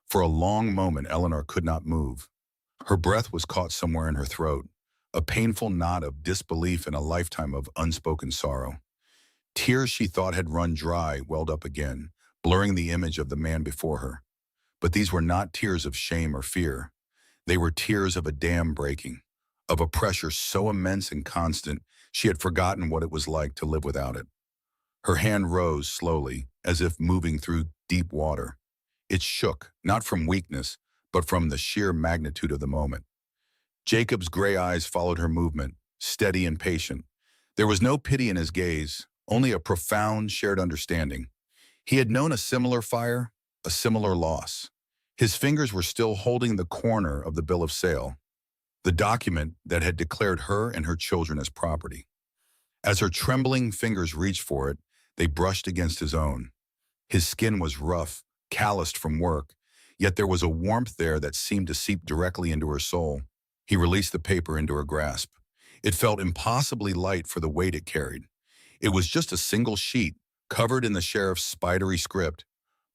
For a long moment, Eleanor could not move. Her breath was caught somewhere in her throat, a painful knot of disbelief in a lifetime of unspoken sorrow. Tears she thought had run dry welled up again, blurring the image of the man before her. But these were not tears of shame or fear. They were tears of a dam breaking, of a pressure so immense and constant she had forgotten what it was like to live without it. Her hand rose slowly, as if moving through deep water. It shook, not from weakness, but from the sheer magnitude of the moment. Jacob's gray eyes followed her movement, steady and patient. There was no pity in his gaze, only a profound shared understanding. He had known a similar fire, a similar loss. His fingers were still holding the corner of the bill of sale, the document that had declared her and her children as property. As her trembling fingers reached for it, they brushed against his own. His skin was rough, calloused from work, yet there was a warmth there that seemed to seep directly into her soul. He released the paper into her grasp. It felt impossibly light for the weight it carried. It was just a single sheet, covered in the sheriff's spidery script,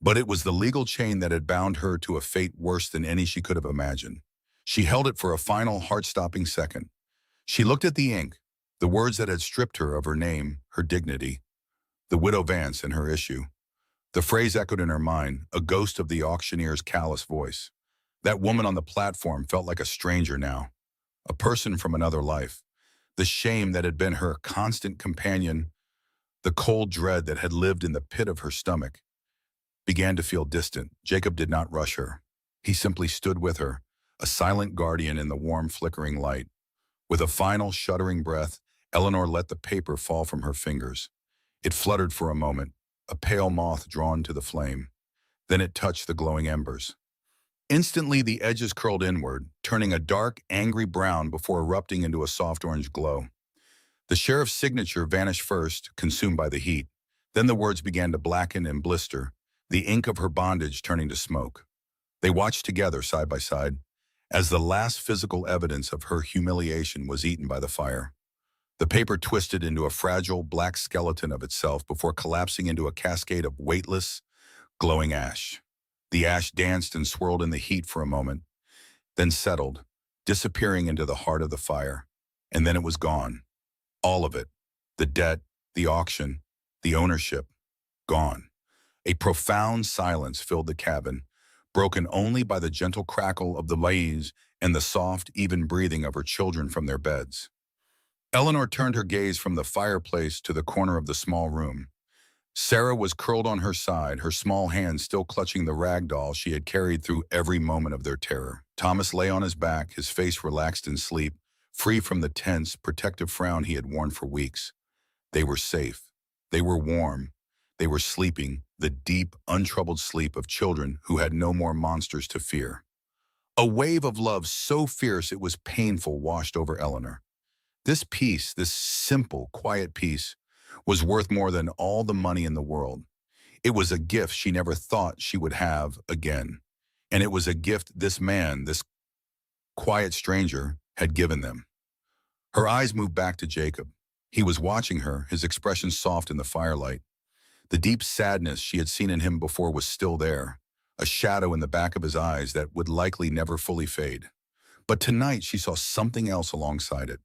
but it was the legal chain that had bound her to a fate worse than any she could have imagined. She held it for a final heart-stopping second. She looked at the ink, the words that had stripped her of her name, her dignity, the widow Vance and her issue. The phrase echoed in her mind, a ghost of the auctioneer's callous voice. That woman on the platform felt like a stranger now, a person from another life. The shame that had been her constant companion, the cold dread that had lived in the pit of her stomach, began to feel distant. Jacob did not rush her. He simply stood with her, a silent guardian in the warm, flickering light. With a final, shuddering breath, Eleanor let the paper fall from her fingers. It fluttered for a moment, a pale moth drawn to the flame. Then it touched the glowing embers. Instantly, the edges curled inward, turning a dark, angry brown before erupting into a soft orange glow. The sheriff's signature vanished first, consumed by the heat. Then the words began to blacken and blister, the ink of her bondage turning to smoke. They watched together, side by side, as the last physical evidence of her humiliation was eaten by the fire. The paper twisted into a fragile, black skeleton of itself before collapsing into a cascade of weightless, glowing ash. The ash danced and swirled in the heat for a moment, then settled, disappearing into the heart of the fire. And then it was gone. All of it. The debt, the auction, the ownership. Gone. A profound silence filled the cabin, broken only by the gentle crackle of the blaze and the soft, even breathing of her children from their beds. Eleanor turned her gaze from the fireplace to the corner of the small room. Sarah was curled on her side, her small hands still clutching the rag doll she had carried through every moment of their terror. Thomas lay on his back, his face relaxed in sleep, free from the tense, protective frown he had worn for weeks. They were safe. They were warm. They were sleeping, the deep, untroubled sleep of children who had no more monsters to fear. A wave of love so fierce it was painful washed over Eleanor. This peace, this simple, quiet peace, was worth more than all the money in the world. It was a gift she never thought she would have again. And it was a gift this man, this quiet stranger, had given them. Her eyes moved back to Jacob. He was watching her, his expression soft in the firelight. The deep sadness she had seen in him before was still there, a shadow in the back of his eyes that would likely never fully fade. But tonight she saw something else alongside it,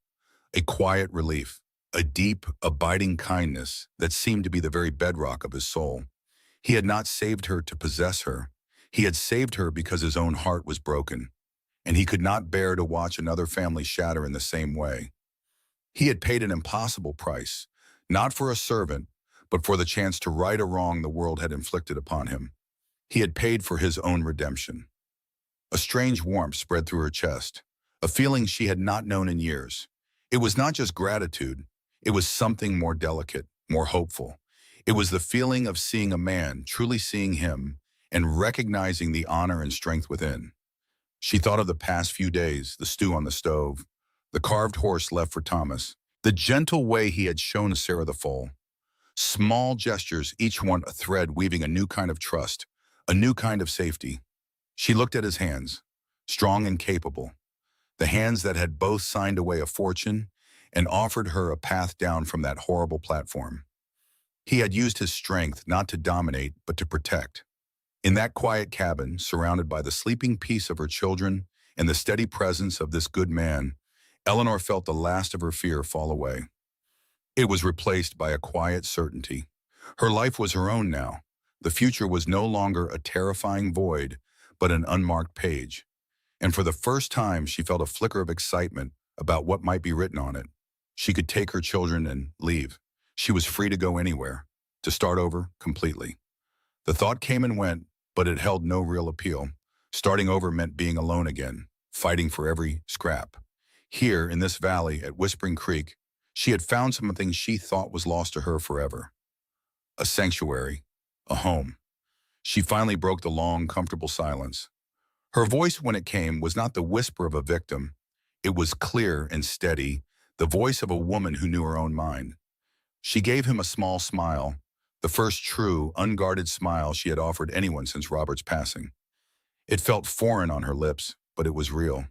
a quiet relief, a deep, abiding kindness that seemed to be the very bedrock of his soul. He had not saved her to possess her. He had saved her because his own heart was broken, and he could not bear to watch another family shatter in the same way. He had paid an impossible price, not for a servant, but for the chance to right a wrong the world had inflicted upon him. He had paid for his own redemption. A strange warmth spread through her chest, a feeling she had not known in years. It was not just gratitude, it was something more delicate, more hopeful. It was the feeling of seeing a man, truly seeing him, and recognizing the honor and strength within. She thought of the past few days, the stew on the stove, the carved horse left for Thomas, the gentle way he had shown Sarah the foal. Small gestures, each one a thread weaving a new kind of trust, a new kind of safety. She looked at his hands, strong and capable, the hands that had both signed away a fortune and offered her a path down from that horrible platform. He had used his strength not to dominate, but to protect. In that quiet cabin, surrounded by the sleeping peace of her children and the steady presence of this good man, Eleanor felt the last of her fear fall away. It was replaced by a quiet certainty. Her life was her own now. The future was no longer a terrifying void, but an unmarked page. And for the first time, she felt a flicker of excitement about what might be written on it. She could take her children and leave. She was free to go anywhere, to start over completely. The thought came and went, but it held no real appeal. Starting over meant being alone again, fighting for every scrap. Here, in this valley at Whispering Creek, she had found something she thought was lost to her forever. A sanctuary, a home. She finally broke the long, comfortable silence. Her voice, when it came, was not the whisper of a victim. It was clear and steady, the voice of a woman who knew her own mind. She gave him a small smile, the first true, unguarded smile she had offered anyone since Robert's passing. It felt foreign on her lips, but it was real.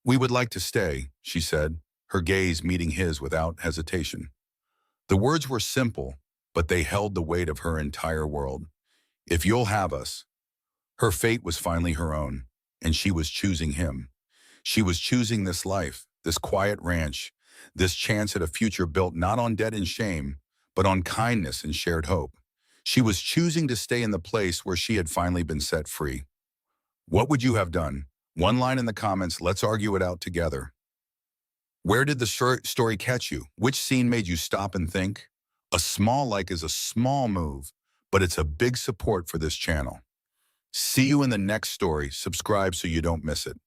"We would like to stay," she said, her gaze meeting his without hesitation. The words were simple, but they held the weight of her entire world. "If you'll have us." Her fate was finally her own, and she was choosing him. She was choosing this life, this quiet ranch, this chance at a future built not on debt and shame, but on kindness and shared hope. She was choosing to stay in the place where she had finally been set free. What would you have done? One line in the comments, let's argue it out together. Where did the story catch you? Which scene made you stop and think? A small like is a small move, but it's a big support for this channel. See you in the next story. Subscribe so you don't miss it.